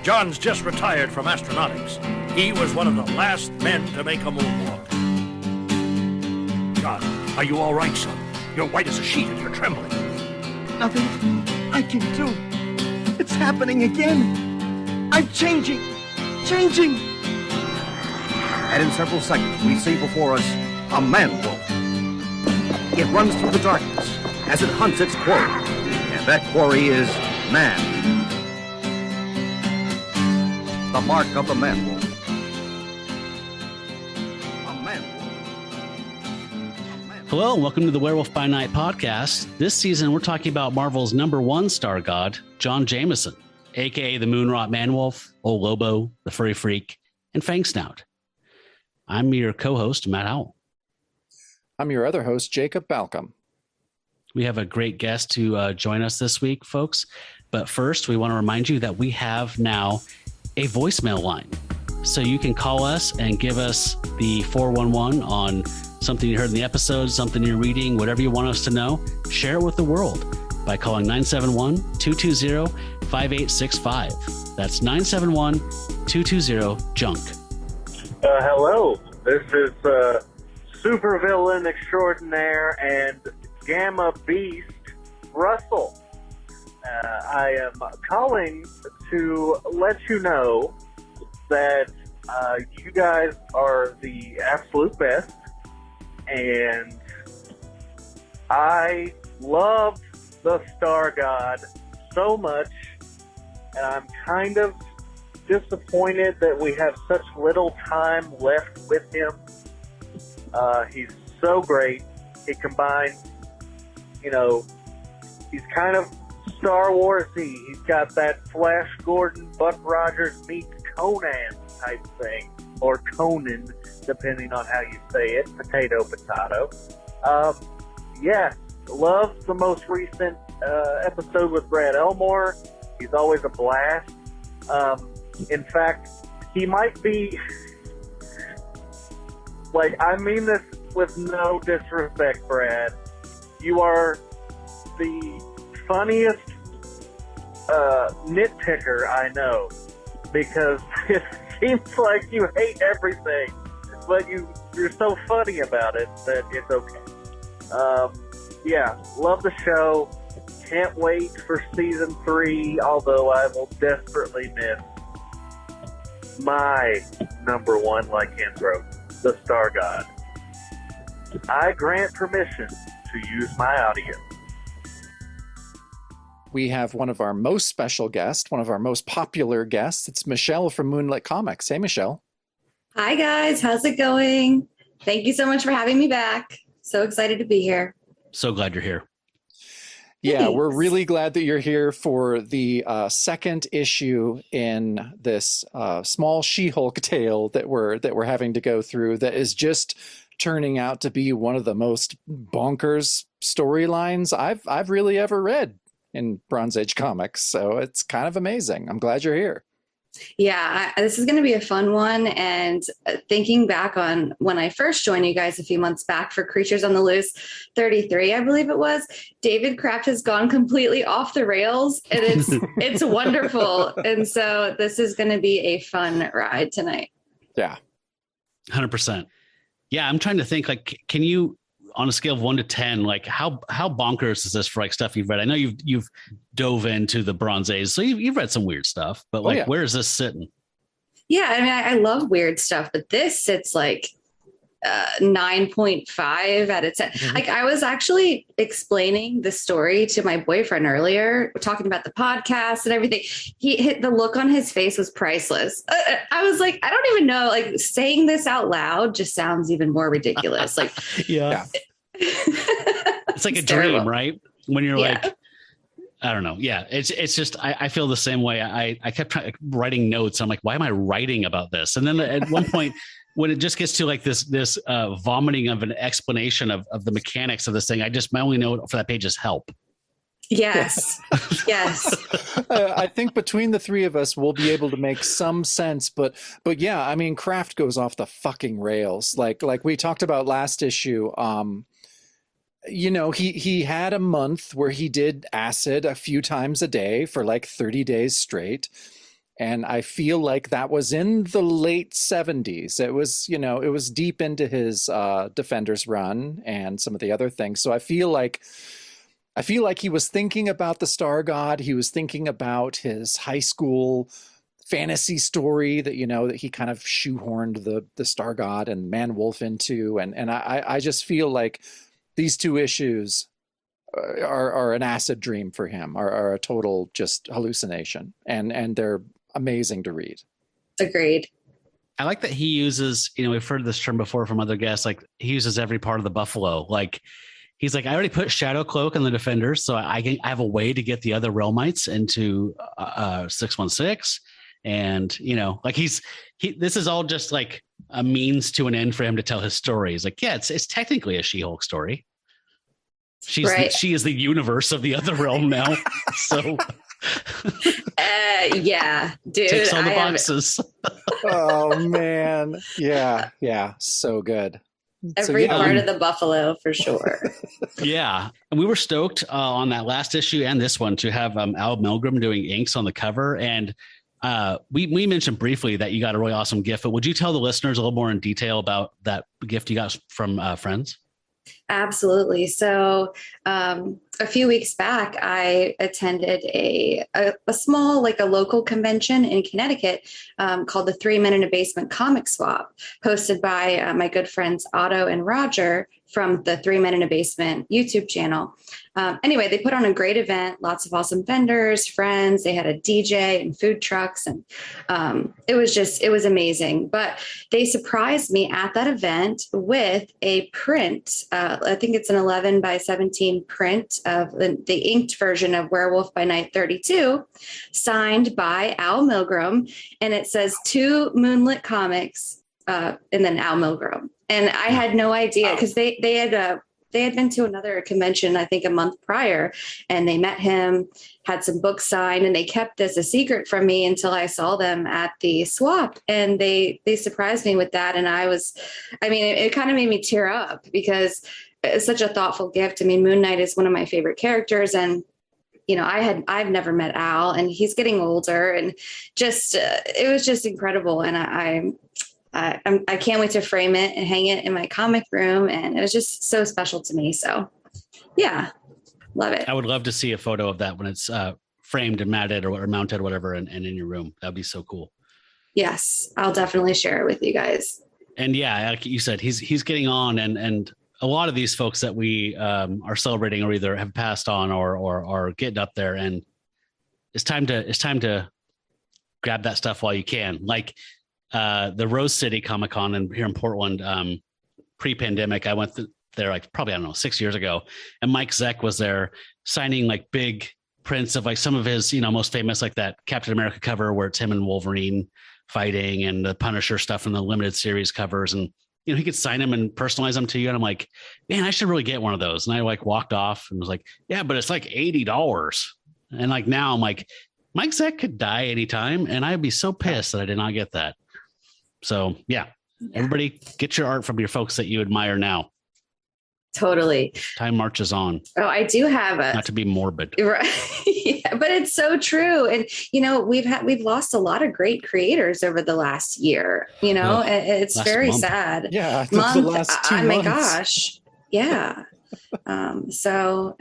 John's just retired from astronautics. He was one of the last men to make a moonwalk. John, are you all right, son? You're white as a sheet and you're trembling. Nothing I can do. It's happening again. I'm changing. And in several seconds, we see before us a man-wolf. It runs through the darkness as it hunts its quarry. And that quarry is man. The mark of the man-wolf. A man-wolf. Hello, and welcome to the Werewolf by Night podcast. This season, we're talking about Marvel's #1 star god, John Jameson, a.k.a. the Moonrot Manwolf, Old Lobo, the Furry Freak, and Fang Snout. I'm your co-host, Matt Howell. I'm your other host, Jacob Balcom. We have a great guest to join us this week, folks. But first, we want to remind you that we have now a voicemail line. So you can call us and give us the 411 on something you heard in the episode, something you're reading, whatever you want us to know. Share it with the world by calling 971-220-5865. That's 971-220-JUNK. Hello, this is supervillain extraordinaire and Gamma Beast Russell. I am calling to let you know that you guys are the absolute best, and I love the Star God so much, and I'm kind of disappointed that we have such little time left with him. He's so great. He combines, he's kind of Star Wars-y. He's got that Flash Gordon, Buck Rogers meets Conan type thing, or Conan, depending on how you say it. Potato. Love the most recent episode with Brad Elmore. He's always a blast. In fact, he might be, I mean this with no disrespect, Brad. You are the funniest nitpicker I know, because it seems like you hate everything, but you're so funny about it that it's okay. Love the show. Can't wait for season 3, although I will desperately miss my #1 lycanthrope, the Star God. I grant permission to use my audio. We have one of our most special guests, one of our most popular guests. It's Michelle from Moonlit Comics. Hey, Michelle. Hi, guys. How's it going? Thank you so much for having me back. So excited to be here. So glad you're here. Yeah, Thanks. we're really glad that you're here for the second issue in this small She-Hulk tale that we're having to go through. That is just turning out to be one of the most bonkers storylines I've really ever read in Bronze Age comics. So it's kind of amazing. I'm glad you're here. Yeah, this is going to be a fun one. And thinking back on when I first joined you guys a few months back for Creatures on the Loose 33, I believe it was, David Kraft has gone completely off the rails, and it's wonderful. And so this is going to be a fun ride tonight. Yeah. 100%. Yeah, I'm trying to think, can you, on a scale of 1 to 10, how bonkers is this for stuff you've read? I know you've dove into the Bronze Age, so you've read some weird stuff, but where is this sitting? Yeah, I mean, I love weird stuff, but this sits 9.5 out of 10. Mm-hmm. I was actually explaining the story to my boyfriend earlier, talking about the podcast and everything. The look on his face was priceless. I was like, I don't even know, saying this out loud just sounds even more ridiculous. Yeah. It's like a dream, right? When you're I don't know. Yeah. It's just, I feel the same way. I kept writing notes. I'm like, why am I writing about this? And then at one point, when it just gets to this vomiting of an explanation of the mechanics of this thing, my only note for that page is help. Yes. Yes. I think between the three of us, we'll be able to make some sense. But yeah, I mean, Kraft goes off the fucking rails. Like we talked about last issue. He had a month where he did acid a few times a day for 30 days straight. And I feel like that was in the late 70s. It was, it was deep into his Defenders run and some of the other things. So I feel like he was thinking about the Star God. He was thinking about his high school fantasy story that, that he kind of shoehorned the Star God and Man Wolf into. And I just feel like these two issues are an acid dream for him, are a total just hallucination. And they're amazing to read. Agreed. I like that he uses, we've heard this term before from other guests, like he uses every part of the buffalo. Like he's like, I already put Shadow Cloak in the Defenders, so I have a way to get the other Realmites into 616. And, like this is all just like a means to an end for him to tell his story. He's like, yeah, it's technically a She-Hulk story. She is the universe of the other realm now. So yeah, dude, takes all the boxes. Oh man. Yeah. So good. Every part of the buffalo for sure. Yeah. And we were stoked on that last issue and this one to have Al Milgrom doing inks on the cover. And we mentioned briefly that you got a really awesome gift, but would you tell the listeners a little more in detail about that gift you got from friends? Absolutely. So a few weeks back, I attended a small, like a local convention in Connecticut called the 3 Men in a Basement Comic Swap, hosted by my good friends Otto and Roger from the 3 Men in a Basement YouTube channel. Anyway, they put on a great event, lots of awesome vendors, friends. They had a DJ and food trucks, and it was amazing. But they surprised me at that event with a print. I think it's an 11 by 17 print of the inked version of Werewolf by Night 32, signed by Al Milgrom. And it says to Moonlit Comics, and then Al Milgrom. And I had no idea because they had been to another convention, I think a month prior, and they met him, had some books signed, and they kept this a secret from me until I saw them at the swap. And they surprised me with that. And it kind of made me tear up because it's such a thoughtful gift. I mean, Moon Knight is one of my favorite characters, and I've never met Al, and he's getting older, and just it was just incredible. And I can't wait to frame it and hang it in my comic room. And it was just so special to me. So yeah, love it. I would love to see a photo of that when it's framed and matted or mounted or whatever and in your room. That'd be so cool. Yes, I'll definitely share it with you guys. And yeah, like you said, he's getting on, and a lot of these folks that we are celebrating or either have passed on or are getting up there, and it's time to grab that stuff while you can. Like the Rose City Comic Con here in Portland, pre-pandemic, I went there like probably, 6 years ago, and Mike Zeck was there signing like big prints of like some of his, most famous, like that Captain America cover where it's him and Wolverine fighting, and the Punisher stuff in the limited series covers. And, he could sign them and personalize them to you. And I'm like, man, I should really get one of those. And I like walked off and was like, yeah, but it's like $80. And like, now I'm like, Mike Zeck could die anytime, and I'd be so pissed that I did not get that. So yeah, everybody get your art from your folks that you admire now. Totally. Time marches on. Oh, I do have not to be morbid. Right. Yeah, but it's so true. And, we've lost a lot of great creators over the last year, it's very month. sad. Yeah. The last 2 months. My gosh. Yeah. So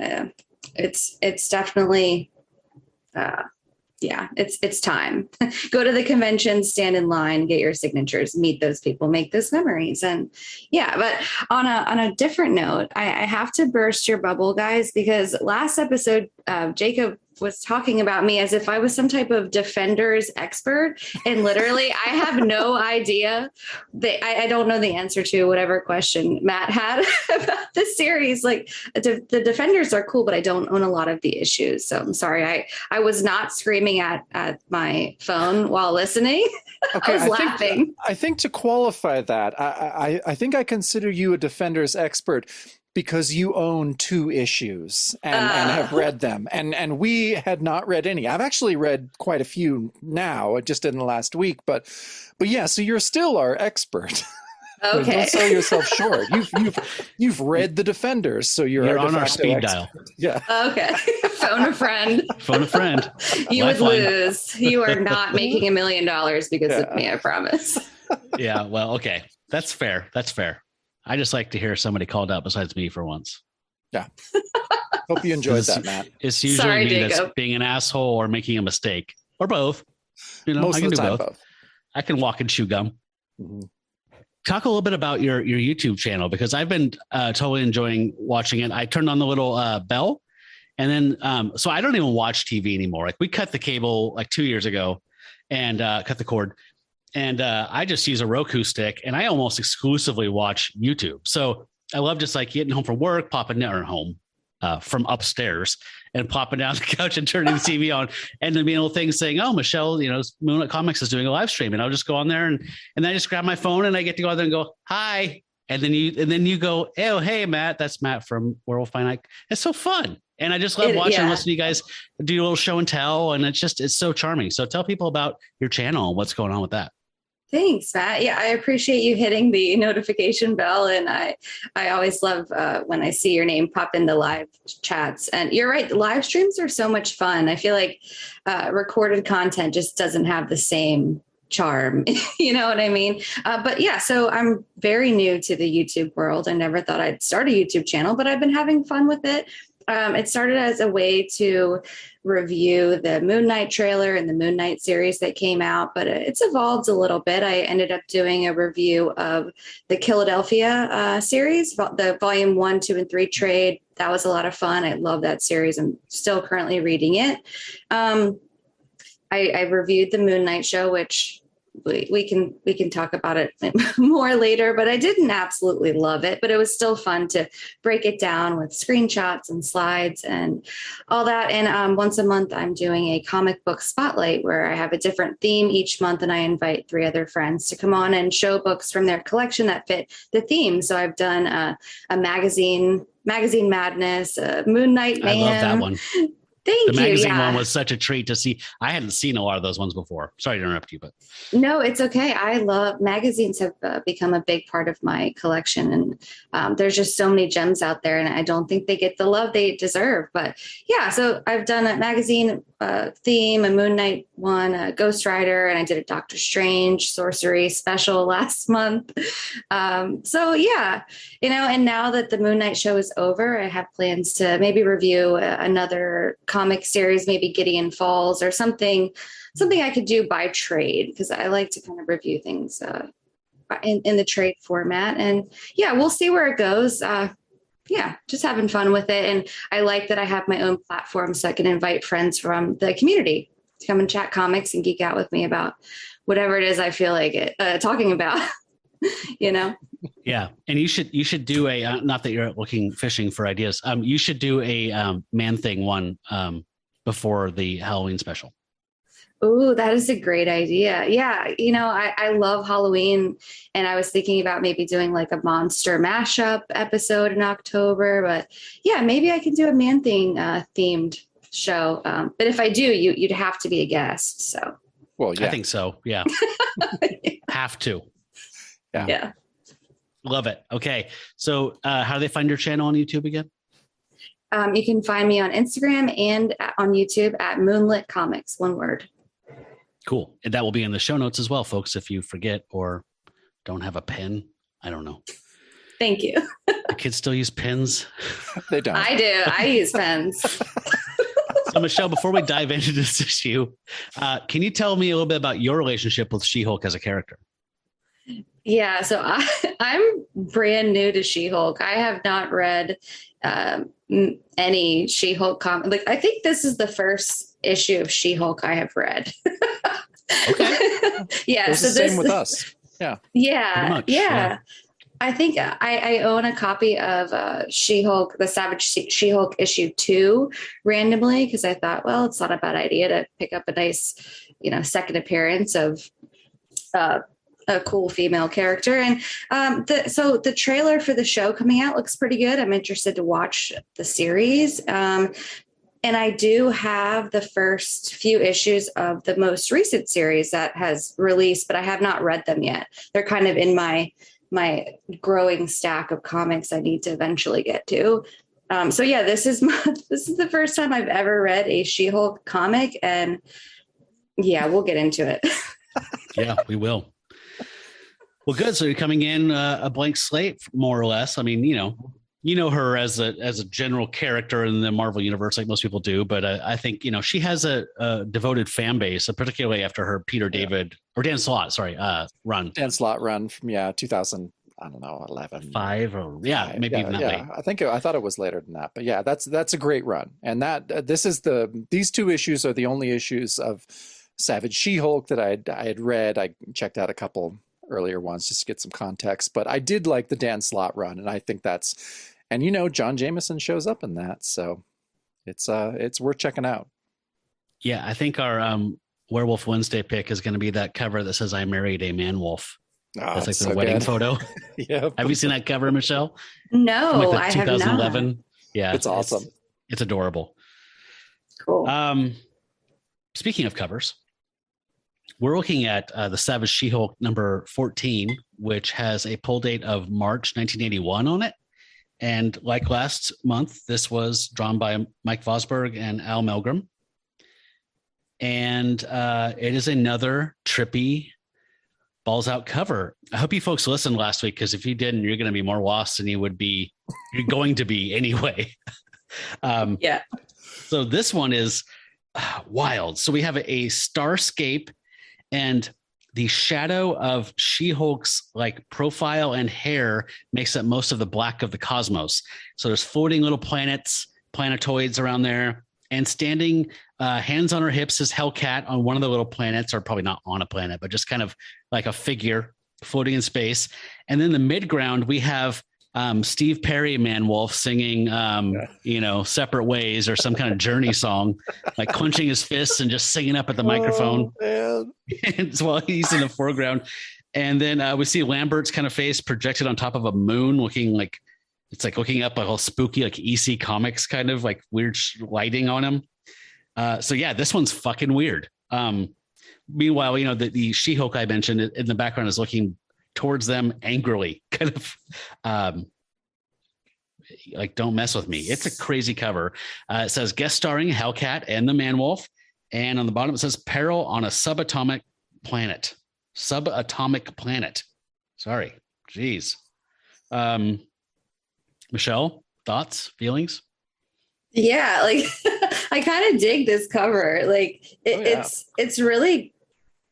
it's definitely, it's time. Go to the convention, stand in line, get your signatures, meet those people, make those memories. And yeah, but on a different note, I have to burst your bubble, guys, because last episode, Jacob was talking about me as if I was some type of Defenders expert. And literally, I have no idea. I don't know the answer to whatever question Matt had about this series. Like the Defenders are cool, but I don't own a lot of the issues. So I'm sorry. I was not screaming at my phone while listening. Okay, I was laughing. I think to qualify that, I think I consider you a Defenders expert because you own 2 issues and have read them. And we had not read any. I've actually read quite a few now, just in the last week. But yeah, so you're still our expert. Okay. Don't sell yourself short. You've read The Defenders, so you're on de our facto speed expert. dial. Yeah. Okay. Phone a friend. Phone a friend. You would Lifeline. lose. You are not making $1 million because of me, I promise. Yeah, well, okay. That's fair. That's fair. I just like to hear somebody called out besides me for once. Yeah. Hope you enjoyed that, Matt. It's usually Sorry, me that's Jacob. being an asshole or making a mistake. Or both. You know, Most I can of the do time, both. both. I can walk and chew gum. Mhm. Talk a little bit about your YouTube channel, because I've been totally enjoying watching it. I turned on the little bell, and then so I don't even watch TV anymore. Like, we cut the cable like 2 years ago and cut the cord, and I just use a Roku stick, and I almost exclusively watch YouTube. So I love just like getting home from work, popping down home from upstairs and popping down the couch and turning the TV on, and then being a little thing saying, "Oh, Michelle, Moonlit Comics is doing a live stream," and I'll just go on there and I just grab my phone and I get to go out there and go, "Hi," and then you go, "Oh, hey, Matt, that's Matt from Werewolf by Night." It's so fun, and I just love watching and listening to you guys do a little show and tell, and it's so charming. So tell people about your channel and what's going on with that. Thanks, Matt. Yeah, I appreciate you hitting the notification bell. And I always love when I see your name pop in the live chats. And you're right, live streams are so much fun. I feel like recorded content just doesn't have the same charm. You know what I mean? But yeah, so I'm very new to the YouTube world. I never thought I'd start a YouTube channel, but I've been having fun with it. It started as a way to review the Moon Knight trailer and the Moon Knight series that came out, but it's evolved a little bit. I ended up doing a review of the Philadelphia series, the volume 1, 2, and 3 trade. That was a lot of fun. I love that series. I'm still currently reading it. I reviewed the Moon Knight show, which we can talk about it more later, but I didn't absolutely love it, but it was still fun to break it down with screenshots and slides and all that. And once a month, I'm doing a comic book spotlight where I have a different theme each month, and I invite 3 other friends to come on and show books from their collection that fit the theme. So I've done a magazine madness, Moon Knight Man. I love that one. Thank you. The magazine one was such a treat to see. I hadn't seen a lot of those ones before. Sorry to interrupt you, but no, it's okay. I love magazines. Have become a big part of my collection, and there's just so many gems out there, and I don't think they get the love they deserve. But yeah, so I've done a magazine theme, a Moon Knight one, a Ghost Rider, and I did a Doctor Strange sorcery special last month. So yeah, and now that the Moon Knight show is over, I have plans to maybe review another comic series, maybe Gideon Falls or something I could do by trade, because I like to kind of review things in the trade format. And yeah, we'll see where it goes. Yeah, just having fun with it. And I like that I have my own platform so I can invite friends from the community to come and chat comics and geek out with me about whatever it is I feel like talking about, Yeah. And you should do a, not that you're fishing for ideas. You should do a Man Thing one before the Halloween special. Oh, that is a great idea. Yeah. I love Halloween, and I was thinking about maybe doing like a monster mashup episode in October, but yeah, maybe I can do a Man Thing themed show. But if I do, you'd have to be a guest. So, well, yeah, I think so. Yeah. Have to. Yeah. Love it. Okay. So how do they find your channel on YouTube again? You can find me on Instagram and on YouTube at Moonlit Comics, one word. Cool. And that will be in the show notes as well, folks, if you forget or don't have a pen. I don't know. Thank you. The kids still use pens? They don't. I do. I use pens. So, Michelle, before we dive into this issue, can you tell me a little bit about your relationship with She-Hulk as a character? Yeah, so I'm brand new to She-Hulk. I have not read any She-Hulk comic. Like, I think this is the first issue of She-Hulk I have read. Okay. Yeah, it's so the same with us. Yeah. Yeah. Much, yeah. I think I own a copy of She-Hulk, the Savage She-Hulk issue 2 randomly, because I thought, well, it's not a bad idea to pick up a nice, second appearance of a cool female character. And so the trailer for the show coming out looks pretty good. I'm interested to watch the series. And I do have the first few issues of the most recent series that has released, but I have not read them yet. They're kind of in my my growing stack of comics I need to eventually get to. So yeah, this is the first time I've ever read a She-Hulk comic, and yeah, we'll get into it. Yeah, we will. Well, good. So you're coming in a blank slate, more or less. I mean, you know her as a general character in the Marvel universe, like most people do. But I think she has a devoted fan base, particularly after her Dan Slott run. Dan Slott run from 2000. I don't know, 11, 5 or maybe even that late. I thought it was later than that, but yeah, that's a great run. And these 2 issues are the only issues of Savage She-Hulk that I had read. I checked out a couple earlier ones just to get some context, but I did like the Dan Slott run, and I think and John Jameson shows up in that, so it's worth checking out. Yeah, I think our Werewolf Wednesday pick is going to be that cover that says "I married a man wolf." That's like the wedding photo. Yeah. Have you seen that cover, Michelle? No, I have 2011. not. Yeah, it's awesome. It's adorable. Cool. Speaking of covers, we're looking at the Savage She-Hulk number 14, which has a pull date of March 1981 on it. And like last month, this was drawn by Mike Vosberg and Al Milgrom. And it is another trippy balls out cover. I hope you folks listened last week, because if you didn't, you're going to be more lost than you're going to be anyway. Yeah. So this one is wild. So we have a starscape, and the shadow of She-Hulk's like profile and hair makes up most of the black of the cosmos. So there's floating little planetoids around there, and standing hands on her hips is Hellcat on one of the little planets, or probably not on a planet, but just kind of like a figure floating in space. And then the midground, we have Steve Perry Man-Wolf singing, Separate Ways, or some kind of Journey song, like clenching his fists and just singing up at the microphone. And while he's in the foreground. And then we see Lambert's kind of face projected on top of a moon, looking like it's like looking up, like all spooky, like EC Comics kind of like weird lighting on him. So yeah, this one's fucking weird. Meanwhile, the She-Hulk I mentioned in the background is looking towards them angrily, kind of like, don't mess with me. It's a crazy cover. It says guest starring Hellcat and the Man-Wolf. And on the bottom, it says peril on a subatomic planet. Sorry. Jeez. Michelle, thoughts, feelings? Yeah, like I kind of dig this cover. Like it's really,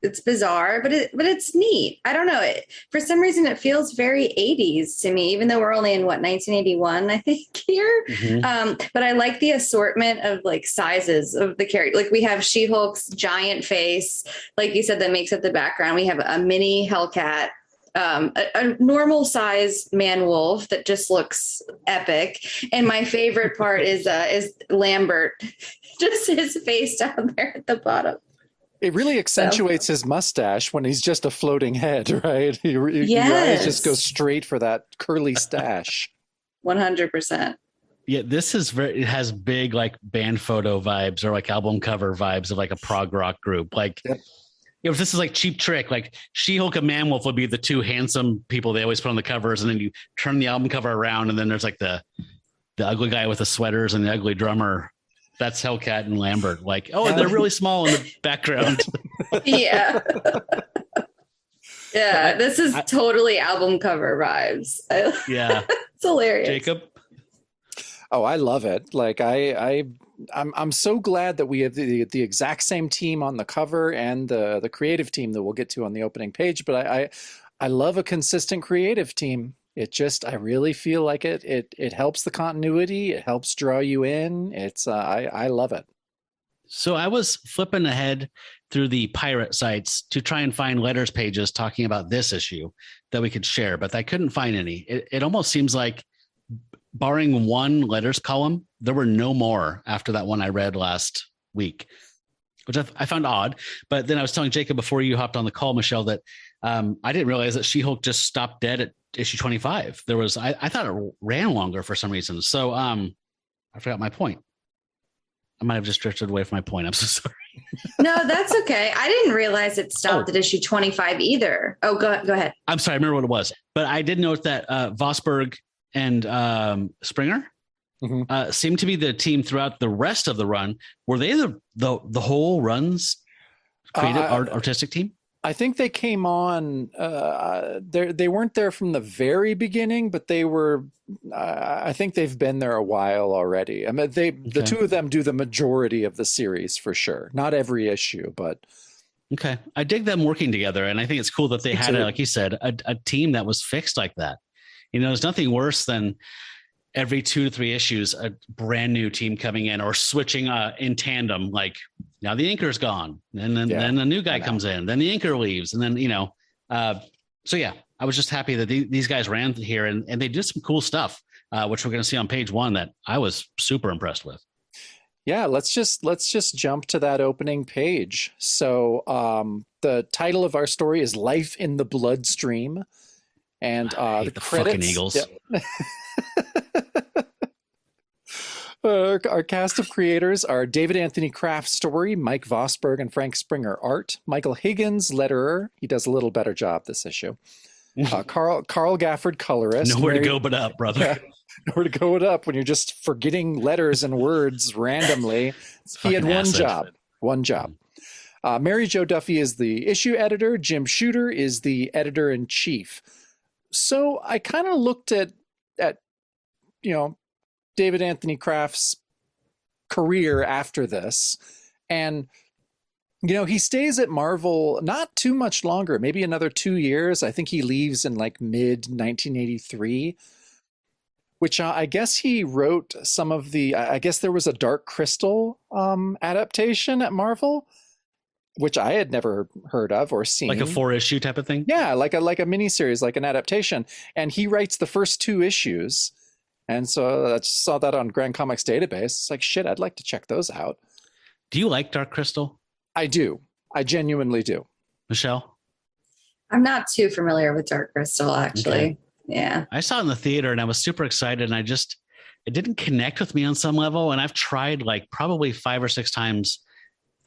it's bizarre, but it's neat. I don't know. For some reason, it feels very 80s to me, even though we're only in 1981, I think here. Mm-hmm. But I like the assortment of like sizes of the character. Like we have She-Hulk's giant face, like you said, that makes up the background. We have a mini Hellcat, a normal size Man-Wolf that just looks epic. And my favorite part is Lambert, just his face down there at the bottom. It really accentuates his mustache when he's just a floating head, right? Your eyes just go straight for that curly stash. 100%. Yeah, this is it has big like band photo vibes, or like album cover vibes of like a prog rock group. Like, if this is like Cheap Trick, like She-Hulk and Man-Wolf would be the 2 handsome people they always put on the covers, and then you turn the album cover around, and then there's like the ugly guy with the sweaters and the ugly drummer. That's Hellcat and Lambert. Like, and they're really small in the background. Yeah. Yeah, this is totally album cover vibes. Yeah. It's hilarious. Jacob? Oh, I love it. Like I'm so glad that we have the exact same team on the cover and the creative team that we'll get to on the opening page. But I love a consistent creative team. I really feel like it helps the continuity. It helps draw you in. I love it. So I was flipping ahead through the pirate sites to try and find letters pages talking about this issue that we could share, but I couldn't find any. It almost seems like, barring one letters column, there were no more after that one I read last week, which I found odd. But then I was telling Jacob before you hopped on the call, Michelle, that I didn't realize that She-Hulk just stopped dead at issue 25. There was, I thought it ran longer for some reason. So I forgot my point. I might have just drifted away from my point. I'm so sorry. No, that's okay. I didn't realize it stopped at issue 25 either. Oh, go ahead. I'm sorry. I remember what it was, but I did note that Vosberg and Springer seemed to be the team throughout the rest of the run. Were they the whole run's creative artistic team? I think they came on. They weren't there from the very beginning, but they were. I think they've been there a while already. I mean, the two of them do the majority of the series for sure. Not every issue, but okay. I dig them working together, and I think it's cool that they had, like you said, a team that was fixed like that. There's nothing worse than every 2 to 3 issues, a brand new team coming in or switching in tandem. Like now the anchor's gone, and then the new guy comes in, then the anchor leaves, and then so yeah, I was just happy that these guys ran here and they did some cool stuff, which we're going to see on page 1 that I was super impressed with. Yeah, let's just jump to that opening page. So the title of our story is "Life in the Bloodstream," and the credits. Fucking Eagles. Yeah. Our cast of creators are David Anthony Kraft story, Mike Vosberg and Frank Springer art, Michael Higgins letterer. He does a little better job this issue. Carl Gafford colorist. Nowhere to go but up, brother. Yeah, nowhere to go but up when you're just forgetting letters and words randomly. He had one job. Mary Jo Duffy is the issue editor. Jim Shooter is the editor in chief. So I kind of looked at David Anthony Kraft's career after this, and he stays at Marvel not too much longer, maybe another 2 years. I think he leaves in like mid 1983, which I guess he wrote some of the. I guess there was a Dark Crystal adaptation at Marvel, which I had never heard of or seen. Like a 4-issue type of thing. Yeah, like a miniseries, like an adaptation, and he writes the first 2 issues. And so I just saw that on Grand Comics Database. It's like, shit, I'd like to check those out. Do you like Dark Crystal? I do. I genuinely do. Michelle? I'm not too familiar with Dark Crystal, actually. Okay. Yeah. I saw it in the theater and I was super excited, and it didn't connect with me on some level. And I've tried like probably 5 or 6 times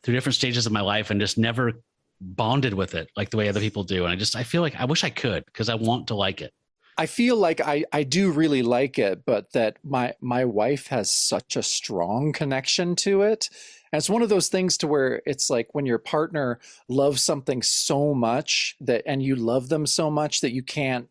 through different stages of my life and just never bonded with it like the way other people do. And I feel like I wish I could, because I want to like it. I feel like I do really like it, but that my wife has such a strong connection to it. And it's one of those things to where it's like when your partner loves something so much and you love them so much that you can't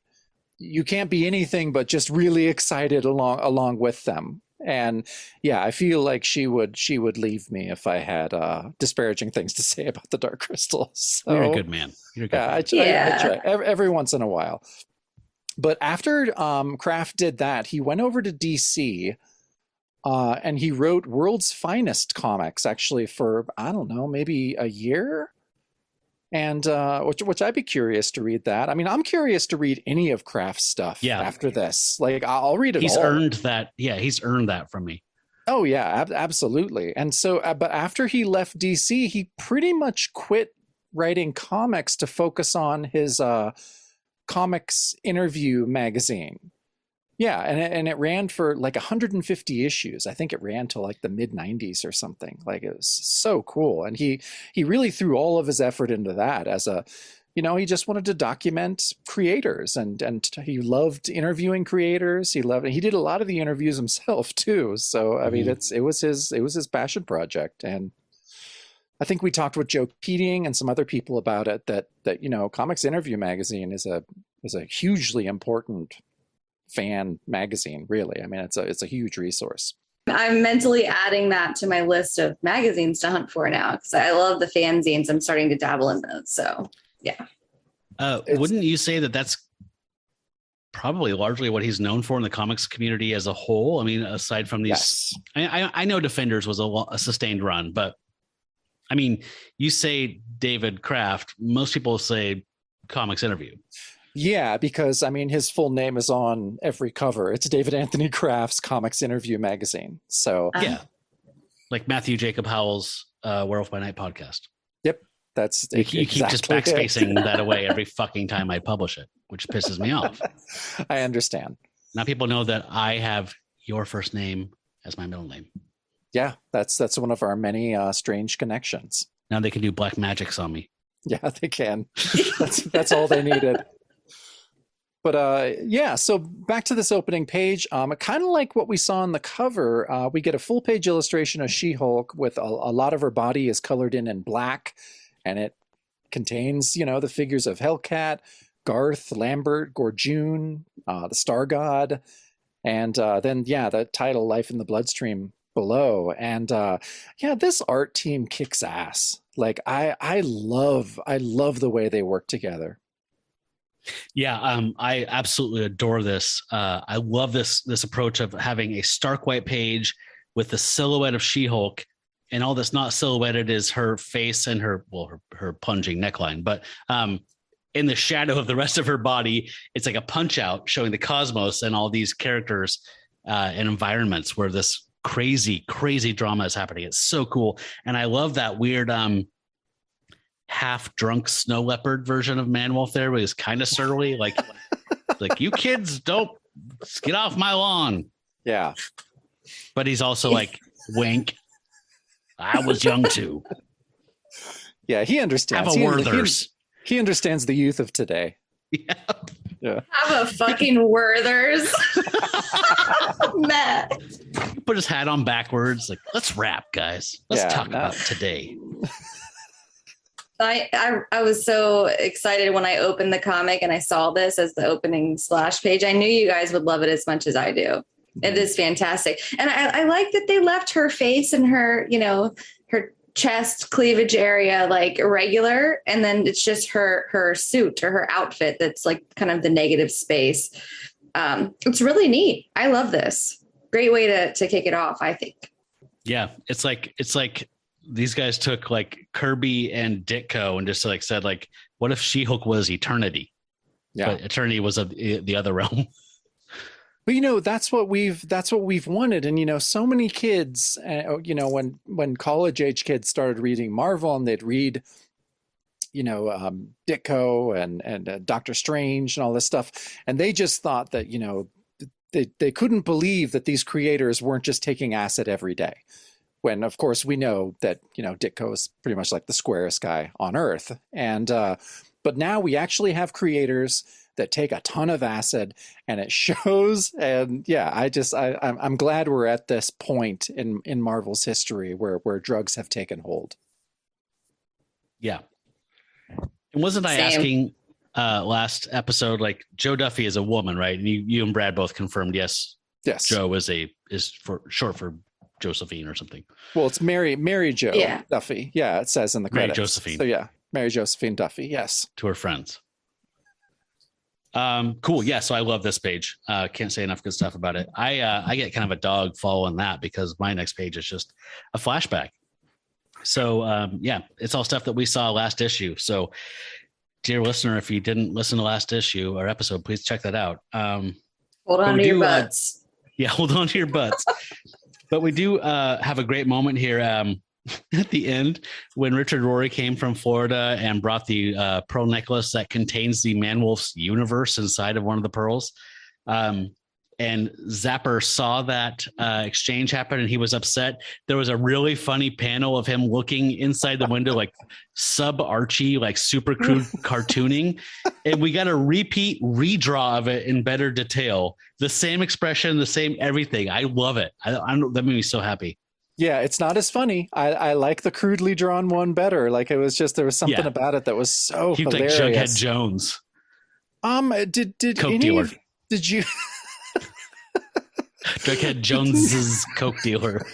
be anything but just really excited along with them. And yeah, I feel like she would leave me if I had disparaging things to say about the Dark Crystal. So, you're a good man. I try every once in a while. But after Kraft did that, he went over to DC and he wrote World's Finest Comics, actually, for, I don't know, maybe a year. And which I'd be curious to read that. I mean, I'm curious to read any of Kraft's stuff after this. Like, I'll read it all. He's earned that. Yeah, he's earned that from me. Oh, yeah, absolutely. And so, but after he left DC, he pretty much quit writing comics to focus on his comics interview magazine. Yeah, and it ran for like 150 issues. I think it ran till like the mid 90s or something. Like, it was so cool. And he really threw all of his effort into that as he just wanted to document creators, and he loved interviewing creators. He did a lot of the interviews himself too. So I mean, it was his passion project. And I think we talked with Joe Keating and some other people about it, that Comics Interview Magazine is a hugely important fan magazine, really. I mean, it's a huge resource. I'm mentally adding that to my list of magazines to hunt for now, because I love the fanzines. I'm starting to dabble in those. So yeah. Wouldn't you say that that's probably largely what he's known for in the comics community as a whole? I mean, aside from these, yes. I know Defenders was a sustained run, but I mean, you say David Kraft, most people say Comics Interview. Yeah, because I mean, his full name is on every cover. It's David Anthony Kraft's Comics Interview magazine. So yeah, like Matthew Jacob Howell's Werewolf by Night podcast. Yep, that's you keep just backspacing that away every fucking time I publish it, which pisses me off. I understand. Now people know that I have your first name as my middle name. Yeah, that's one of our many strange connections. Now they can do black magics on me. Yeah, they can. That's all they needed. But yeah, so back to this opening page, kind of like what we saw on the cover, we get a full page illustration of She-Hulk with a lot of her body is colored in black, and it contains, the figures of Hellcat, Garth, Lambert, Gorjun, the Star God, and then, the title, Life in the Bloodstream, below. And this art team kicks ass. Like, I love the way they work together. Yeah, I absolutely adore this. I love this approach of having a stark white page with the silhouette of She-Hulk, and all that's not silhouetted is her face and her plunging neckline. But in the shadow of the rest of her body, it's like a punch out showing the cosmos and all these characters and environments where this crazy drama is happening. It's so cool, and I love that weird half drunk snow leopard version of Man-Wolf there, where he's kind of surly, like you kids don't get off my lawn. Yeah, but he's also like, wink, I was young too. Yeah, he understands. Have a Werther's. He understands the youth of today. Yeah. Have a fucking Werther's. Matt. Put his hat on backwards, like, let's rap, guys. Let's talk about today. I was so excited when I opened the comic and I saw this as the opening splash page. I knew you guys would love it as much as I do. It is fantastic. And I like that they left her face and her, her chest cleavage area like regular. And then it's just her suit or her outfit that's like kind of the negative space. It's really neat. I love this. Great way to kick it off, I think. Yeah, it's like these guys took like Kirby and Ditko and just like said, like, what if She-Hulk was eternity? Yeah, but eternity was the other realm. But that's what we've wanted, and so many kids, when college age kids started reading Marvel, and they'd read, Ditko and Doctor Strange and all this stuff, and they just thought that they couldn't believe that these creators weren't just taking acid every day. When, of course, we know that, Ditko is pretty much like the squarest guy on Earth. And but now we actually have creators that take a ton of acid, and it shows. And yeah, I'm glad we're at this point in Marvel's history where drugs have taken hold. Yeah. And wasn't I asking last episode, like, Joe Duffy is a woman, right? And you and Brad both confirmed, yes. Joe is for short for Josephine or something. Well, it's Mary Jo Duffy. Yeah, it says in the credits. Mary Josephine. So yeah, Mary Josephine Duffy. Yes. To her friends. Cool. Yeah. So I love this page. Can't say enough good stuff about it. I get kind of a dog following that because my next page is just a flashback. So it's all stuff that we saw last issue. So dear listener, if you didn't listen to last issue or episode, please check that out. Hold on to your butts. Hold on to your butts. But we do have a great moment here at the end when Richard Rory came from Florida and brought the pearl necklace that contains the Man-Wolf's universe inside of one of the pearls. And Zapper saw that exchange happen and he was upset. There was a really funny panel of him looking inside the window, like sub Archie, like super crude cartooning. And we got a redraw of it in better detail. The same expression, the same everything. I love it. That made me so happy. Yeah, it's not as funny. I like the crudely drawn one better. Like there was something about it that was so hilarious. Like Jughead Jones. Did Coke dealer. Did you? Jughead Jones's Coke dealer.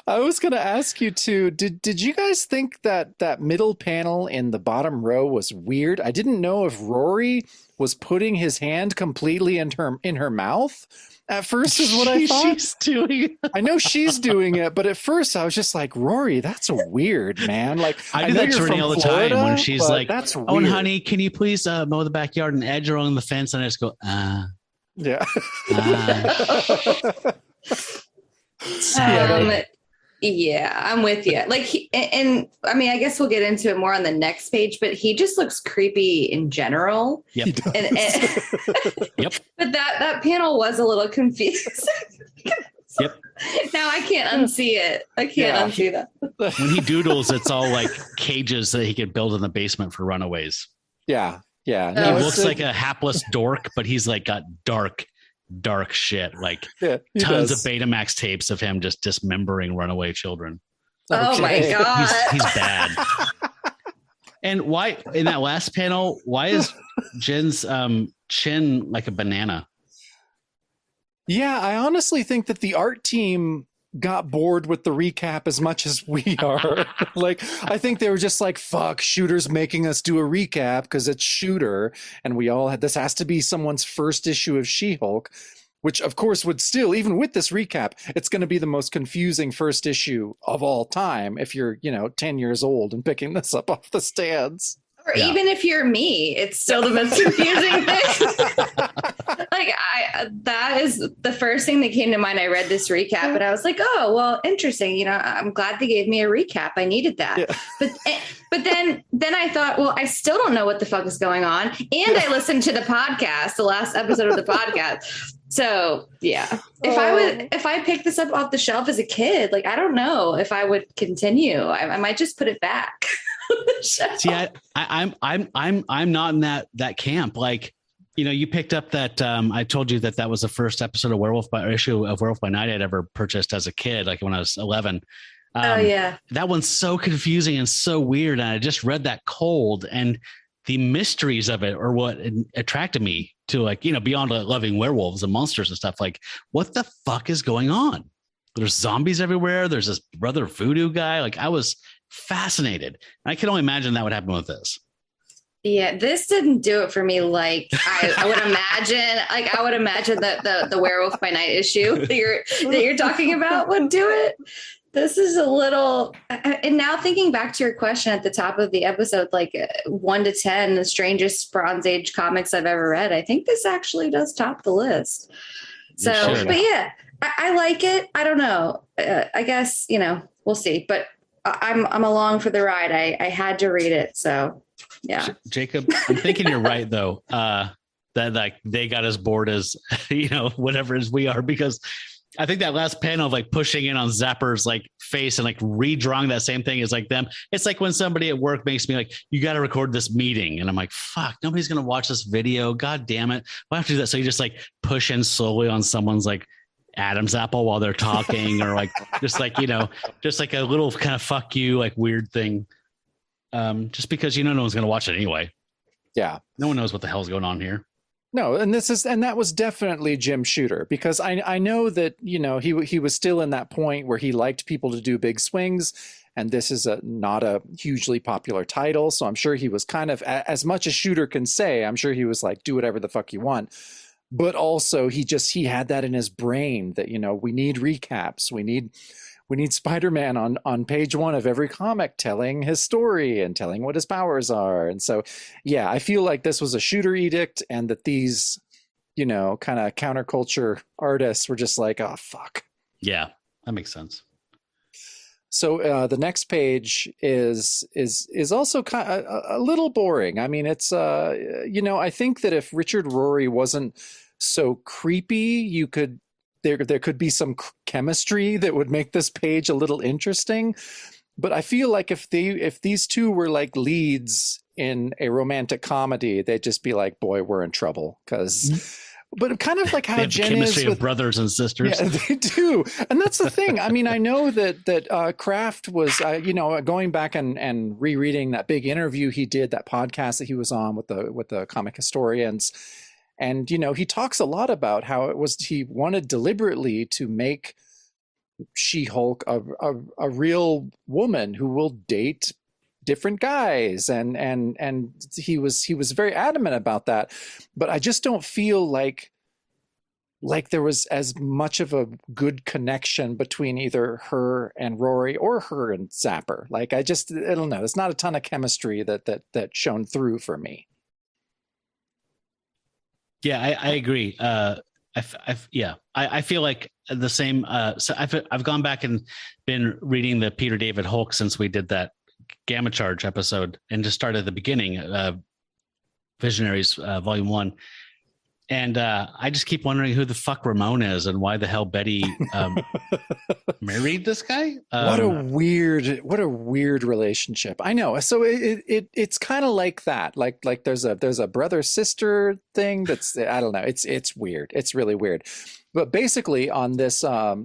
I was going to ask you too. Did you guys think that middle panel in the bottom row was weird? I didn't know if Rory was putting his hand completely in her mouth. At first is what I thought. She's doing it. I know she's doing it, but at first I was just like, Rory, that's weird, man. Like I do that to Renee all the time when she's like, that's weird. Oh, and honey, can you please mow the backyard and edge along the fence? And I just go, Yeah. Yeah, I'm with you. Like, and I mean, I guess we'll get into it more on the next page, but he just looks creepy in general. Yep. Yep. But that panel was a little confusing. Yep. Now I can't unsee it. I can't unsee that. When he doodles, it's all like cages that he could build in the basement for runaways. Yeah. Yeah. He looks like a hapless dork, but he's like got dark shit, like tons of Betamax tapes of him just dismembering runaway children. Oh my God. He's bad. And why in that last panel, why is Jen's chin like a banana? Yeah, I honestly think that the art team got bored with the recap as much as we are. Like, I think they were just like, fuck, Shooter's making us do a recap because it's Shooter. And we all had, this has to be someone's first issue of She-Hulk, which of course would still, even with this recap, it's going to be the most confusing first issue of all time if you're, 10 years old and picking this up off the stands. Or even if you're me, it's still the most confusing thing. Like that is the first thing that came to mind. I read this recap, but I was like, oh, well, interesting. I'm glad they gave me a recap. I needed that. Yeah. But then I thought, well, I still don't know what the fuck is going on. And I listened to the podcast, the last episode of the podcast. So yeah, if I picked this up off the shelf as a kid, like, I don't know if I would continue. I might just put it back. See, I'm not in that camp. Like, you picked up that I told you that was the first episode of issue of Werewolf by Night I'd ever purchased as a kid, like when I was 11. Oh yeah, that one's so confusing and so weird. And I just read that cold, and the mysteries of it are what attracted me to, like, beyond loving werewolves and monsters and stuff. Like, what the fuck is going on? There's zombies everywhere. There's this brother voodoo guy. Like, I was fascinated. I can only imagine that would happen with this. Yeah, this didn't do it for me. Like I would imagine. Like I would imagine that the Werewolf by Night issue that you're talking about would do it. This is a little. And now thinking back to your question at the top of the episode, like 1 to 10, the strangest Bronze Age comics I've ever read, I think this actually does top the list. So, but yeah, I like it. I don't know. I guess we'll see. But I'm along for the ride. I had to read it, so yeah. Jacob, I'm thinking you're right though. That like they got as bored as whatever as we are, because I think that last panel of like pushing in on Zapper's like face and like redrawing that same thing is like them. It's like when somebody at work makes me like, you got to record this meeting, and I'm like, fuck, nobody's gonna watch this video. God damn it! Why have to do that? So you just like push in slowly on someone's like Adam's apple while they're talking, or like just like just like a little kind of fuck you like weird thing, just because no one's gonna watch it anyway. Yeah, no one knows what the hell's going on here. No, and that was definitely Jim Shooter, because I know that he was still in that point where he liked people to do big swings, and this is not a hugely popular title, so I'm sure he was kind of, as much as Shooter can say, I'm sure he was like, do whatever the fuck you want. But also he had that in his brain that, we need recaps. We need Spider-Man on page 1 of every comic telling his story and telling what his powers are. And so, yeah, I feel like this was a Shooter edict, and that these, kind of counterculture artists were just like, oh, fuck. Yeah, that makes sense. So the next page is also kind of a little boring. I mean, it's I think that if Richard Rory wasn't so creepy, there could be some chemistry that would make this page a little interesting. But I feel like if these two were like leads in a romantic comedy, they'd just be like, boy, we're in trouble. But kind of like how Jen chemistry is with brothers and sisters. Yeah, they do. And that's the thing. I mean, I know that Kraft was, going back and rereading that big interview he did, that podcast that he was on with the comic historians. And, he talks a lot about how he wanted deliberately to make She-Hulk a real woman who will date different guys, and he was very adamant about that. But I just don't feel like there was as much of a good connection between either her and Rory or her and Zapper. Like, I don't know. There's not a ton of chemistry that shone through for me. Yeah, I agree. I feel like the same. So I've gone back and been reading the Peter David Hulk since we did that Gamma Charge episode, and just started at the beginning, Visionaries Volume 1. And I just keep wondering who the fuck Ramon is and why the hell Betty married this guy. What a weird relationship. I know. So it's kind of like that. Like there's a brother sister thing that's, I don't know. It's weird. It's really weird. But basically on this, our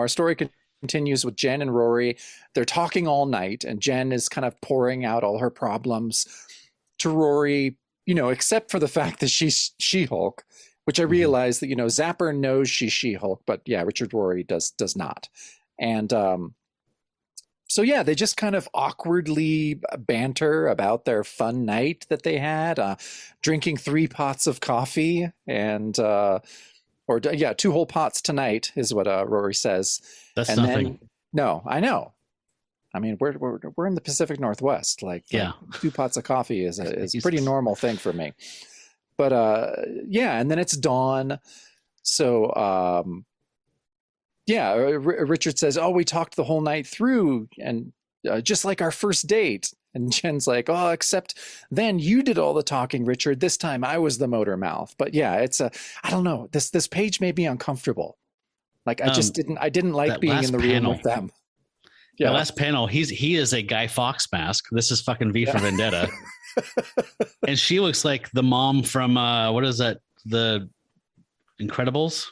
story continues with Jen and Rory. They're talking all night, and Jen is kind of pouring out all her problems to Rory, except for the fact that she's She-Hulk, which I realize that, Zapper knows she's She-Hulk, but yeah, Richard Rory does not. And so yeah, they just kind of awkwardly banter about their fun night that they had, drinking 3 pots of coffee and 2 whole pots tonight is what Rory says. That's nothing. Then, no, I know. I mean, we're in the Pacific Northwest. Like 2 pots of coffee is a pretty normal thing for me. But and then it's dawn. So Richard says, "Oh, we talked the whole night through, and just like our first date." And Jen's like, "Oh, except then you did all the talking, Richard. This time I was the motor mouth." But yeah, it's I don't know. This page made me uncomfortable. Like I didn't like being in the room with them. Yeah. The last panel, he is a Guy Fawkes mask. This is fucking V for Vendetta. And she looks like the mom from what is that? The Incredibles?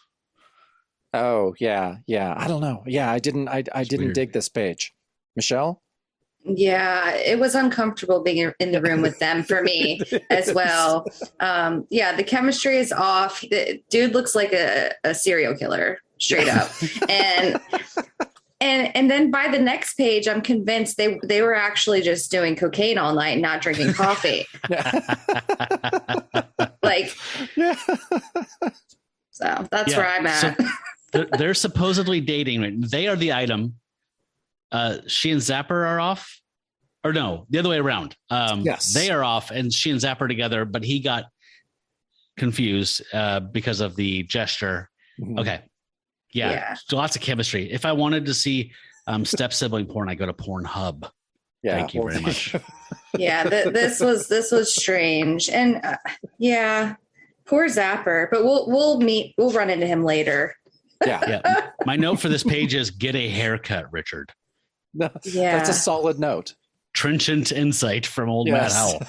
Oh, yeah. I don't know. Yeah, I didn't dig this page. Michelle? Yeah, it was uncomfortable being in the room with them for me as well. The chemistry is off. The dude looks like a serial killer, straight up. And then by the next page, I'm convinced they were actually just doing cocaine all night and not drinking coffee. So that's where I'm at. So they're supposedly dating. They are the item. She and Zapper are off. Or no, the other way around. Yes. They are off and she and Zapper together, but he got confused because of the gesture. Mm-hmm. Okay. Yeah. So lots of chemistry. If I wanted to see step sibling porn, I go to Pornhub. Yeah. Thank you very much. This was strange. And poor Zapper, but we'll run into him later. Yeah. My note for this page is get a haircut, Richard. No, that's a solid note. Trenchant insight from old Matt Howell.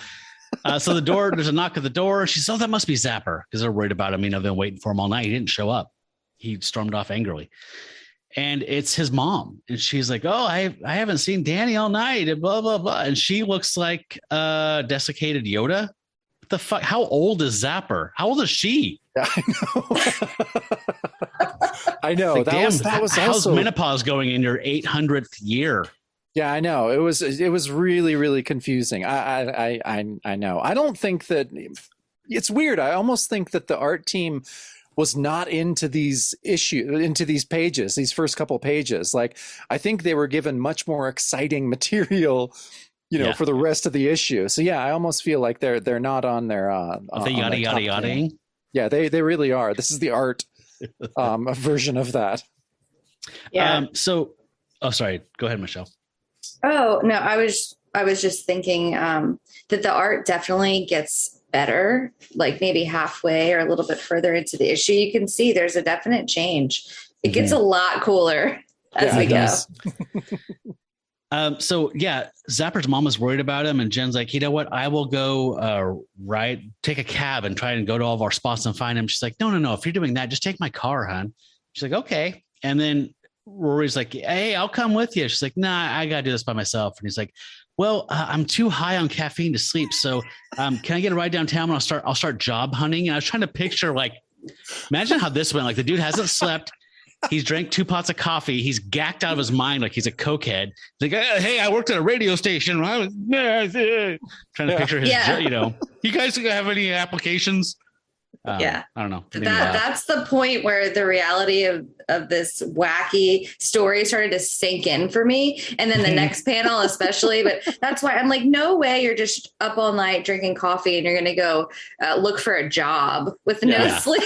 So there's a knock at the door. She says, "Oh, that must be Zapper," because they're worried about him. They've been waiting for him all night. He didn't show up. He stormed off angrily. And it's his mom. And she's like, "Oh, I haven't seen Danny all night," and blah, blah, blah. And she looks like desiccated Yoda. What the fuck? How old is Zapper? How old is she? I know. Like, that was how's also menopause going in your 800th year? Yeah, I know. It was really, really confusing. I know. I don't think that it's weird. I almost think that the art team was not into these pages, these first couple pages. Like, I think they were given much more exciting material, for the rest of the issue. So yeah, I almost feel like they're not on their the yada. Yeah, they really are. This is the art version of that. Yeah. Sorry. Go ahead, Michelle. Oh no, I was just thinking that the art definitely gets better, like maybe halfway or a little bit further into the issue. You can see there's a definite change. It gets a lot cooler as we go. Zapper's mom is worried about him, and Jen's like, "You know what? I will go take a cab and try and go to all of our spots and find him." She's like, No. If you're doing that, just take my car, hon. She's like, "Okay." And then Rory's like, "Hey, I'll come with you." She's like, "Nah, I gotta do this by myself." And he's like, "Well, I'm too high on caffeine to sleep. So, can I get a ride downtown? And I'll start job hunting." And I was trying to picture, imagine how this went. Like, the dude hasn't slept. He's drank 2 pots of coffee. He's gacked out of his mind like he's a cokehead. He's like, "Hey, I worked at a radio station. I was trying to picture his, you guys have any applications?" I don't know. That's the point where the reality of this wacky story started to sink in for me. And then the next panel, especially, but that's why I'm like, no way you're just up all night drinking coffee and you're going to go look for a job with no sleep.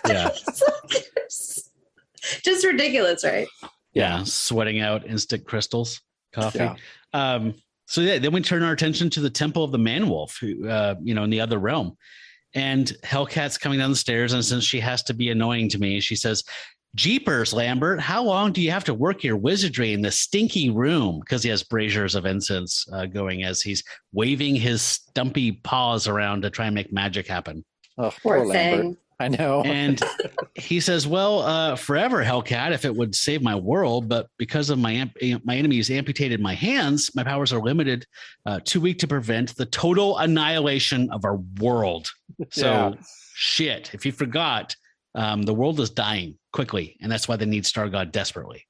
Yeah. Just ridiculous, right? Yeah. Sweating out instant crystals coffee. Yeah. Then we turn our attention to the temple of the man wolf, who, in the other realm. And Hellcat's coming down the stairs, and since she has to be annoying to me, she says, "Jeepers, Lambert, how long do you have to work your wizardry in the stinky room?" Because he has braziers of incense going as he's waving his stumpy paws around to try and make magic happen. Oh, poor Lambert. Thing. I know. And he says, "Well, forever, Hellcat, if it would save my world, but because of my enemies amputated my hands, my powers are limited, too weak to prevent the total annihilation of our world." So, shit, if you forgot, the world is dying quickly, and that's why they need Star God desperately.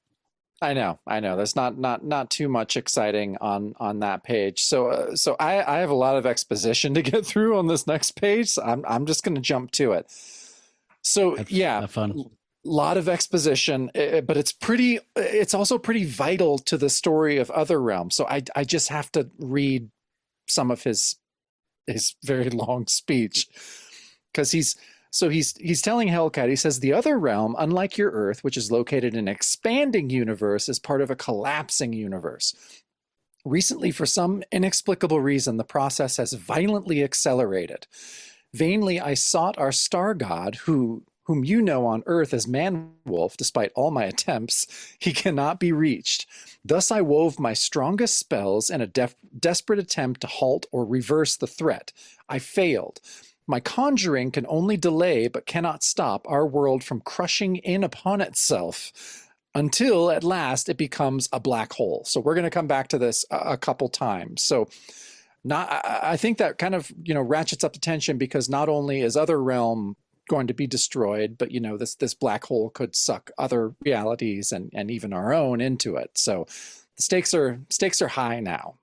I know. There's not too much exciting on that page. So I have a lot of exposition to get through on this next page. So I'm just going to jump to it. So have fun. Lot of exposition, but it's also pretty vital to the story of Other Realm. So I just have to read some of his very long speech, because he's telling Hellcat, he says, "The Other Realm, unlike your Earth, which is located in an expanding universe, is part of a collapsing universe. Recently, for some inexplicable reason, the process has violently accelerated. Vainly, I sought our star god, whom you know on Earth as Man-Wolf. Despite all my attempts, he cannot be reached. Thus, I wove my strongest spells in a desperate attempt to halt or reverse the threat. I failed. My conjuring can only delay but cannot stop our world from crushing in upon itself until at last it becomes a black hole." So we're going to come back to this a couple times. So I think that kind of, ratchets up the tension, because not only is Other Realm going to be destroyed, but this black hole could suck other realities and even our own into it. So the stakes are high now.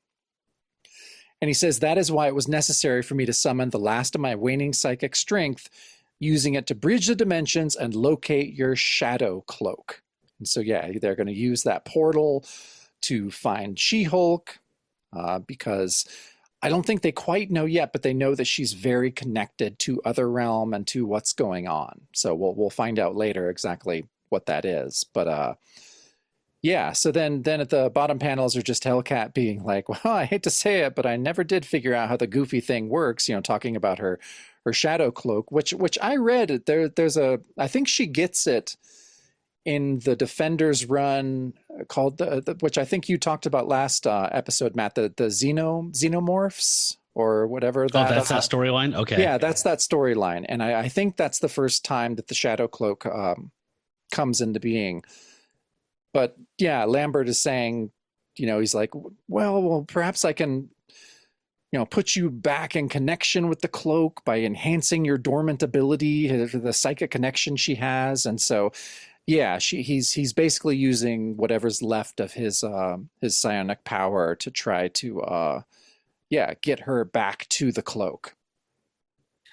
And he says, "That is why it was necessary for me to summon the last of my waning psychic strength, using it to bridge the dimensions and locate your shadow cloak." And so, they're going to use that portal to find She-Hulk, because I don't think they quite know yet, but they know that she's very connected to Other Realm and to what's going on. So we'll find out later exactly what that is. But so then at the bottom panels are just Hellcat being like, "Well, I hate to say it, but I never did figure out how the goofy thing works," talking about her shadow cloak, which I read there's I think she gets it in the Defenders run called which I think you talked about last episode, Matt, the xenomorphs or whatever. That's that storyline. Okay. Yeah, that's that storyline. And I think that's the first time that the shadow cloak comes into being. But Lambert is saying, he's like, well, perhaps I can, put you back in connection with the cloak by enhancing your dormant ability, the psychic connection she has. And so, he's basically using whatever's left of his psionic power to try to, get her back to the cloak.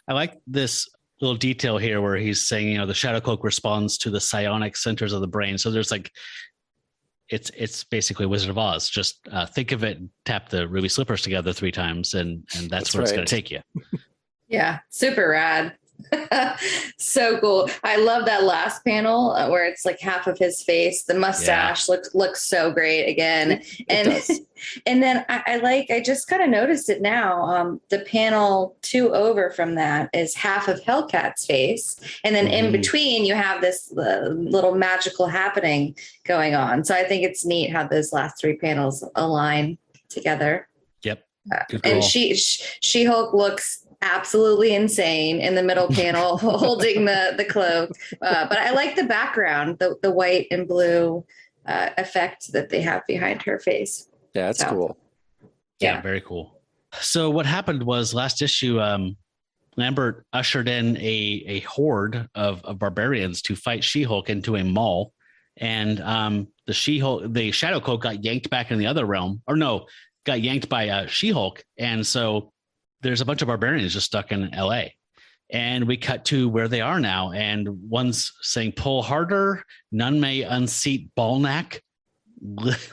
I like this little detail here where he's saying, the shadow cloak responds to the psionic centers of the brain. So there's it's basically Wizard of Oz. Just think of it, tap the ruby slippers together 3 times, and that's where it's going to take you. Yeah, super rad. So cool. I love that last panel where it's like half of his face. The mustache looks so great again. And then I just kind of noticed it now. The panel 2 over from that is half of Hellcat's face, and then in between you have this little magical happening going on. So I think it's neat how those last 3 panels align together. Yep. And She-Hulk looks absolutely insane in the middle panel holding the cloak, but I like the background, the white and blue effect that they have behind her face. It's cool. Yeah, very cool. So what happened was last issue, Lambert ushered in a horde of barbarians to fight She-Hulk into a mall, and the shadow cloak got yanked back in the Other Realm, got yanked by She-Hulk, and so there's a bunch of barbarians just stuck in LA. And we cut to where they are now. And one's saying, "Pull harder. None may unseat Balnak,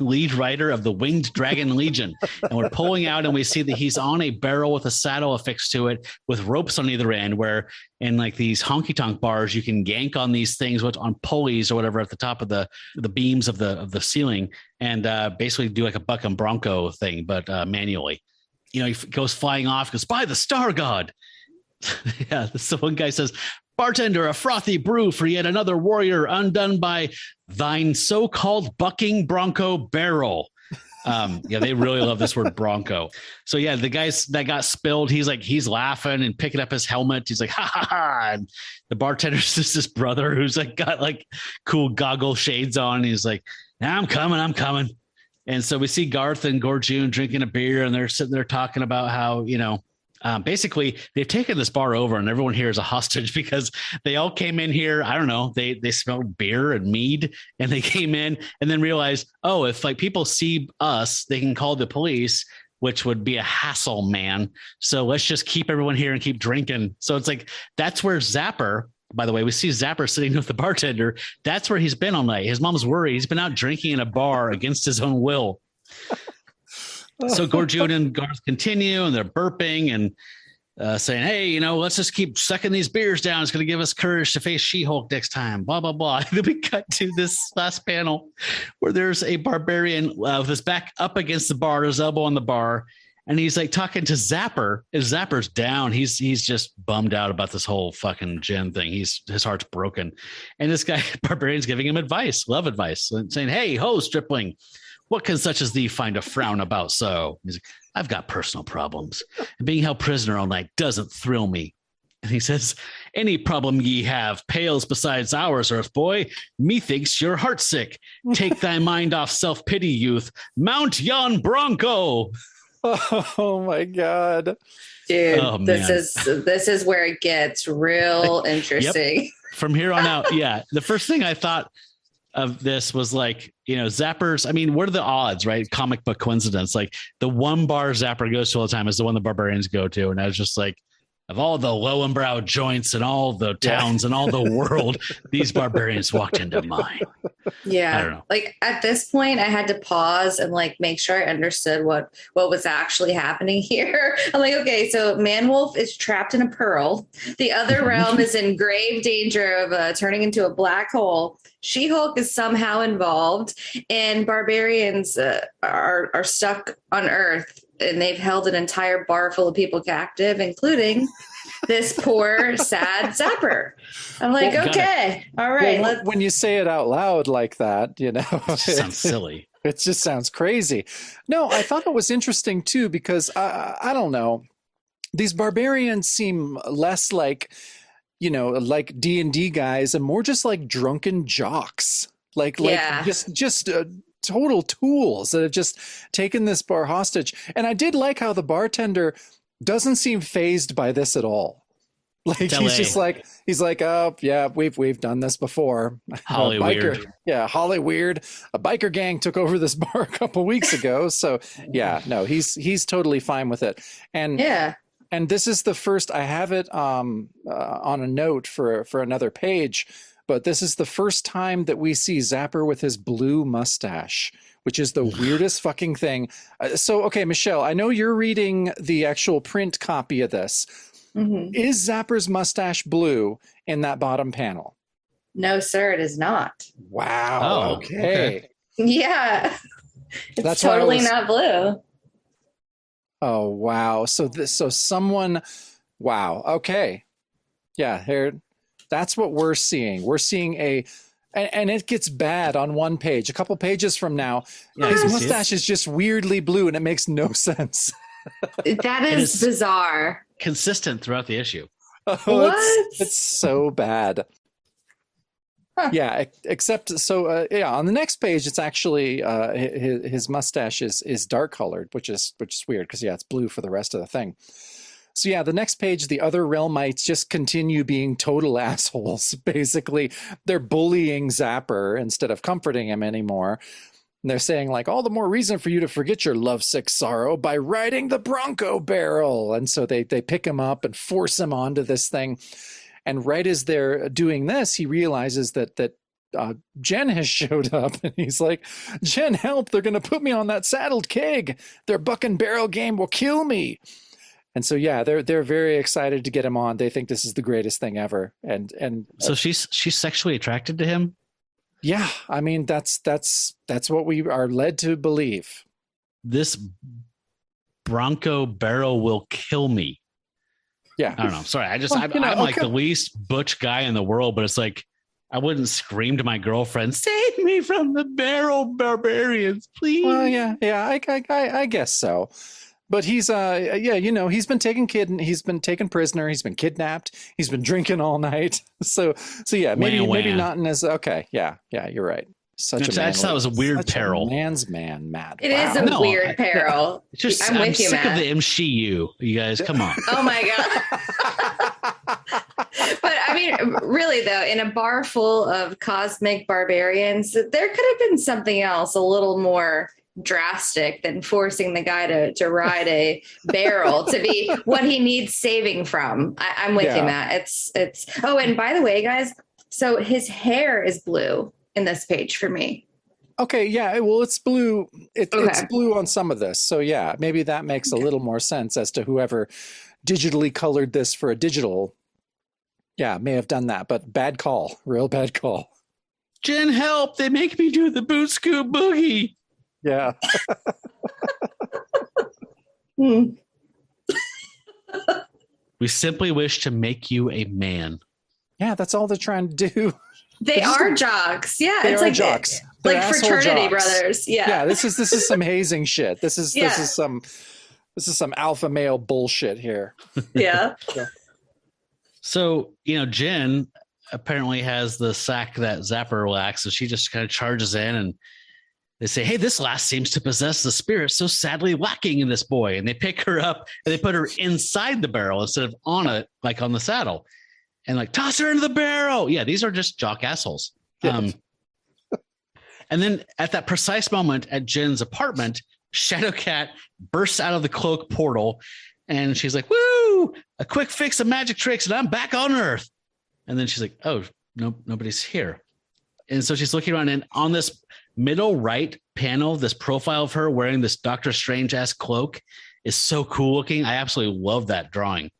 lead rider of the Winged Dragon Legion." And we're pulling out and we see that he's on a barrel with a saddle affixed to it with ropes on either end, where in like these honky tonk bars, you can yank on these things on pulleys or whatever at the top of the beams of the ceiling, and basically do like a buck and bronco thing, but manually. He goes flying off, goes, "By the Star God." Yeah, so one guy says, bartender, a frothy brew for yet another warrior undone by thine so-called bucking bronco barrel. Yeah, they really love this word bronco. So yeah, the guys that got spilled, he's laughing and picking up his helmet. He's like, ha ha ha. And the bartender's just this brother who's like got like cool goggle shades on. He's like, nah, I'm coming. And so we see Garth and Gorjun drinking a beer, and they're sitting there talking about how, basically they've taken this bar over and everyone here is a hostage because they all came in here. I don't know. They smelled beer and mead, and they came in and then realized, oh, if like people see us, they can call the police, which would be a hassle, man. So let's just keep everyone here and keep drinking. So it's like, that's where Zapper, by the way, we see Zapper sitting with the bartender. That's where he's been all night. His mom's worried. He's been out drinking in a bar against his own will. So Gorjun and Garth continue, and they're burping and saying, hey, let's just keep sucking these beers down. It's going to give us courage to face She-Hulk next time, blah, blah, blah. And then we cut to this last panel where there's a barbarian with his back up against the bar, his elbow on the bar, and he's like talking to Zapper. His Zapper's down. He's just bummed out about this whole fucking gin thing. His heart's broken. And this guy, barbarian's giving him advice, love advice, saying, hey, ho, stripling, what can such as thee find a frown about so? He's like, I've got personal problems, and being held prisoner all night doesn't thrill me. And he says, any problem ye have pales besides ours, earth boy. Methinks you're heartsick. Take thy mind off self-pity, youth. Mount yon bronco. Oh my God. Dude, this is where it gets real interesting. Yep. From here on out, yeah. The first thing I thought of this was like, Zappers. I mean, what are the odds, right? Comic book coincidence. Like the one bar Zapper goes to all the time is the one the barbarians go to. And I was just like, of all the low and brow joints and all the towns and all the world, these barbarians walked into mine. Yeah. I don't know. Like at this point I had to pause and like make sure I understood what was actually happening here. I'm like, okay, so Manwolf is trapped in a pearl. The other realm is in grave danger of turning into a black hole. She-Hulk is somehow involved, and barbarians are stuck on Earth, and they've held an entire bar full of people captive, including this poor, sad Zapper. I'm like, okay, all right. Well, when you say it out loud like that, it sounds silly. It just sounds crazy. No, I thought it was interesting too, because I don't know. These barbarians seem less like, like D&D guys, and more just like drunken jocks, like just total tools that have just taken this bar hostage. And I did like how the bartender doesn't seem phased by this at all. Like he's like, oh yeah, we've done this before. Hollyweird. Hollyweird. A biker gang took over this bar a couple weeks ago. So yeah, no, he's totally fine with it. And yeah. And this is the first, I have it on a note for another page, but this is the first time that we see Zapper with his blue mustache, which is the weirdest fucking thing. So, okay, Michelle, I know you're reading the actual print copy of this. Mm-hmm. Is Zapper's mustache blue in that bottom panel? No, sir, it is not. Wow. Oh, okay. Yeah. It's totally not blue. Oh, wow. So someone, wow. Okay. Yeah. Here, that's what we're seeing. We're seeing and it gets bad on one page. A couple pages from now, his mustache is just weirdly blue, and it makes no sense. That is bizarre. Consistent throughout the issue. Oh, what? It's so bad. Huh. Yeah, except on the next page, it's actually his mustache is dark colored, which is weird because it's blue for the rest of the thing. So yeah, the next page, the other realmites just continue being total assholes. Basically, they're bullying Zapper instead of comforting him anymore. And they're saying like, all the more reason for you to forget your lovesick sorrow by riding the Bronco barrel. And so they pick him up and force him onto this thing. And right as they're doing this, he realizes that Jen has showed up, and he's like, Jen, help, they're going to put me on that saddled keg. Their buck and barrel game will kill me. And so, yeah, they're very excited to get him on. They think this is the greatest thing ever. And so she's sexually attracted to him. Yeah. I mean, that's what we are led to believe. This Bronco barrel will kill me. Yeah. I don't know. Sorry. I'm like okay. the least butch guy in the world, but it's like, I wouldn't scream to my girlfriend, save me from the barrel barbarians, please. Well, yeah, I guess so. But he's he's been taken prisoner, he's been kidnapped, he's been drinking all night. So yeah, maybe not in his okay. Yeah, you're right. I just thought it was a weird peril. Man's man, Matt. It is a weird peril. I'm sick of the MCU. You guys, come on. Oh my god. But I mean, really though, in a bar full of cosmic barbarians, there could have been something else a little more drastic than forcing the guy to ride a barrel to be what he needs saving from. I'm with you, Matt. It's oh, and by the way, guys, so his hair is blue in this page for me. Okay, yeah, well, it's blue. It's blue on some of this. So yeah, maybe that makes a little more sense as to whoever digitally colored this for a digital. Yeah, may have done that, but bad call. Real bad call. Jen, help. They make me do the boot scoop boogie. Yeah. We simply wish to make you a man. Yeah, that's all they're trying to do. They are jocks. Yeah, it's like jocks. Like fraternity brothers. Yeah. Yeah, this is some hazing shit. This is some alpha male bullshit here. Yeah. So, Jen apparently has the sack that Zapper lacks, so she just kind of charges in and they say, hey, this lass seems to possess the spirit so sadly lacking in this boy. And they pick her up and they put her inside the barrel instead of on it, like on the saddle. And like, toss her into the barrel. Yeah, these are just jock assholes. Yeah. And then at that precise moment at Jen's apartment, Shadowcat bursts out of the cloak portal and she's like, woo, a quick fix of magic tricks and I'm back on Earth. And then she's like, oh, no, nobody's here. And so she's looking around and on this middle right panel, this profile of her wearing this Doctor Strange ass cloak is so cool looking. I absolutely love that drawing.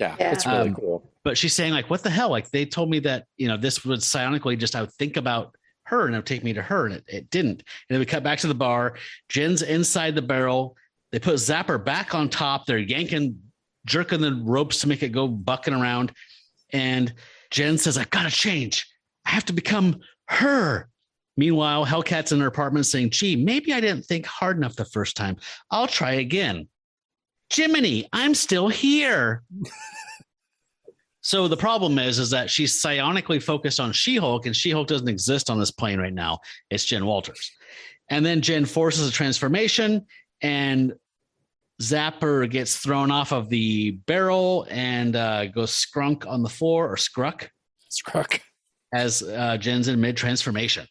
Yeah. It's really cool. But she's saying like, what the hell? Like they told me that, this would psionically just, I would think about her and it would take me to her and it didn't. And then we cut back to the bar. Jen's inside the barrel. They put Zapper back on top. They're jerking the ropes to make it go bucking around. And Jen says, I've got to change. I have to become her. Meanwhile, Hellcat's in her apartment saying, gee, maybe I didn't think hard enough the first time. I'll try again. Jiminy, I'm still here. So the problem is that she's psionically focused on She-Hulk, and She-Hulk doesn't exist on this plane right now. It's Jen Walters. And then Jen forces a transformation, and Zapper gets thrown off of the barrel and goes scrunk on the floor, or scruck. Scruck. As Jen's in mid-transformation.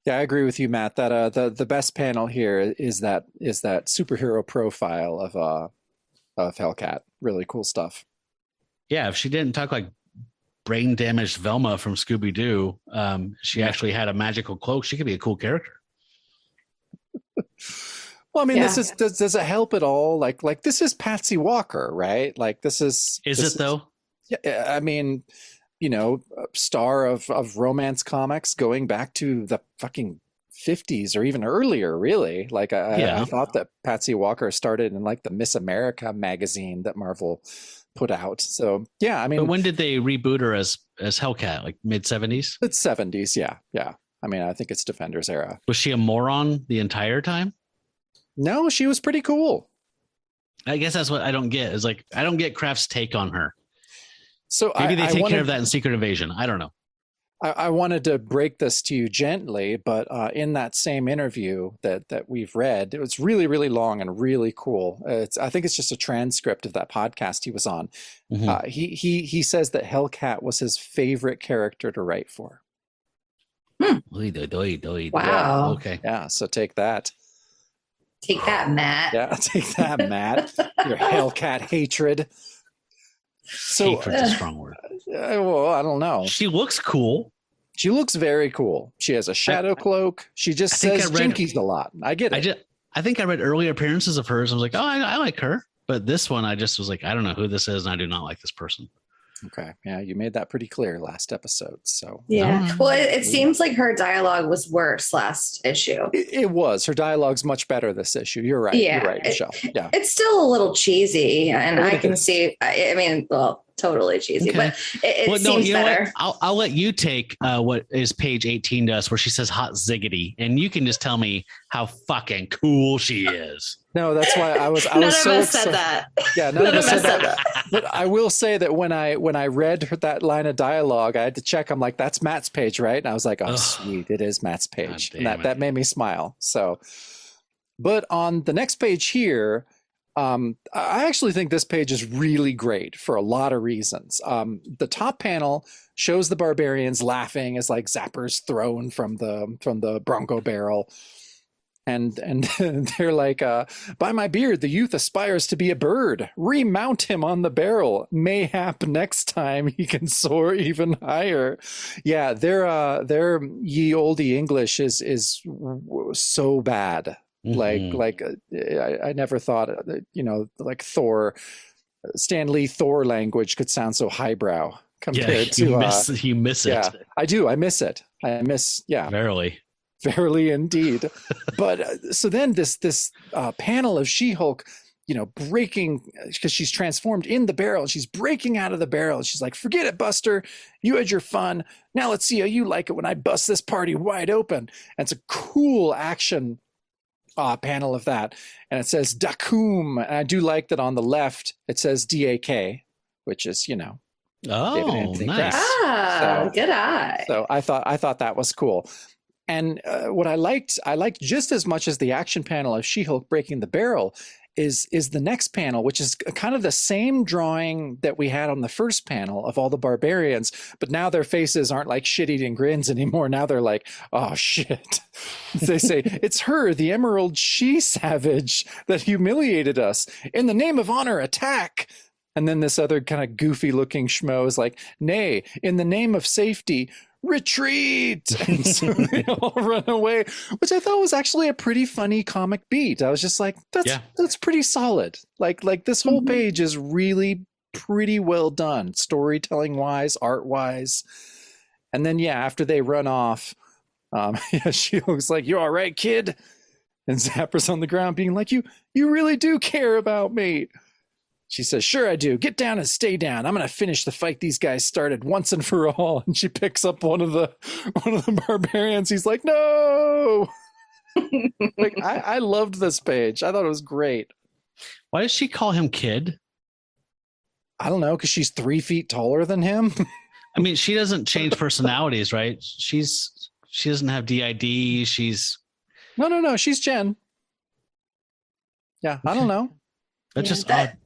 Yeah, I agree with you, Matt. That the best panel here is that superhero profile of Hellcat. Really cool stuff. Yeah, if she didn't talk like brain damaged Velma from Scooby-Doo, she actually had a magical cloak. She could be a cool character. Well, I mean, does it help at all? Like this is Patsy Walker, right? Like this is. Is it though? Yeah, I mean, star of romance comics going back to the fucking 50s or even earlier, really. Like I thought that Patsy Walker started in like the Miss America magazine that Marvel put out. So yeah, I mean, but when did they reboot her as Hellcat? Like mid 70s? It's 70s. Yeah. I mean, I think it's Defenders era. Was she a moron the entire time? No, she was pretty cool. I guess that's what I don't get. Is like I don't get Kraft's take on her. So maybe they take care of that in Secret Invasion. I don't know. I wanted to break this to you gently, but in that same interview that we've read, it was really, really long and really cool. I think it's just a transcript of that podcast he was on. Mm-hmm. He says that Hellcat was his favorite character to write for. Wow. Yeah, okay. Yeah. So take that. Take that, Matt. Yeah. Take that, Matt. Your Hellcat hatred. So hatred's a strong word. Well, I don't know. She looks cool. She looks very cool. She has a shadow cloak. She just says jinkies a lot. I get it. I think I read earlier appearances of hers. I was like, oh, I like her. But this one, I just was like, I don't know who this is, and I do not like this person. Okay. Yeah, you made that pretty clear last episode. So yeah. Well, it seems like her dialogue was worse last issue. it was. Her dialogue's much better this issue. You're right. Yeah, You're right, Michelle. Yeah. It's still a little cheesy, and I can is. see. I mean, well, totally cheesy, Okay. but it seems better. I'll let you take what is page 18 does, where she says hot ziggity, and you can just tell me how fucking cool she is. No, that's why I was. None was of so us excited. said that. Yeah, none of us said that. But I will say that when I read that line of dialogue, I had to check. I'm like, that's Matt's page, right? And I was like, oh, sweet, it is Matt's page, and that made me smile. So, but on the next page here, I actually think this page is really great for a lot of reasons. The top panel shows the barbarians laughing as like zappers thrown from the Bronco barrel. And they're like, by my beard, the youth aspires to be a bird. Remount him on the barrel. Mayhap next time he can soar even higher. Yeah, their ye olde English is so bad. I never thought, like Thor, Stan Lee Thor language could sound so highbrow compared to. You miss it. Yeah, I do. I miss it. Verily indeed. But so then this panel of She-Hulk, breaking, because she's transformed in the barrel, she's breaking out of the barrel. She's like, forget it, Buster. You had your fun. Now let's see how you like it when I bust this party wide open. And it's a cool action panel of that. And it says Dakum. And I do like that on the left, it says DAK, which is, David Anthony nice. So, good eye. So I thought that was cool. And what I liked just as much as the action panel of She-Hulk breaking the barrel is the next panel, which is kind of the same drawing that we had on the first panel of all the barbarians, but now their faces aren't like shit-eating grins anymore. Now they're like, oh shit. They say, it's her, the Emerald She-Savage that humiliated us. In the name of honor, attack. And then this other kind of goofy looking schmo is like, nay, in the name of safety, retreat. And so they all run away, which I thought was actually a pretty funny comic beat. I was just like, that's pretty solid. Like this whole page is really pretty well done, storytelling wise, art wise. And then after they run off, she looks like, you all right, kid? And Zapper's on the ground being like, you really do care about me. She says, sure I do. Get down and stay down. I'm going to finish the fight these guys started once and for all. And she picks up one of the barbarians. He's like, no. I loved this page. I thought it was great. Why does she call him kid? I don't know, because she's 3 feet taller than him. I mean, she doesn't change personalities, right? She doesn't have DID. She's No. She's Jen. Yeah, I don't know. That's just odd.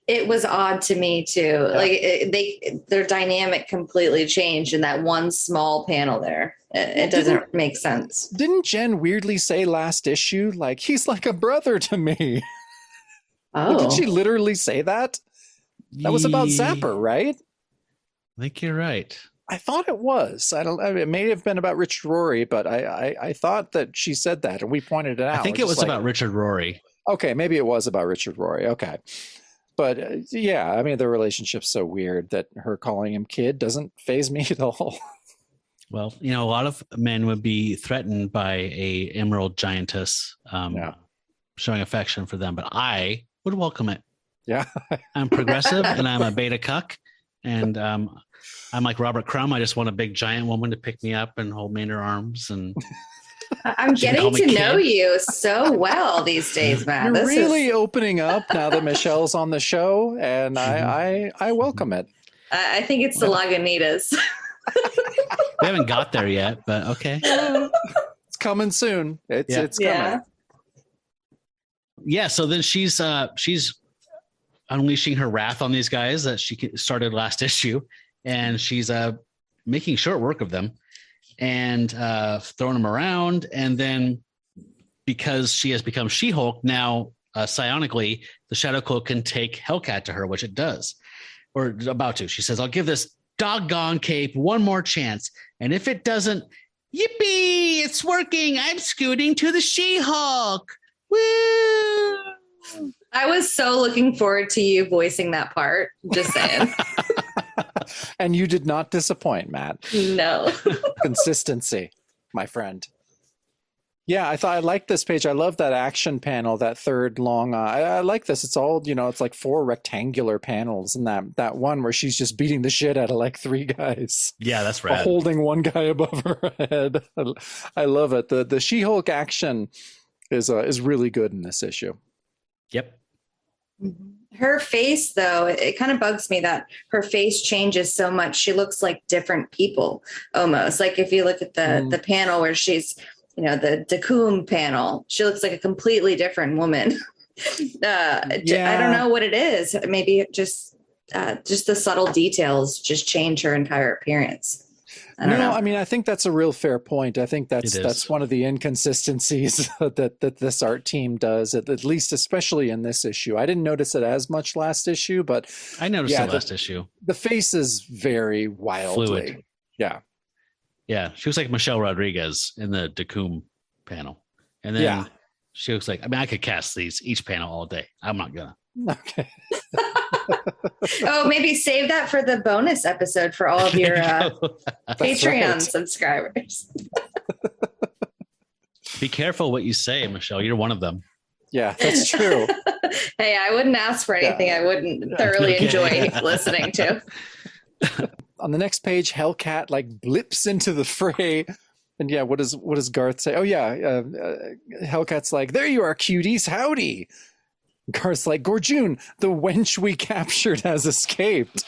It was odd to me too. Yeah. Like their dynamic completely changed in that one small panel there. It doesn't make sense. Didn't Jen weirdly say last issue, like, he's like a brother to me? Oh. Did she literally say that? That was about Zapper, right? I think you're right. I thought it was. It may have been about Richard Rory, but I thought that she said that, and we pointed it out. I think it was about Richard Rory. Okay, maybe it was about Richard Rory. Okay. But I mean, their relationship's so weird that her calling him kid doesn't faze me at all. Well, a lot of men would be threatened by a emerald giantess showing affection for them, but I would welcome it. Yeah. I'm progressive and I'm a beta cuck. And I'm like Robert Crumb. I just want a big giant woman to pick me up and hold me in her arms. And I'm getting to know you so well these days, Matt. You're really opening up now that Michelle's on the show, and I welcome it. I think it's the Lagunitas. We haven't got there yet, but okay. It's coming soon. It's coming. Yeah. So then she's unleashing her wrath on these guys that she started last issue, and she's making short work of them and throwing them around. And then because she has become She-Hulk now, psionically, the Shadow Cloak can take Hellcat to her, which it does, or about to. She says, I'll give this doggone cape one more chance. And if it doesn't, yippee, it's working. I'm scooting to the She-Hulk. Woo! I was so looking forward to you voicing that part. Just saying. And you did not disappoint, Matt. No. Consistency, my friend. Yeah, I like this page. I love that action panel, that third long. I like this. It's all, it's like 4 rectangular panels, and that one where she's just beating the shit out of like 3 guys. Yeah, that's rad. Holding one guy above her head. I love it. The She-Hulk action is really good in this issue. Yep. Her face, though, it kind of bugs me that her face changes so much. She looks like different people almost. Like if you look at the panel where she's, the Dacoum panel, she looks like a completely different woman. I don't know what it is. Maybe just the subtle details just change her entire appearance. I don't know. I mean, I think that's a real fair point. I think that's one of the inconsistencies that this art team does, at least especially in this issue. I didn't notice it as much last issue, but I noticed it last issue. The face is very wildly fluid. Yeah. Yeah, she looks like Michelle Rodriguez in the Dacoum panel. And then she looks like, I could cast each panel all day. I'm not gonna. Okay. Oh, maybe save that for the bonus episode for all of your Patreon subscribers. Be careful what you say, Michelle. You're one of them. Yeah, that's true. Hey, I wouldn't ask for anything I wouldn't thoroughly enjoy listening to. On the next page, Hellcat blips into the fray. And yeah, what does Garth say? Oh yeah, Hellcat's like, there you are, cuties, howdy. Garth's like, Gorjun, the wench we captured has escaped.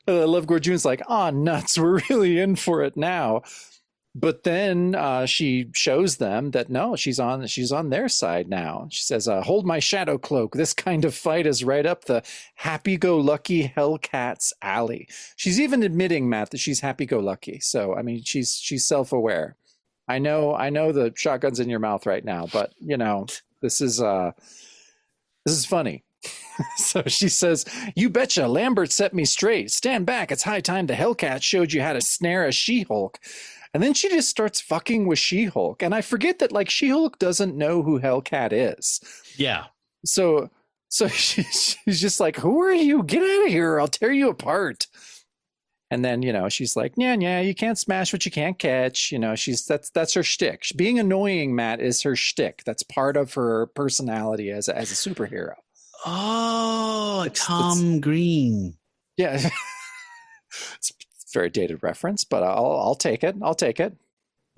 I love Gorjun's like, nuts, we're really in for it now. But then she shows them that no, she's on their side now. She says, hold my shadow cloak. This kind of fight is right up the happy-go-lucky Hellcat's alley. She's even admitting, Matt, that she's happy-go-lucky. So, I mean, she's self-aware. I know the shotgun's in your mouth right now, but, this is funny. So she says, you betcha, Lambert set me straight. Stand back, it's high time the Hellcat showed you how to snare a She-Hulk. And then she just starts fucking with She-Hulk. And I forget that She-Hulk doesn't know who Hellcat is. Yeah. So she's just like, who are you? Get out of here. I'll tear you apart. And then, she's like, yeah, you can't smash what you can't catch. That's her shtick. Being annoying, Matt, is her shtick. That's part of her personality as a superhero. Oh, Tom Green. Yeah. It's very dated reference, but I'll take it.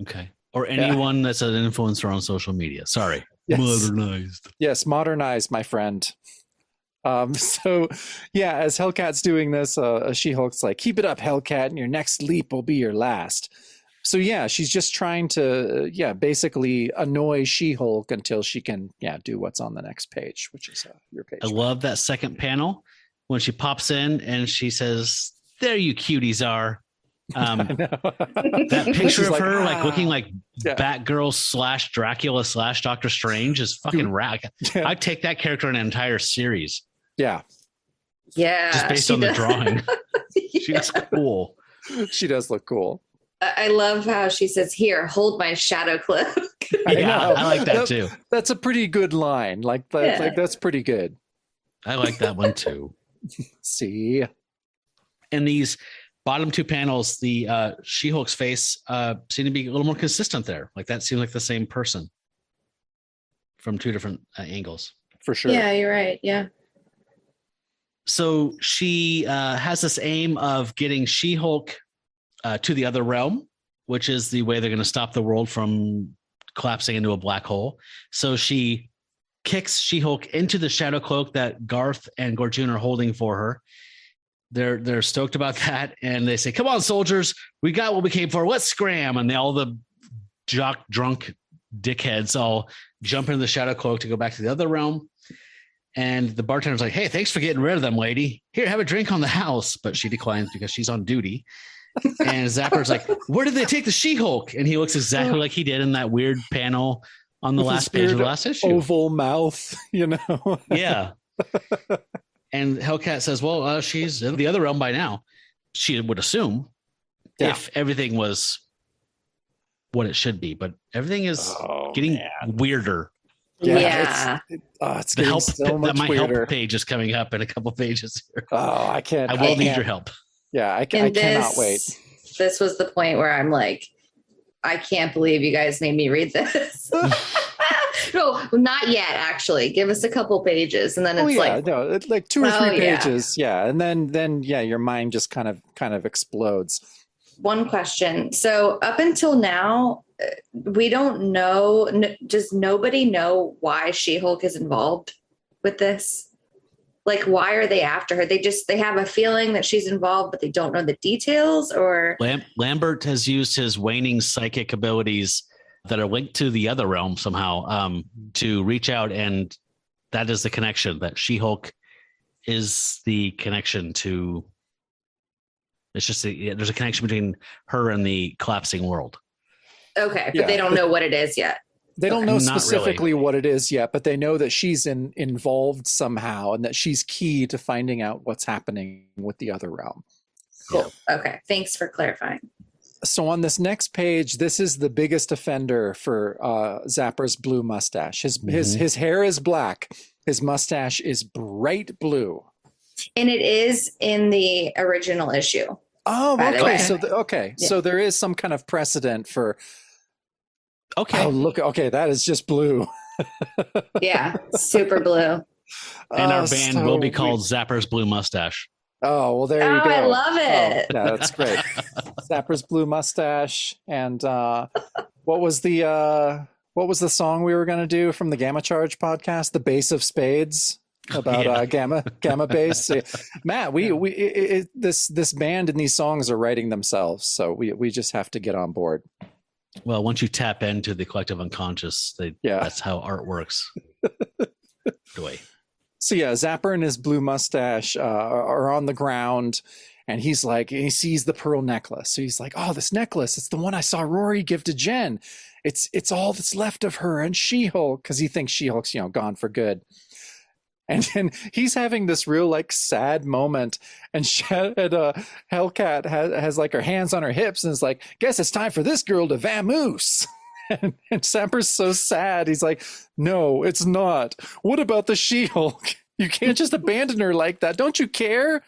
Okay. Or anyone that's an influencer on social media. Sorry. Yes. Modernized. Yes, modernized, my friend. So yeah, as Hellcat's doing this, She-Hulk's like, keep it up, Hellcat, and your next leap will be your last. So yeah, she's just trying to basically annoy She-Hulk until she can do what's on the next page, which is your page. I love that second panel when she pops in and she says, there you cuties are. That picture of her looking like Batgirl / Dracula / Doctor Strange is fucking rad. Yeah. I'd take that character in an entire series. Yeah. Just based on the drawing. She looks cool. She does look cool. I love how she says, here, hold my shadow cloak. I like that too. That's a pretty good line. That's pretty good. I like that one too. See? In these bottom 2 panels, the She-Hulk's face seemed to be a little more consistent there. That seems like the same person from 2 different angles. For sure. Yeah, you're right. Yeah. So she has this aim of getting She-Hulk to the other realm, which is the way they're going to stop the world from collapsing into a black hole. So she kicks She-Hulk into the shadow cloak that Garth and Gorjun are holding for her. They're stoked about that, and they say, come on, soldiers, we got what we came for. Let's scram. And all the drunk dickheads all jump into the shadow cloak to go back to the other realm. And the bartender's like, hey, thanks for getting rid of them, lady. Here, have a drink on the house. But she declines because she's on duty. And Zapper's like, where did they take the She-Hulk? And he looks exactly like he did in that weird panel on the last page of the last issue. Oval mouth, Yeah. And Hellcat says, well, she's in the other realm by now. She would assume if everything was what it should be. But everything is getting weirder. Yeah. It's getting so much my weirder. help page is coming up in a couple pages here. Oh, I can't. I will need your help. Yeah, I cannot wait. This was the point where I'm like, I can't believe you guys made me read this. No, not yet, actually. Give us a couple pages and then it's like 2 or 3 pages. Yeah. And then your mind just kind of explodes. One question. So up until now, we don't know, does nobody know why She-Hulk is involved with this? Like, why are they after her? They have a feeling that she's involved, but they don't know the details, or Lambert has used his waning psychic abilities that are linked to the other realm somehow to reach out. And that is the connection, that She-Hulk is the connection to, it's just there's a connection between her and the collapsing world. Okay, but they don't know what it is yet. They don't know specifically what it is yet, but they know that she's involved somehow and that she's key to finding out what's happening with the other realm. Cool. Yeah. Okay. Thanks for clarifying. So on this next page, this is the biggest offender for Zapper's blue mustache. His hair is black. His mustache is bright blue. And it is in the original issue. Oh, okay. So there is some kind of precedent for. Okay. Oh, look. Okay, that is just blue. Yeah, super blue. And our band will be called Zapper's Blue Mustache. Oh, well, there you go. I love it. Oh, yeah, that's great. Zapper's Blue Mustache. And what was the song we were going to do from the Gamma Charge podcast? The Bass of Spades. About gamma bass. Matt, this band and these songs are writing themselves, so we just have to get on board. Well, once you tap into the collective unconscious, that's how art works. So yeah, Zapper and his blue mustache are on the ground, and he sees the pearl necklace. So he's like, "Oh, this necklace! It's the one I saw Rory give to Jen. It's all that's left of her and She-Hulk," because he thinks She-Hulk's gone for good. And then he's having this real sad moment, and Hellcat has her hands on her hips and is like, "Guess it's time for this girl to vamoose." And Zapper's so sad. He's like, "No, it's not. What about the She-Hulk? You can't just abandon her like that. Don't you care?"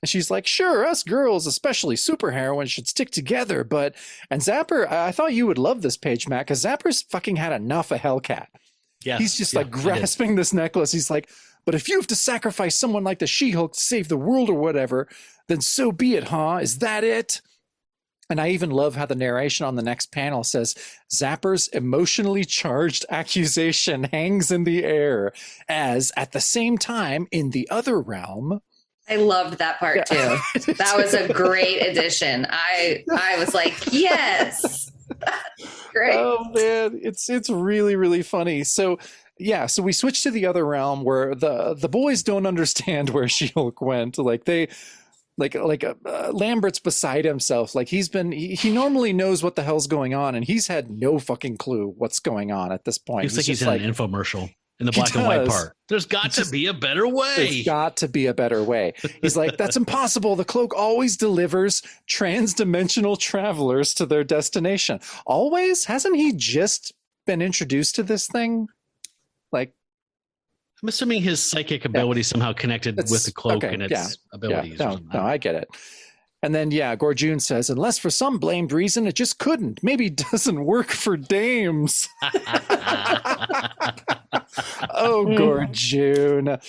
And she's like, "Sure, us girls, especially superheroines, should stick together, but..." And Zapper, I thought you would love this page, Matt, because Zapper's fucking had enough of Hellcat. Yeah, he's just grasping this necklace. He's like, "But if you have to sacrifice someone like the She-Hulk to save the world or whatever, then so be it, huh? Is that it?" And I even love how the narration on the next panel says, "Zapper's emotionally charged accusation hangs in the air as, at the same time, in the other realm..." I loved that part too. That was a great addition. I was like, yes. Great. Oh man, it's really, really funny. So yeah, so we switch to the other realm where the boys don't understand where She-Hulk went. Lambert's beside himself. He normally knows what the hell's going on, and he's had no fucking clue what's going on at this point. It's like he's in an infomercial in the black and white part. There's got to be a better way. There's got to be a better way. He's like, "That's impossible. The cloak always delivers trans-dimensional travelers to their destination." Always? Hasn't he just been introduced to this thing? I'm assuming his psychic ability somehow connected with the cloak and its abilities. No, I get it. And then, Gorjun says, "Unless for some blamed reason, it just couldn't. Maybe it doesn't work for dames." Oh, Gorjun.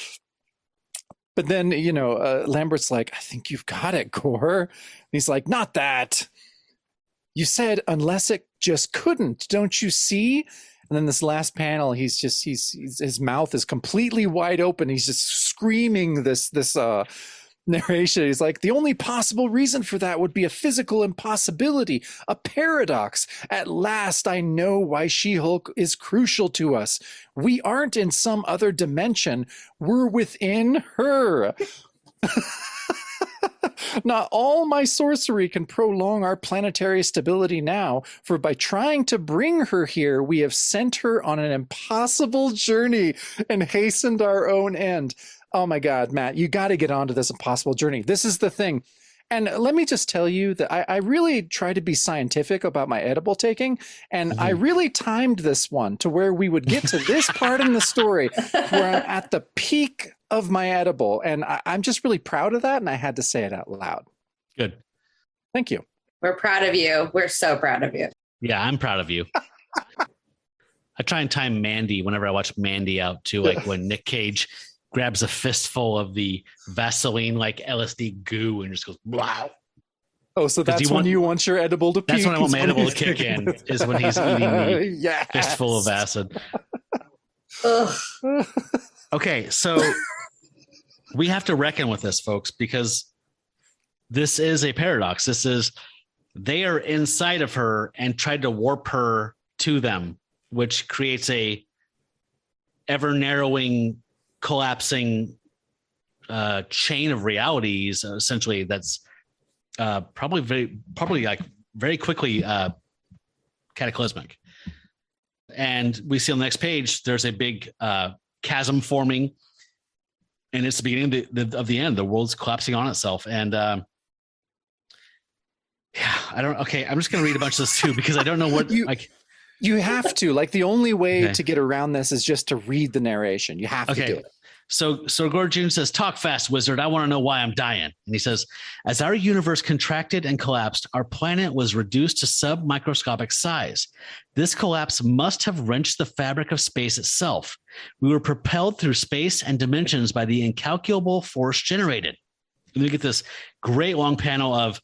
But then, Lambert's like, "I think you've got it, Gore." And he's like, "Not that. You said unless it just couldn't. Don't you see?" And then this last panel, his mouth is completely wide open. He's just screaming this narration. He's like, "The only possible reason for that would be a physical impossibility, a paradox. At last, I know why She-Hulk is crucial to us. We aren't in some other dimension. We're within her." "Not all my sorcery can prolong our planetary stability now, for by trying to bring her here, we have sent her on an impossible journey and hastened our own end." Oh my God, Matt, you got to get onto this impossible journey. This is the thing. And let me just tell you that I really try to be scientific about my edible taking, and I really timed this one to where we would get to this part in the story where I'm at the peak of my edible, and I'm just really proud of that, and I had to say it out loud. Good. Thank you. We're proud of you. We're so proud of you. Yeah, I'm proud of you. I try and time Mandy whenever I watch Mandy out too, like when Nick Cage grabs a fistful of the Vaseline like LSD goo and just goes, wow. Oh, so that's when you want your edible to peak. That's when I want my edible to kick in, is when he's eating the yes. fistful of acid. Ugh. Okay, so we have to reckon with this, folks, because this is a paradox. They are inside of her and tried to warp her to them, which creates a ever narrowing, collapsing chain of realities. Essentially, that's probably very quickly cataclysmic. And we see on the next page, there's a big chasm forming, and it's the beginning of the end. The world's collapsing on itself, and I'm just going to read a bunch of this too because I don't know what you have to. Like the only way to get around this is just to read the narration. You have to do it. So Gorjun says, "Talk fast, wizard. I want to know why I'm dying." And he says, "As our universe contracted and collapsed, our planet was reduced to submicroscopic size. This collapse must have wrenched the fabric of space itself. We were propelled through space and dimensions by the incalculable force generated." And we get this great long panel of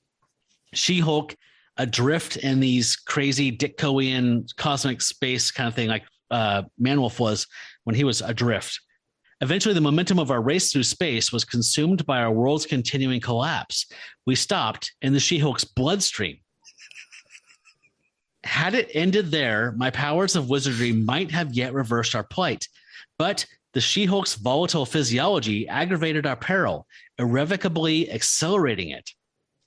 She-Hulk adrift in these crazy Ditkoian cosmic space kind of thing, like Manwolf was when he was adrift. Eventually, the momentum of our race through space was consumed by our world's continuing collapse. We stopped in the She-Hulk's bloodstream. Had it ended there, my powers of wizardry might have yet reversed our plight. But the She-Hulk's volatile physiology aggravated our peril, irrevocably accelerating it.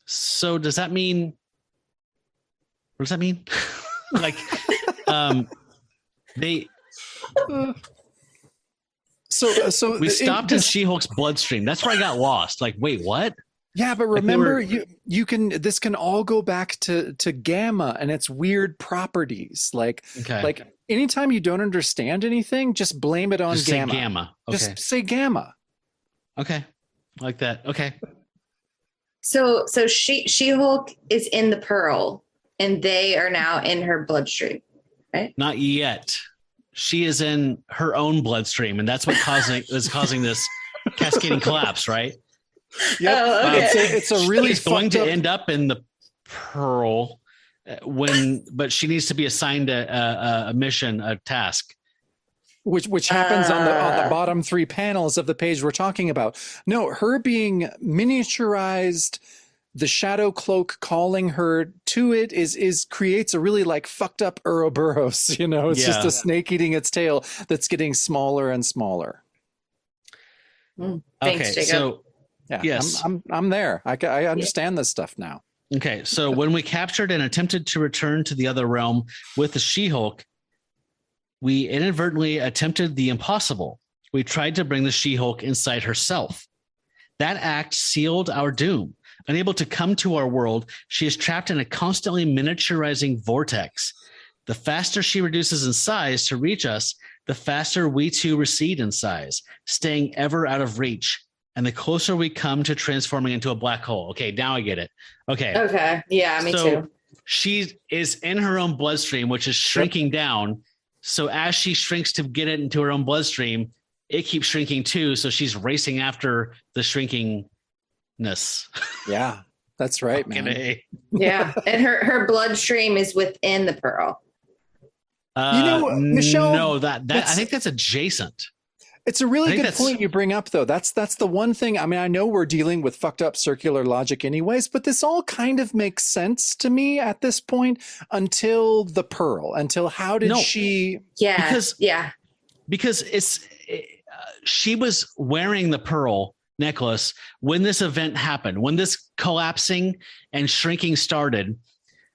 So does that mean? What does that mean? They. So we stopped in She-Hulk's bloodstream. That's where I got lost. Like, wait, what? Yeah, but remember, you can. This can all go back to gamma and its weird properties. Like anytime you don't understand anything, just blame it on just gamma. Say gamma. Okay. Just say gamma. Okay, I like that. Okay. So She-Hulk is in the Pearl, and they are now in her bloodstream, right? Not yet. She is in her own bloodstream, and that's what is causing this cascading collapse, right? Yep. Oh, okay. It's a really She's going to end up in the Pearl but she needs to be assigned a mission, a task. Which happens on the bottom three panels of the page we're talking about. No, her being miniaturized, the shadow cloak calling her to it is creates a really like fucked up Ouroboros, It's just a snake eating its tail that's getting smaller and smaller. Thanks, Jacob. So yeah, yes, I'm there. I understand this stuff now. Okay, so when we captured and attempted to return to the other realm with the She-Hulk, we inadvertently attempted the impossible. We tried to bring the She-Hulk inside herself. That act sealed our doom. Unable to come to our world, she is trapped in a constantly miniaturizing vortex. The faster she reduces in size to reach us, the faster we too recede in size, staying ever out of reach. And the closer we come to transforming into a black hole. Okay, now I get it. Okay. Yeah, me too. She is in her own bloodstream, which is shrinking down. So as she shrinks to get it into her own bloodstream, it keeps shrinking too. So she's racing after the shrinkingness. Yeah, that's right, man. Yeah, and her bloodstream is within the Pearl. Michelle. No, I think that's adjacent. It's a really good point you bring up, though. That's the one thing. I mean, I know we're dealing with fucked up circular logic anyways, but this all kind of makes sense to me at this point until the Pearl. Until how did she? Yeah. Because she was wearing the Pearl necklace when this event happened, when this collapsing and shrinking started.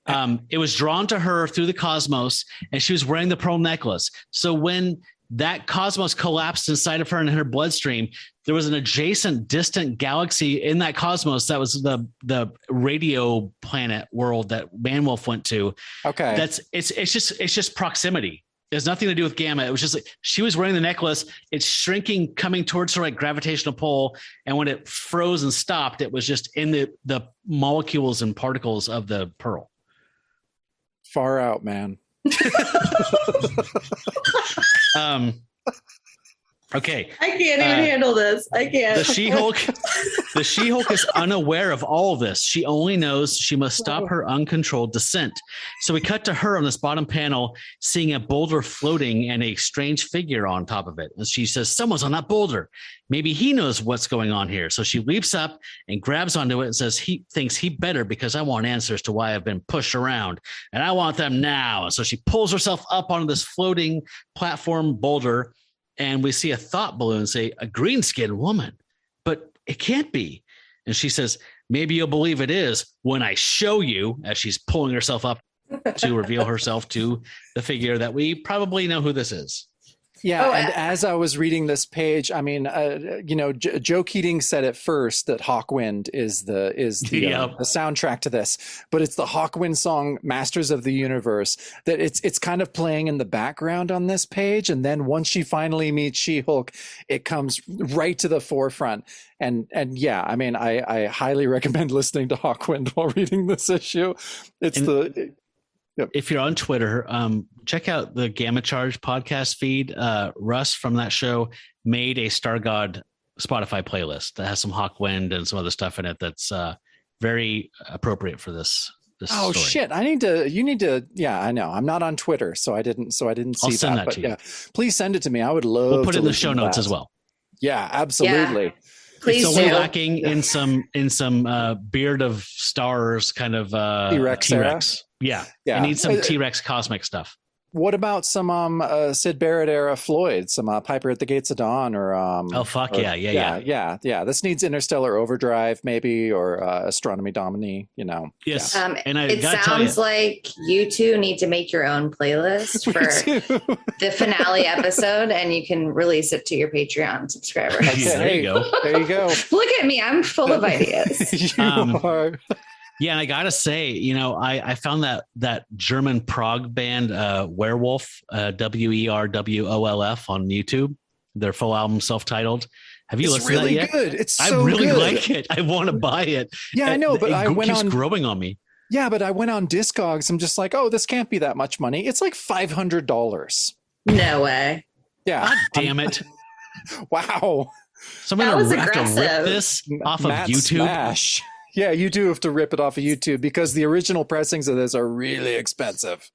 It was drawn to her through the cosmos, and she was wearing the Pearl necklace. So when that cosmos collapsed inside of her and in her bloodstream, there was an adjacent distant galaxy in that cosmos that was the radio planet world that Manwolf went to. Okay. It's just proximity. It has nothing to do with Gamma. It was just like she was wearing the necklace. It's shrinking, coming towards her like gravitational pull. And when it froze and stopped, it was just in the molecules and particles of the pearl. Far out, man. Okay. I can't even handle this. I can't. The She-Hulk is unaware of all this. She only knows she must stop her uncontrolled descent. So we cut to her on this bottom panel, seeing a boulder floating and a strange figure on top of it. And she says, someone's on that boulder. Maybe he knows what's going on here. So she leaps up and grabs onto it and says, he thinks he better because I want answers to why I've been pushed around and I want them now. And so she pulls herself up onto this floating platform boulder. And we see a thought balloon say, a green-skinned woman, but it can't be. And she says, maybe you'll believe it is when I show you, as she's pulling herself up to reveal herself to the figure that we probably know who this is. Yeah, and as I was reading this page, I mean, Joe Keating said at first that Hawkwind is the soundtrack to this, but it's the Hawkwind song "Masters of the Universe" that it's kind of playing in the background on this page, and then once she finally meets She-Hulk, it comes right to the forefront. And yeah, I mean, I highly recommend listening to Hawkwind while reading this issue. Yep. If you're on Twitter, check out the Gamma Charge podcast feed. Russ from that show made a Star God Spotify playlist that has some Hawkwind and some other stuff in it that's very appropriate for this Oh story. shit! You need to. Yeah, I know. I'm not on Twitter, so I didn't see I'll send that but to you. Yeah, please send it to me. I would love. We'll put to it in the listen show to notes that. as well. Yeah, absolutely. Yeah. Please it's only do. lacking in some Beard of Stars kind of T-Rex. Yeah. It needs some T-Rex cosmic stuff. What about some Sid Barrett era Floyd, some Piper at the Gates of Dawn, or yeah. This needs Interstellar Overdrive, maybe, or Astronomy Domini. Yes, and it sounds like you two need to make your own playlist for the finale episode, and you can release it to your Patreon subscribers. There you go. There you go. Look at me, I'm full of ideas. You are. Yeah, and I gotta say, I found that German prog band Werewolf, WERWOLF on YouTube. Their full album, self-titled. Have you listened really to that yet? Good. It's I so really good. like it. I want to buy it. Yeah, I know, but it keeps growing on me. Yeah, but I went on Discogs. I'm just like, oh, this can't be that much money. It's like $500. No way. Yeah. God damn it! Wow. So I'm gonna have to rip this off of YouTube. Smash. Yeah, you do have to rip it off of YouTube because the original pressings of this are really expensive.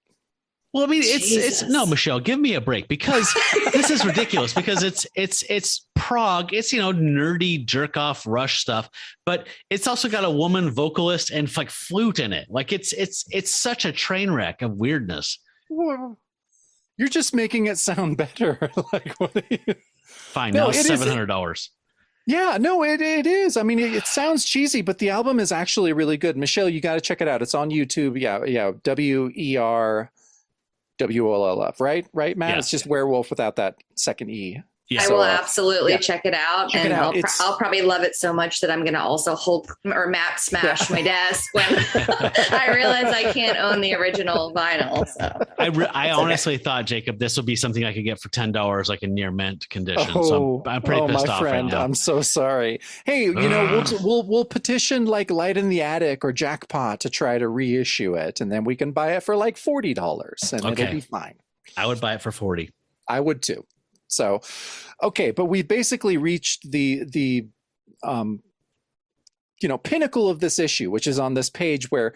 Well, I mean, it's no, Michelle, give me a break because this is ridiculous because it's prog, it's nerdy jerk off Rush stuff, but it's also got a woman vocalist and like flute in it. Like it's such a train wreck of weirdness. Well, you're just making it sound better. Like what? Fine, now it's $700. Yeah, no, it is. I mean, it sounds cheesy, but the album is actually really good. Michelle, you got to check it out. It's on YouTube. Yeah, WERWOLF, right, Matt? Yeah. It's just werewolf without that second E. Yeah. I will absolutely check it out, Check it out. I'll probably love it so much that I'm going to also map smash my desk when I realize I can't own the original vinyl. So. I honestly thought, Jacob, this would be something I could get for $10, like in near mint condition. So I'm pretty pissed off right now. I'm so sorry. Hey, we'll petition like Light in the Attic or Jackpot to try to reissue it, and then we can buy it for like $40, and it'll be fine. I would buy it for $40. I would too. So, okay, but we basically reached the pinnacle of this issue, which is on this page where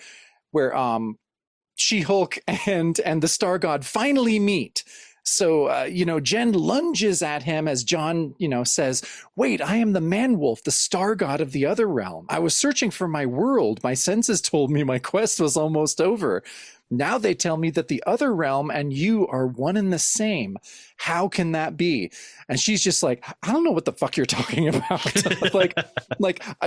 She-Hulk and the Star God finally meet. So, Jen lunges at him as John, says, wait, I am the man-wolf, the Star God of the other realm. I was searching for my world. My senses told me my quest was almost over. Now they tell me that the other realm and you are one and the same. How can that be? And she's just like, I don't know what the fuck you're talking about.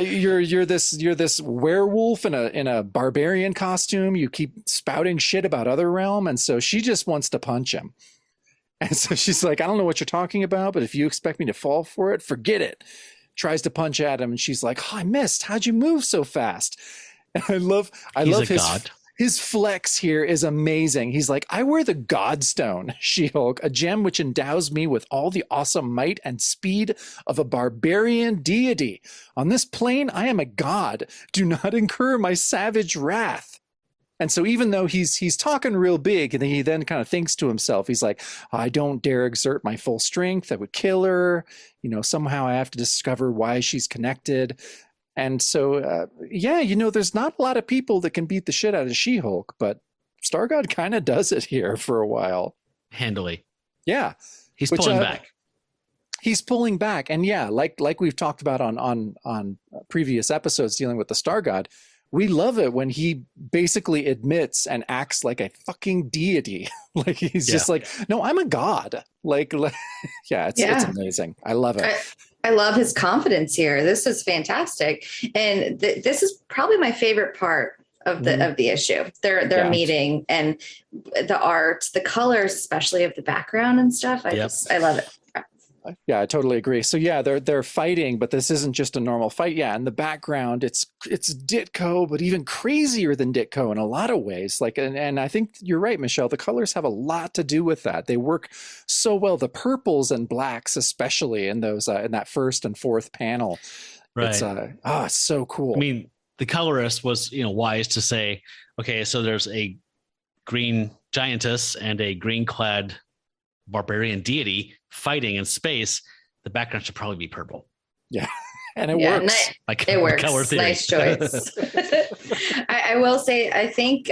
you're this werewolf in a barbarian costume. You keep spouting shit about other realm. And so she just wants to punch him. And so she's like, I don't know what you're talking about, but if you expect me to fall for it, forget it. Tries to punch at him. And she's like, oh, I missed. How'd you move so fast? And I love his God. His flex here is amazing. He's like, I wear the Godstone, She-Hulk, a gem which endows me with all the awesome might and speed of a barbarian deity. On this plane, I am a god. Do not incur my savage wrath. And so even though he's talking real big, and he then kind of thinks to himself, he's like, I don't dare exert my full strength. That would kill her. Somehow I have to discover why she's connected. And so, there's not a lot of people that can beat the shit out of She-Hulk, but Stargod kind of does it here for a while. Handily. Yeah. He's pulling back. He's pulling back. And yeah, like we've talked about on previous episodes dealing with the Stargod, we love it when he basically admits and acts like a fucking deity. Like he's just like, no, I'm a god. It's amazing. I love it. I love his confidence here. This is fantastic. And this is probably my favorite part of the issue. They're meeting, and the art, the colors, especially of the background and stuff. I love it. Yeah, I totally agree. So yeah, they're fighting, but this isn't just a normal fight. Yeah, in the background, it's Ditko, but even crazier than Ditko in a lot of ways. And I think you're right, Michelle. The colors have a lot to do with that. They work so well. The purples and blacks, especially in those in that first and fourth panel. Right. It's so cool. I mean, the colorist was wise to say, okay, so there's a green giantess and a green clad barbarian deity fighting in space. The background should probably be purple. Yeah. And it works. It works. Color theory. Nice choice. I will say, I think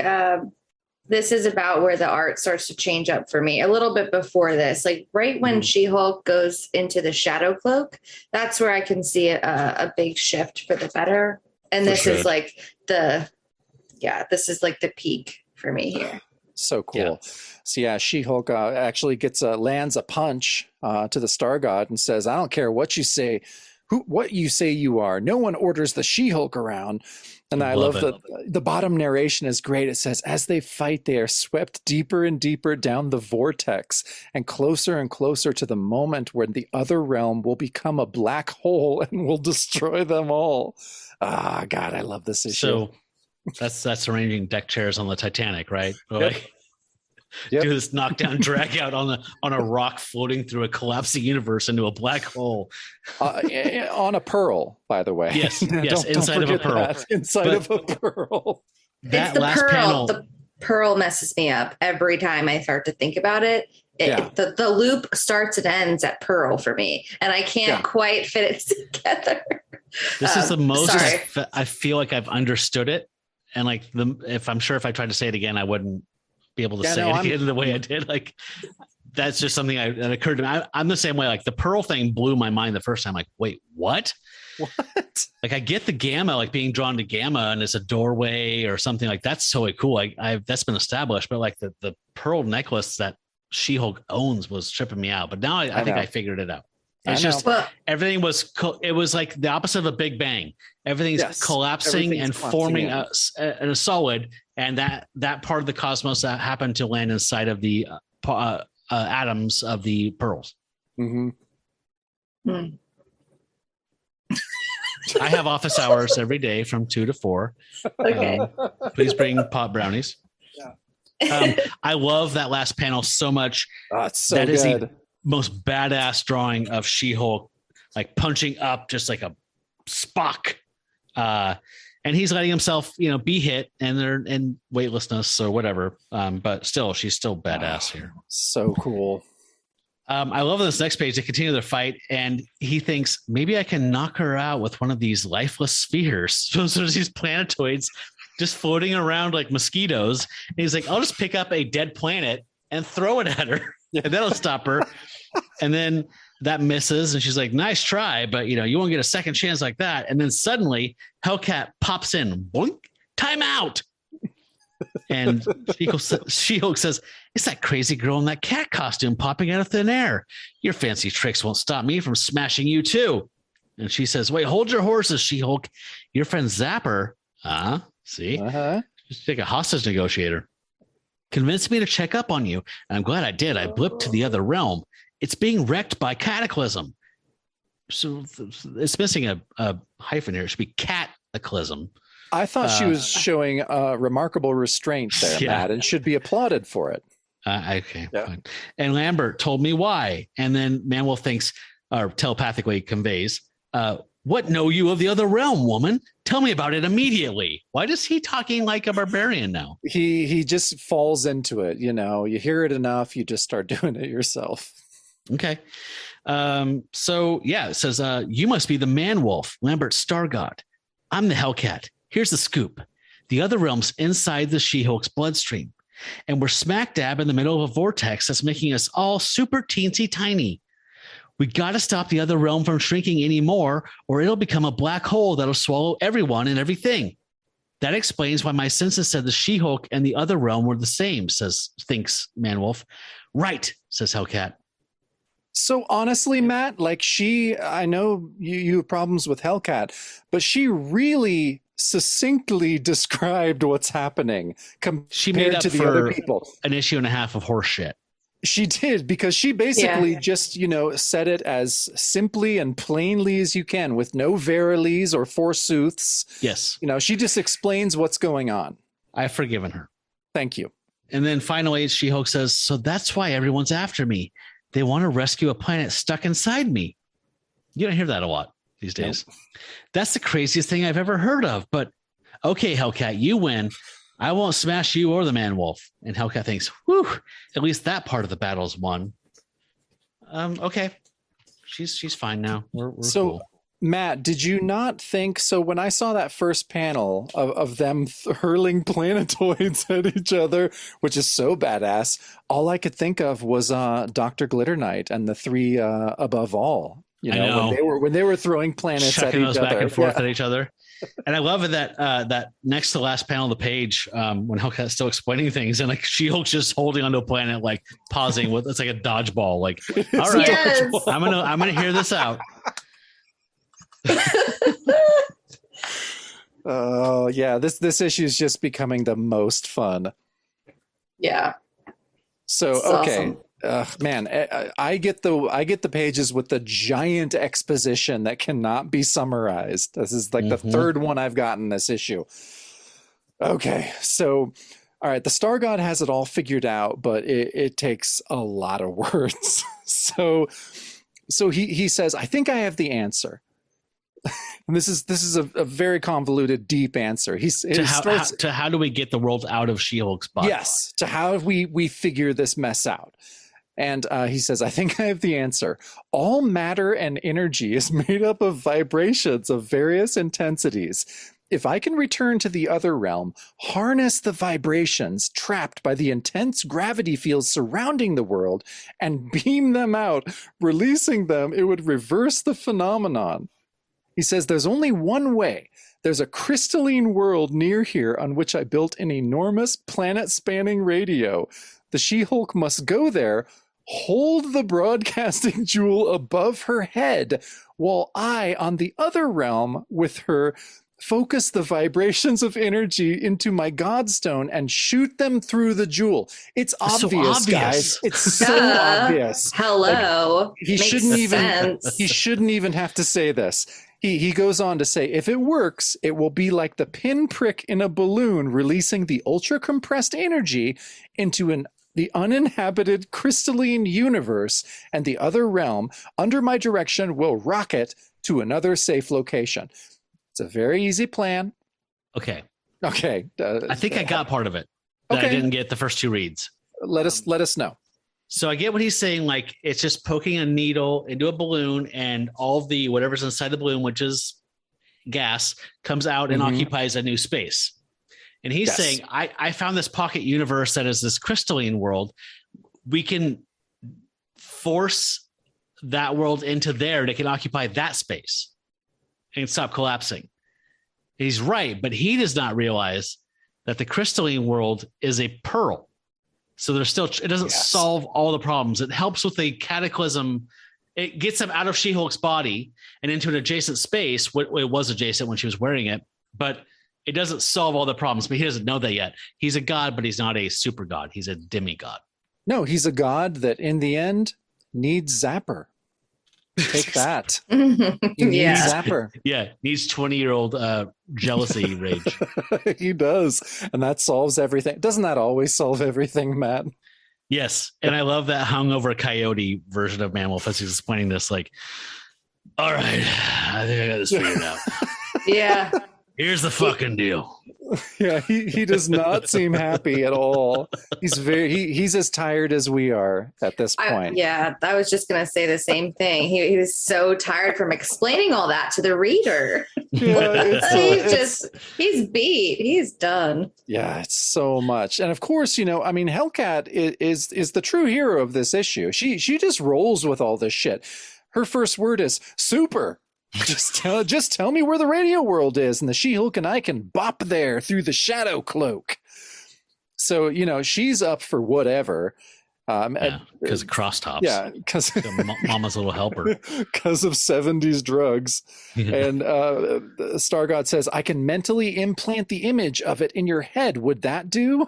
this is about where the art starts to change up for me a little bit before this, like right when She-Hulk goes into the shadow cloak, that's where I can see a big shift for the better. And this is like the peak for me here. So cool. Yeah. So yeah, She-Hulk actually lands a punch to the Star God and says, I don't care what you say, what you say you are. No one orders the She-Hulk around. And I love the bottom narration is great. It says, as they fight, they are swept deeper and deeper down the vortex and closer to the moment where the other realm will become a black hole and will destroy them all. Ah, God, I love this issue. So that's arranging deck chairs on the Titanic, right? Do this knockdown drag out on a rock floating through a collapsing universe into a black hole. On a pearl, by the way. Yes, inside of a pearl. Of a pearl. That last pearl. panel. The pearl messes me up every time I start to think about it. The loop starts and ends at pearl for me, and I can't quite fit it together. This is the most I feel like I've understood it. And if I tried to say it again, I wouldn't be able to say it again the way I did. Like, that's just something that occurred to me. I'm the same way. Like the pearl thing blew my mind the first time. Like, wait, what? What? Like I get the gamma, like being drawn to gamma and it's a doorway or something like that's so cool. That's been established, but like the pearl necklace that She-Hulk owns was tripping me out. But now I think I figured it out. It's just everything was it was like the opposite of a big bang. Everything's collapsing and forming a solid, and that part of the cosmos that happened to land inside of the atoms of the pearls. Mm-hmm. I have office hours every day from 2 to 4. Okay. Please bring pot brownies. I love that last panel so much. Oh, it's so that good. Is the most badass drawing of She-Hulk, like punching up just like a Spock. And he's letting himself, be hit and they're in weightlessness or whatever. But still, she's still badass here. So cool. I love this next page. They continue their fight, and he thinks maybe I can knock her out with one of these lifeless spheres. So there's these planetoids just floating around like mosquitoes. And he's like, I'll just pick up a dead planet and throw it at her, and that'll stop her. And then that misses, and she's like, nice try, but you won't get a second chance like that. And then suddenly Hellcat pops in, boink, time out. And She-Hulk says, it's that crazy girl in that cat costume popping out of thin air. Your fancy tricks won't stop me from smashing you too. And she says, wait, hold your horses, She-Hulk. Your friend Zapper, see, just take a hostage negotiator, convinced me to check up on you. And I'm glad I did. I blipped to the other realm. It's being wrecked by cataclysm. So it's missing a hyphen here. It should be cataclysm. I thought she was showing remarkable restraint there, Yeah. Matt, and should be applauded for it. Okay, fine. And Lambert told me why. And then Manwolf thinks, or telepathically conveys, what know you of the other realm, woman? Tell me about it immediately. Why is he talking like a barbarian now? He just falls into it. You know, you hear it enough, you just start doing it yourself. Okay. So yeah, it says, you must be the man-wolf, Lambert Star God. I'm the Hellcat. Here's the scoop. The other realm's inside the She-Hulk's bloodstream. And we're smack dab in the middle of a vortex that's making us all super teensy tiny. We got to stop the other realm from shrinking anymore, or it'll become a black hole that'll swallow everyone and everything. That explains why my senses said the She-Hulk and the other realm were the same, thinks Manwolf. Right, says Hellcat. So honestly, Matt, like I know you have problems with Hellcat, but she really succinctly described what's happening She made compared up to the for other people. an issue and a half of horse shit. She did, because she basically just, said it as simply and plainly as you can, with no veriles or forsooths. Yes. She just explains what's going on. I've forgiven her. Thank you. And then finally, She-Hulk says, so that's why everyone's after me. They want to rescue a planet stuck inside me. You don't hear that a lot these days. Nope. That's the craziest thing I've ever heard of. But okay, Hellcat, you win. I won't smash you or the Man-Wolf. And Hellcat thinks, whew, at least that part of the battle's won. Okay. She's fine now. We're cool. Matt, did you not think so? When I saw that first panel of them hurling planetoids at each other, which is so badass, all I could think of was Dr. Glitterknight and the three above all. When they were throwing planets chucking at each those other, back and forth at each other. And I love that next to last panel of the page, when Hellcat's still explaining things, and like She-Hulk's just holding onto a planet, like pausing with it's like a dodgeball. Like, all right, yes. I'm gonna hear this out. Oh yeah, this issue is just becoming the most fun. Yeah. So it's okay, awesome. Man, I get the pages with the giant exposition that cannot be summarized. This is like the third one I've gotten this issue. Okay, so all right, the Star God has it all figured out, but it takes a lot of words. So he says, I think I have the answer. And this is a very convoluted, deep answer. How do we get the world out of She-Hulk's body? Yes, to how we figure this mess out. And he says, I think I have the answer. All matter and energy is made up of vibrations of various intensities. If I can return to the other realm, harness the vibrations trapped by the intense gravity fields surrounding the world, and beam them out, releasing them, it would reverse the phenomenon. He says, there's only one way. There's a crystalline world near here on which I built an enormous planet-spanning radio. The She-Hulk must go there, hold the broadcasting jewel above her head, while I, on the other realm with her, focus the vibrations of energy into my Godstone and shoot them through the jewel. It's obvious, guys. It's so obvious. Hello. Like, he shouldn't even have to say this. He goes on to say, if it works, it will be like the pinprick in a balloon releasing the ultra-compressed energy into the uninhabited crystalline universe, and the other realm, under my direction, will rocket to another safe location. It's a very easy plan. Okay. I think I got part of it that I didn't get the first two reads. Let us know. So I get what he's saying. Like, it's just poking a needle into a balloon, and all of the whatever's inside the balloon, which is gas, comes out and occupies a new space. And he's saying, I found this pocket universe that is this crystalline world. We can force that world into there, and it can occupy that space and stop collapsing. He's right, but he does not realize that the crystalline world is a pearl. So there's still, it doesn't solve all the problems. It helps with the cataclysm. It gets him out of She-Hulk's body and into an adjacent space. It was adjacent when she was wearing it, but it doesn't solve all the problems. But he doesn't know that yet. He's a god, but he's not a super god. He's a demigod. No, he's a god that in the end needs Zapper. Take that. Yeah. Zapper. Yeah, needs 20-year-old jealousy rage. He does. And that solves everything. Doesn't that always solve everything, Matt? Yes, and I love that hungover coyote version of Man Wolf as he's explaining this. Like, all right, I think I got this figured out. Yeah. Here's the fucking deal. Yeah, he does not seem happy at all. He's as tired as we are at this point. I was just gonna say the same thing. He was so tired from explaining all that to the reader. Yeah, he's beat. He's done. Yeah, it's so much. And of course, I mean, Hellcat is the true hero of this issue. She just rolls with all this shit. Her first word is super. Just tell me where the radio world is, and the She-Hulk and I can bop there through the shadow cloak. So, she's up for whatever. Because of crosstops. Yeah, because Mama's little helper. Because of 70s drugs. And Star God says, I can mentally implant the image of it in your head. Would that do?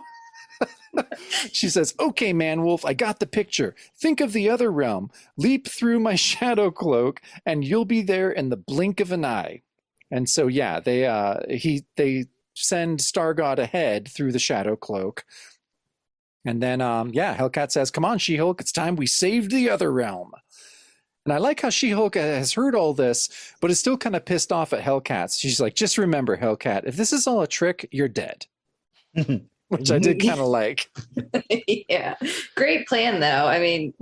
She says, okay, Man Wolf, I got the picture. Think of the other realm. Leap through my shadow cloak, and you'll be there in the blink of an eye. And so, yeah, they send Star God ahead through the shadow cloak. And then, Hellcat says, come on, She-Hulk, it's time we saved the other realm. And I like how She-Hulk has heard all this, but is still kind of pissed off at Hellcat. She's like, just remember, Hellcat, if this is all a trick, you're dead. Which I did kind of like. Yeah. Great plan, though. I mean,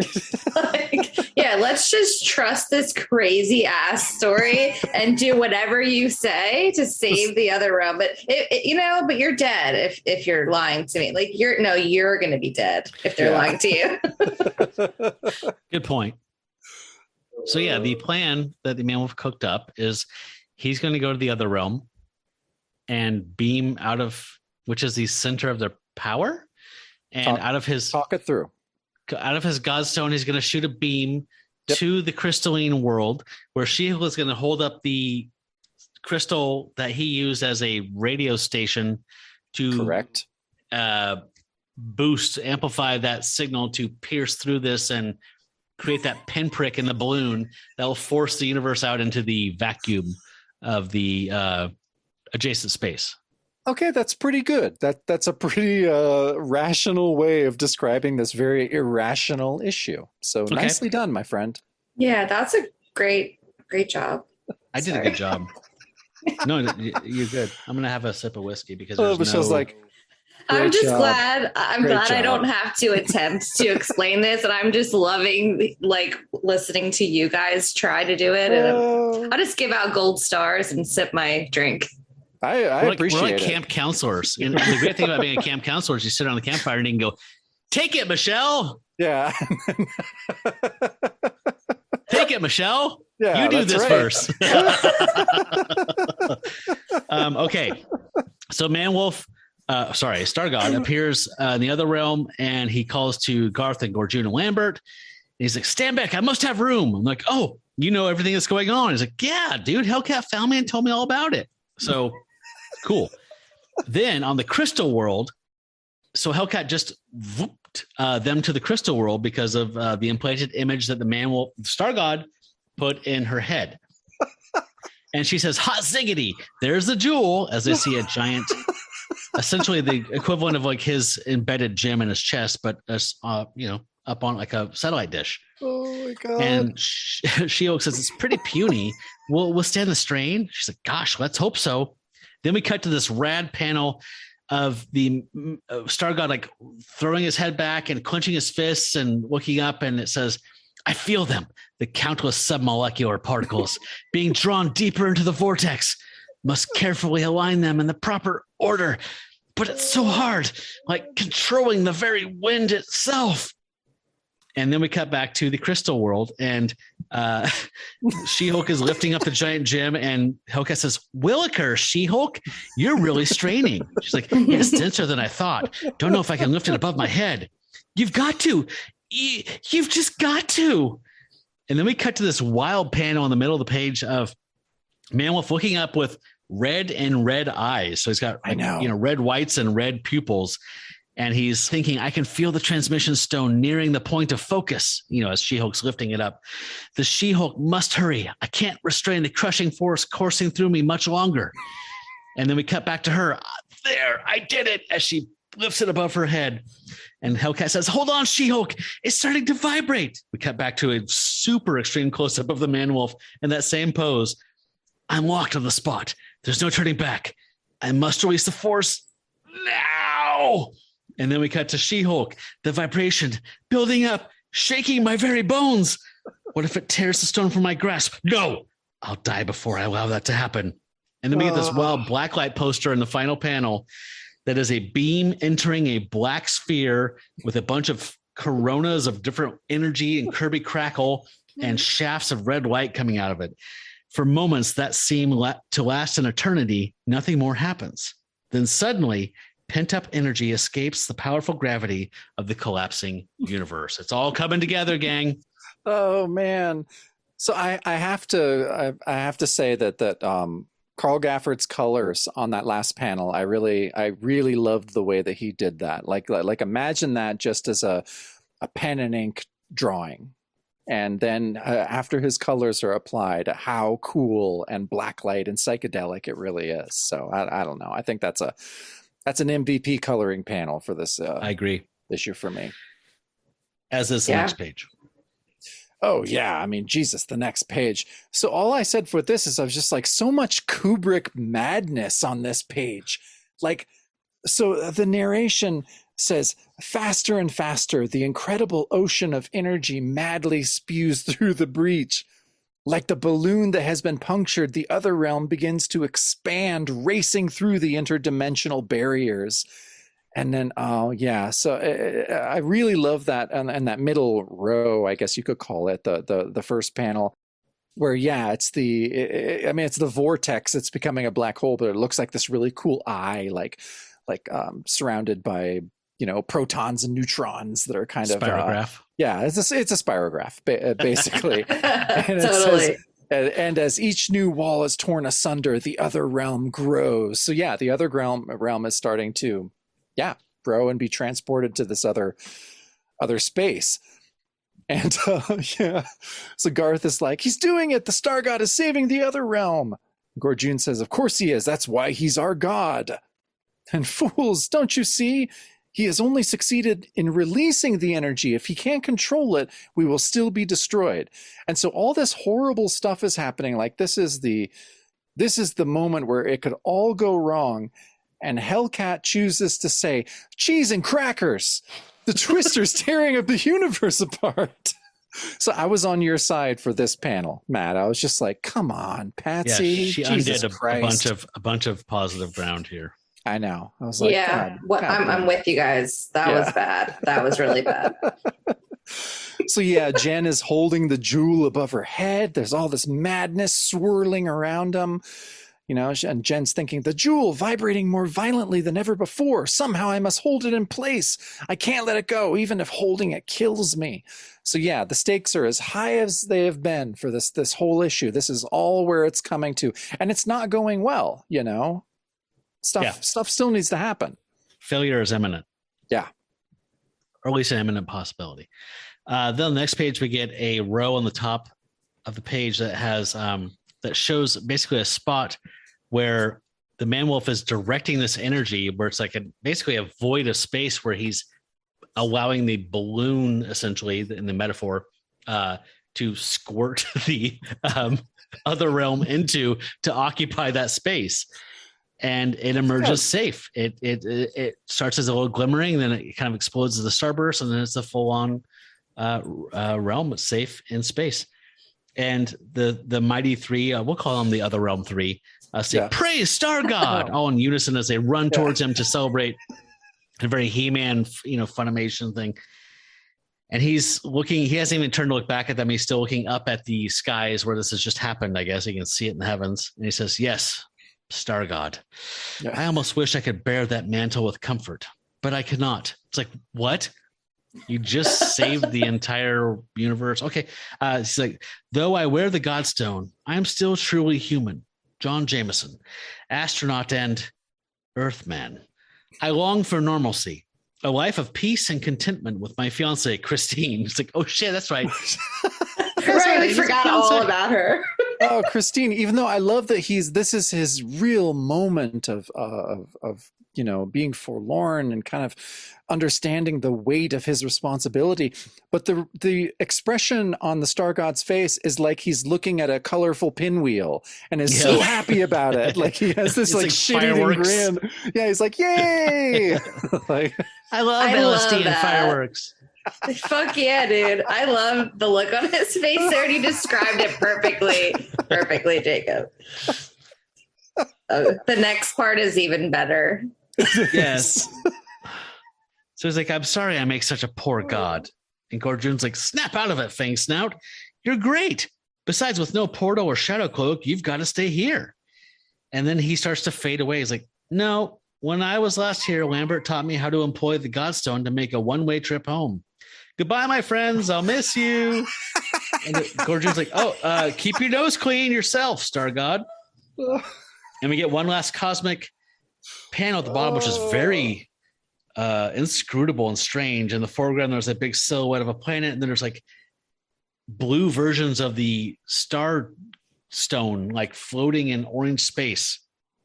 let's just trust this crazy ass story and do whatever you say to save the other realm. But, but you're dead if you're lying to me. Like, you're going to be dead if they're lying to you. Good point. So, yeah, the plan that the Man Wolf cooked up is he's going to go to the other realm and beam out of, which is the center of their power, and out of his talk it through. Out of his Godstone, he's going to shoot a beam to the crystalline world, where She-Hulk is going to hold up the crystal that he used as a radio station to amplify that signal to pierce through this and create that pinprick in the balloon that will force the universe out into the vacuum of the adjacent space. Okay, that's pretty good. That's a pretty rational way of describing this very irrational issue. So nicely done, my friend. Yeah, that's a great job. I did a good job. No, you're good. I'm gonna have a sip of whiskey because Michelle's like, I'm just job. glad. I'm Great glad job. I don't have to attempt to explain this, and I'm just loving listening to you guys try to do it. And I'll just give out gold stars and sip my drink. I appreciate we're like it. camp counselors. And the great thing about being a camp counselor is you sit on the campfire and you can go, take it, Michelle. Yeah. Take it, Michelle. Yeah, you do this right. first. Okay. So Man Wolf, Star God appears in the other realm, and he calls to Garth and Gorjun and Lambert. And he's like, stand back. I must have room. I'm like, oh, you know everything that's going on. He's like, yeah, dude, Hellcat found me and told me all about it. So cool. Then on the crystal world, so Hellcat just whooped them to the crystal world because of the implanted image that the Man Wolf, Star God, put in her head. And she says, hot ziggity, there's the jewel, as they see a giant, essentially the equivalent of like his embedded gem in his chest, but up on like a satellite dish. Oh my God. And She-Hulk says it's pretty puny. Will withstand the strain? She's like, gosh, let's hope so. Then we cut to this rad panel of the Star God like throwing his head back and clenching his fists and looking up, and it says, I feel them, the countless submolecular particles being drawn deeper into the vortex. Must carefully align them in the proper order. But it's so hard, like controlling the very wind itself. And then we cut back to the crystal world, and She-Hulk is lifting up the giant gem, and Hellcat says, Williker, She-Hulk, you're really straining. She's like, it's denser than I thought. Don't know if I can lift it above my head. You've got to. You've just got to. And then we cut to this wild panel in the middle of the page of Man Wolf looking up with red eyes. So he's got red whites and red pupils. And he's thinking, I can feel the transmission stone nearing the point of focus, as She-Hulk's lifting it up. The She-Hulk must hurry. I can't restrain the crushing force coursing through me much longer. And then we cut back to her. There, I did it, as she lifts it above her head. And Hellcat says, hold on, She-Hulk. It's starting to vibrate. We cut back to a super extreme close-up of the man-wolf in that same pose. I'm locked on the spot. There's no turning back. I must release the force now. And then we cut to She-Hulk, the vibration building up, shaking my very bones. What if it tears the stone from my grasp? No, I'll die before I allow that to happen. And then we get this wild blacklight poster in the final panel that is a beam entering a black sphere with a bunch of coronas of different energy and Kirby crackle and shafts of red light coming out of it. For moments that seem to last an eternity, nothing more happens. Then suddenly, pent-up energy escapes the powerful gravity of the collapsing universe. It's all coming together, gang. Oh man! So I have to say that Carl Gafford's colors on that last panel, I really loved the way that he did that. Like imagine that just as a pen and ink drawing, and then after his colors are applied, how cool and blacklight and psychedelic it really is. So I don't know. I think that's an MVP coloring panel for this. I agree. Issue for me. As is the next page. Oh yeah, I mean, Jesus, the next page. So all I said for this is I was just like, so much Kubrick madness on this page. Like, so the narration says, faster and faster, the incredible ocean of energy madly spews through the breach. Like the balloon that has been punctured, the other realm begins to expand, racing through the interdimensional barriers. And then, so I really love that, and that middle row, I guess you could call it, the first panel, where it's it's the vortex. It's becoming a black hole, but it looks like this really cool eye, like surrounded by protons and neutrons that are kind of spirograph. It's a spirograph, basically. And totally. And as each new wall is torn asunder, the other realm grows. So the other realm is starting to grow and be transported to this other space. And so Garth is like, he's doing it. The Star God is saving the other realm. Gorjun says, of course he is. That's why he's our god. And fools, don't you see? He has only succeeded in releasing the energy. If he can't control it, we will still be destroyed. And so all this horrible stuff is happening. Like this is the moment where it could all go wrong. And Hellcat chooses to say, cheese and crackers, the Twister's tearing of the universe apart. So I was on your side for this panel, Matt. I was just like, come on, Patsy. Yeah, she Jesus undid a bunch of positive ground here. I know. I was like, I'm with you guys. That was bad. That was really bad. So Jen is holding the jewel above her head. There's all this madness swirling around them. And Jen's thinking, the jewel vibrating more violently than ever before. Somehow I must hold it in place. I can't let it go, even if holding it kills me. So the stakes are as high as they have been for this whole issue. This is all where it's coming to. And it's not going well, Stuff still needs to happen. Failure is imminent. Yeah. Or at least an imminent possibility. Then the next page, we get a row on the top of the page that has that shows basically a spot where the man-wolf is directing this energy, where it's like basically a void of space where he's allowing the balloon, essentially, in the metaphor, to squirt the other realm to occupy that space. And it emerges safe. It starts as a little glimmering, then it kind of explodes as a starburst, and then it's a full-on realm that's safe in space. And the mighty three, we'll call them the other realm three, say, praise Star God, all in unison as they run towards him to celebrate a very He-Man, Funimation thing. And he's looking, he hasn't even turned to look back at them. He's still looking up at the skies where this has just happened, I guess. He can see it in the heavens. And he says, yes, Star God. Yeah. I almost wish I could bear that mantle with comfort, but I cannot. It's like, what? You just saved the entire universe. Okay. He's like, though I wear the Godstone, I am still truly human. John Jameson, astronaut and Earthman. I long for normalcy. a life of peace and contentment with my fiance, Christine. It's like, oh shit, that's right. I forgot all about her. Oh, Christine, even though I love that this is his real moment of being forlorn and kind of understanding the weight of his responsibility. But the expression on the Star God's face is like he's looking at a colorful pinwheel and is so happy about it. Like he has this like shit-eating grin. Yeah, he's like, yay! Like, I love LSD and fireworks. Fuck yeah, dude. I love the look on his face there. And he described it perfectly, Jacob. The next part is even better. Yes. So he's like, I'm sorry I make such a poor god. And Gorjun's like, snap out of it, Fang Snout. You're great. Besides, with no portal or shadow cloak, you've got to stay here. And then he starts to fade away. He's like, no, when I was last here, Lambert taught me how to employ the Godstone to make a one-way trip home. Goodbye, my friends. I'll miss you. And Gorjun's like, oh, keep your nose clean yourself, Star God. And we get one last cosmic panel at the bottom, which is very inscrutable and strange. In the foreground, there's a big silhouette of a planet, and then there's like blue versions of the star stone, like floating in orange space.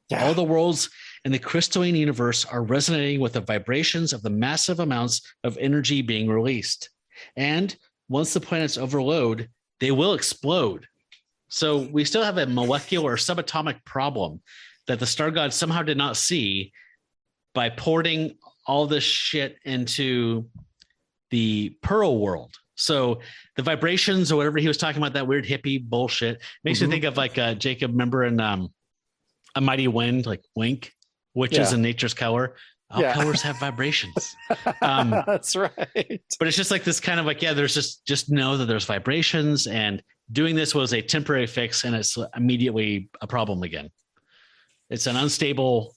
Yeah. All the worlds in the crystalline universe are resonating with the vibrations of the massive amounts of energy being released. And once the planets overload, they will explode. So we still have a molecular subatomic problem that the Star God somehow did not see by porting all this shit into the Pearl world. So the vibrations or whatever he was talking about, that weird hippie bullshit, makes me think of like Jacob, remember in A Mighty Wind, like Wink, which is in nature's color. All colors have vibrations. That's right. But it's just like this kind of like, there's just know that there's vibrations, and doing this was a temporary fix, and it's immediately a problem again. It's an unstable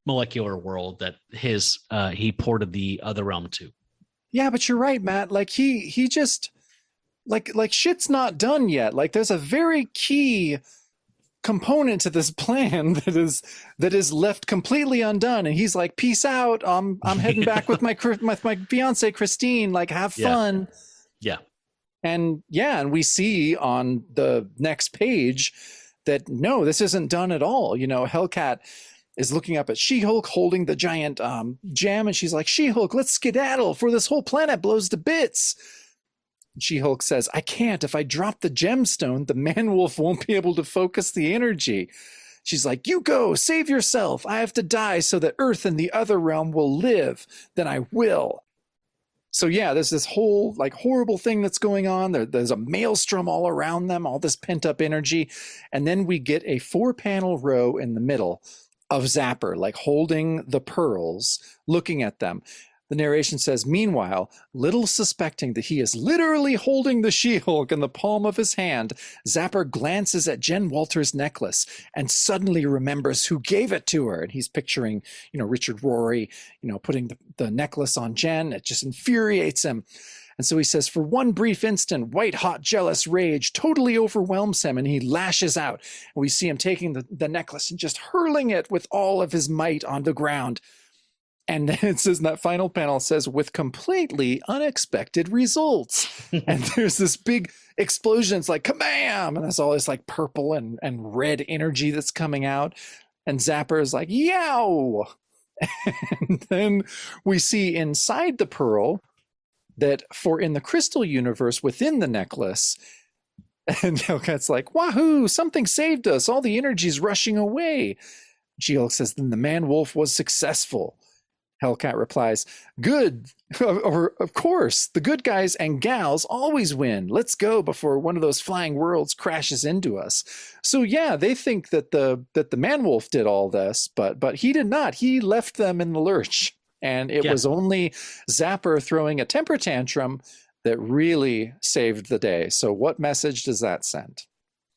molecular world that he ported the other realm to. Yeah, but you're right, Matt. Like he just like shit's not done yet. Like there's a very key component to this plan that is left completely undone, and he's like, peace out, I'm heading back with my fiance Christine, like have fun. And we see on the next page that no, this isn't done at all. Hellcat is looking up at She-Hulk holding the giant gem, and she's like, She-Hulk, let's skedaddle for this whole planet blows to bits. She-Hulk says, I can't. If I drop the gemstone, the man-wolf won't be able to focus the energy. She's like, you go, save yourself. I have to die so that Earth and the other realm will live. Then I will. So there's this whole like horrible thing that's going on. There's a maelstrom all around them, all this pent-up energy. And then we get a 4-panel row in the middle of Zapper, like holding the pearls, looking at them. The narration says, meanwhile, little suspecting that he is literally holding the She-Hulk in the palm of his hand, Zapper glances at Jen Walter's necklace and suddenly remembers who gave it to her. And he's picturing, Richard Rory, putting the necklace on Jen. It just infuriates him. And so he says, for one brief instant, white-hot jealous rage totally overwhelms him, and he lashes out. And we see him taking the necklace and just hurling it with all of his might on the ground. And then it says in that final panel, says, with completely unexpected results. And there's this big explosion. It's like, kabam! And there's all this like purple and red energy that's coming out. And Zapper is like, yow! And then we see inside the pearl that for in the crystal universe within the necklace, and Hellcat's like, wahoo, something saved us. All the energy's rushing away. She-Hulk says, then the man-wolf was successful. Hellcat replies, good, or of course, the good guys and gals always win. Let's go before one of those flying worlds crashes into us. So they think that the man-wolf did all this, but he did not. He left them in the lurch. And it was only Zapper throwing a temper tantrum that really saved the day. So what message does that send?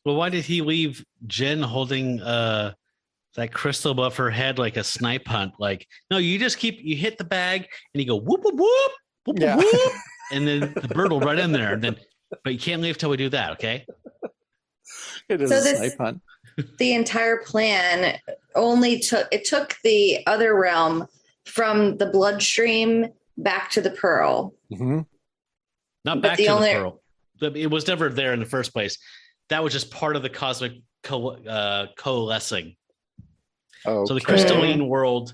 Well, why did he leave Jen holding that crystal above her head like a snipe hunt? Like, no, you just you hit the bag and you go whoop, whoop, whoop, whoop, whoop, and then the bird will right in there. And then, but you can't leave till we do that, okay? It is a snipe hunt. The entire plan only took the other realm from the Bloodstream back to the Pearl. Mm-hmm. Not back to the Pearl. It was never there in the first place. That was just part of the cosmic coalescing. Okay. So the crystalline world,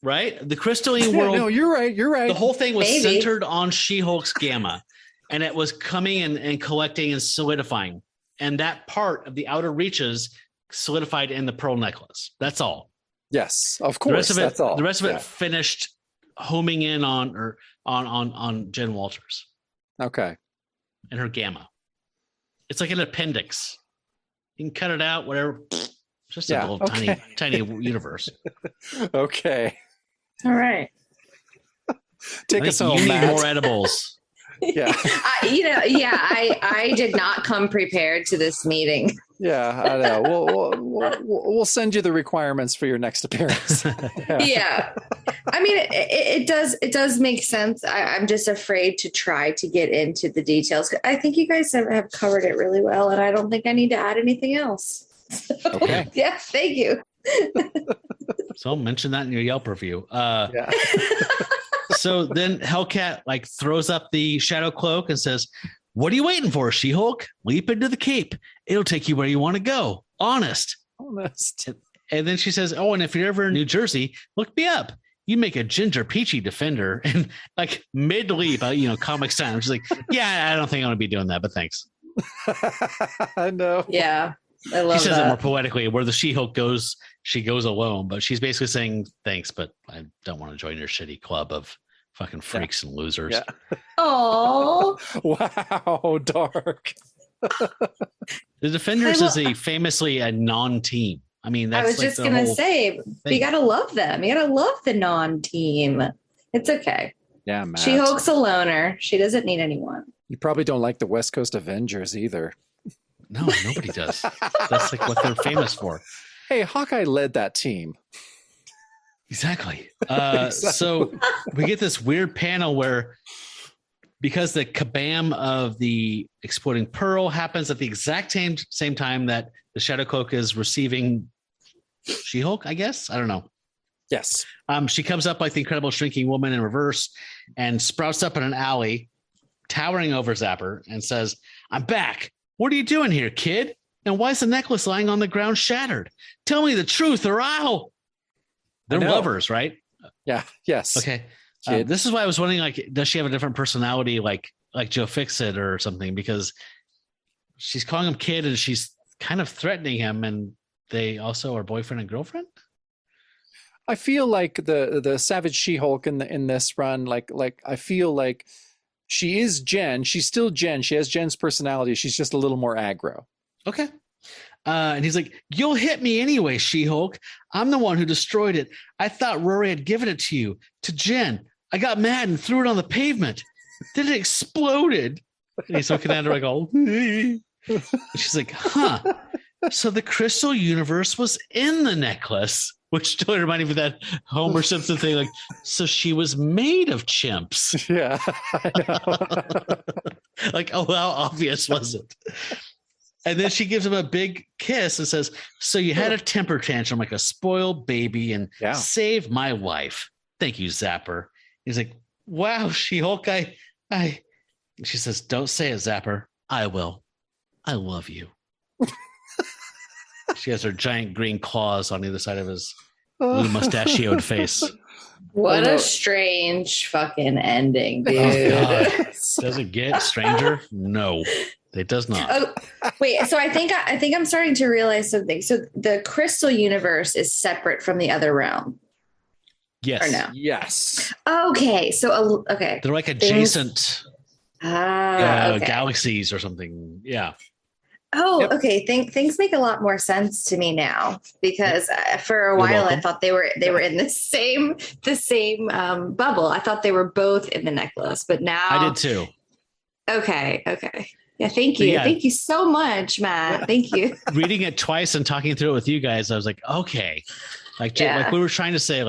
right? The crystalline world. No, you're right. You're right. The whole thing was centered on She-Hulk's gamma, and it was coming and collecting and solidifying. And that part of the outer reaches solidified in the pearl necklace. That's all. Yes, of course. That's all. The rest of it finished homing in on Jen Walters. Okay. And her gamma. It's like an appendix. You can cut it out, whatever. Just a little tiny universe. Okay. All right. Take us home, you Matt. need more edibles. Yeah. I did not come prepared to this meeting. Yeah, I know. We'll send you the requirements for your next appearance. Yeah. I mean, it does make sense. I'm just afraid to try to get into the details. I think you guys have covered it really well, and I don't think I need to add anything else. Okay. Yeah, thank you. So mention that in your Yelp review. So then Hellcat throws up the shadow cloak and says, "What are you waiting for, She-Hulk? Leap into the cape. It'll take you where you want to go. Honest." And then she says, "Oh, and if you're ever in New Jersey, look me up. You make a ginger peachy defender." And mid leap, Comic Sans. She's like, "Yeah, I don't think I'm gonna be doing that, but thanks." I know. Yeah. I love she says that. it more poetically, where the She-Hulk goes, she goes alone, but she's basically saying thanks, but I don't want to join your shitty club of fucking freaks and losers. Yeah. Oh, wow, dark. The Defenders is famously a non-team. I mean, that's I was just gonna say, you gotta love them. You gotta love the non-team. It's okay. Yeah, Matt. She-Hulk's a loner. She doesn't need anyone. You probably don't like the West Coast Avengers either. No, nobody does. That's what they're famous for. Hey, Hawkeye led that team. Exactly. So we get this weird panel where, because the kabam of the exploding pearl happens at the exact same time that the Shadow Cloak is receiving She-Hulk, I guess. I don't know. Yes. She comes up like the Incredible Shrinking Woman in reverse and sprouts up in an alley, towering over Zapper, and says, "I'm back. What are you doing here, kid? And why is the necklace lying on the ground shattered? Tell me the truth or I'll..." They're lovers, right? Yeah. Yes. Okay. This is why I was wondering, does she have a different personality like Joe Fixit or something? Because she's calling him kid and she's kind of threatening him, and they also are boyfriend and girlfriend. I feel like the Savage She-Hulk in this run, I feel like she is Jen. She's still Jen. She has Jen's personality. She's just a little more aggro. Okay. And he's like, "You'll hit me anyway, She-Hulk. I'm the one who destroyed it. I thought Rory had given it to you, to Jen. I got mad and threw it on the pavement. Then it exploded." And he's looking at her all, she's like, "Huh. So the crystal universe was in the necklace," which totally reminded me of that Homer Simpson thing. So she was made of chimps. Yeah. I know. Oh, how obvious was it? And then she gives him a big kiss and says, "So you had a temper tantrum like a spoiled baby and saved my life. Thank you, Zapper." He's like, "Wow, She-Hulk, I." She says, "Don't say it, Zapper. I will. I love you." She has her giant green claws on either side of his blue mustachioed face. What a strange fucking ending, dude. Oh, God. Does it get stranger? No, it does not. Oh, wait. So I think I'm starting to realize something. So the crystal universe is separate from the other realm. Yes. Or no? Yes. Okay. So okay. They're like adjacent okay. galaxies or something. Yeah. Oh, Yep. okay. Things make a lot more sense to me now, because for a while I thought they were in the same bubble. I thought they were both in the necklace, but now I did too. Okay. Yeah. Thank you. Thank you so much, Matt. Thank you. Reading it twice and talking through it with you guys, I was like, okay, like we were trying to say,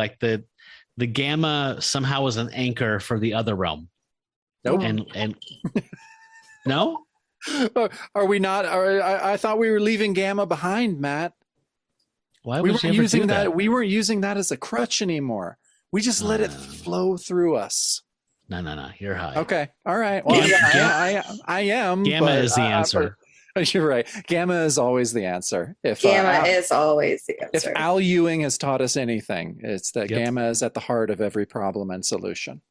the gamma somehow was an anchor for the other realm. Nope. And no. Are we not? I thought we were leaving gamma behind, Matt. Why we would weren't you ever using do that? We weren't using that as a crutch anymore. We just let it flow through us. No. You're high. Okay. All right. Well, I am. Gamma is the answer. You're right. Gamma is always the answer. Gamma is always the answer. If Al Ewing has taught us anything, it's that gamma is at the heart of every problem and solution.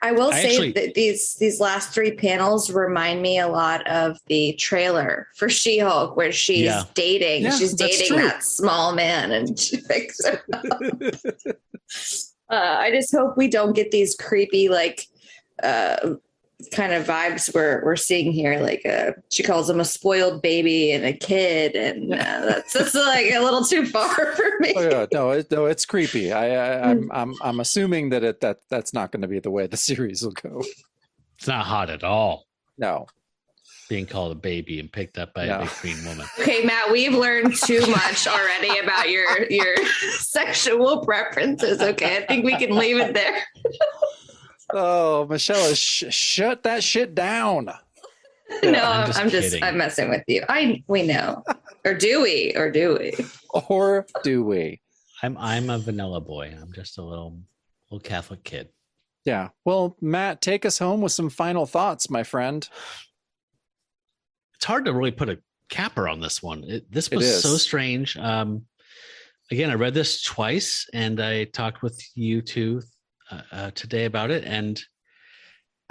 I will say that these last 3 panels remind me a lot of the trailer for She-Hulk, where she's dating. Yeah, she's dating that small man, and she picks him up. I just hope we don't get these creepy, like, kind of vibes we're seeing here. Like, she calls him a spoiled baby and a kid, and that's like a little too far for me. Oh, yeah, no, it's creepy. I'm assuming that's not going to be the way the series will go. It's not hot at all. No. Being called a baby and picked up by a big green woman. Okay, Matt, we've learned too much already about your sexual preferences. Okay, I think we can leave it there. Oh, Michelle, shut that shit down. No, I'm messing with you. We know. Or do we? Or do we? I'm a vanilla boy. I'm just a little Catholic kid. Yeah. Well, Matt, take us home with some final thoughts, my friend. It's hard to really put a capper on this one. This was so strange. Again, I read this twice, and I talked with you two today about it, and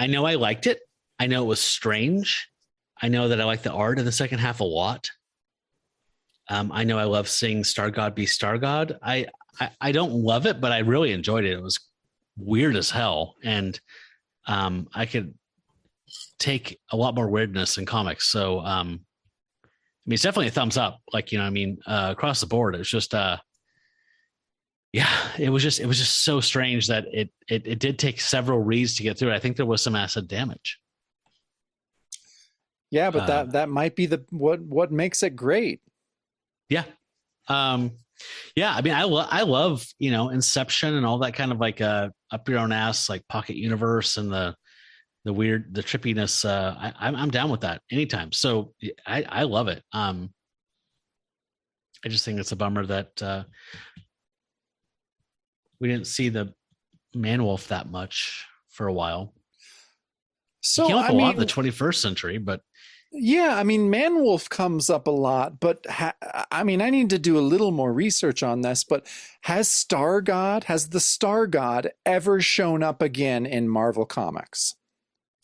I know I liked it. I know it was strange. I know that I like the art in the second half a lot. I know I love seeing Star God be Star God. I don't love it, but I really enjoyed it. It was weird as hell, and I could take a lot more weirdness in comics. So I mean, it's definitely a thumbs up, like, across the board. It's just it was just so strange that it did take several reads to get through it. I think there was some acid damage. Yeah, but that might be what makes it great. Yeah. Yeah, I mean, I love, Inception and all that kind of like up your own ass, like pocket universe and the weird, the trippiness. I'm down with that anytime. So I love it. I just think it's a bummer that we didn't see the Man-Wolf that much for a while. So he came up a lot in the 21st century, but yeah, I mean, Man-Wolf comes up a lot, but I need to do a little more research on this, but has the Star God ever shown up again in Marvel Comics?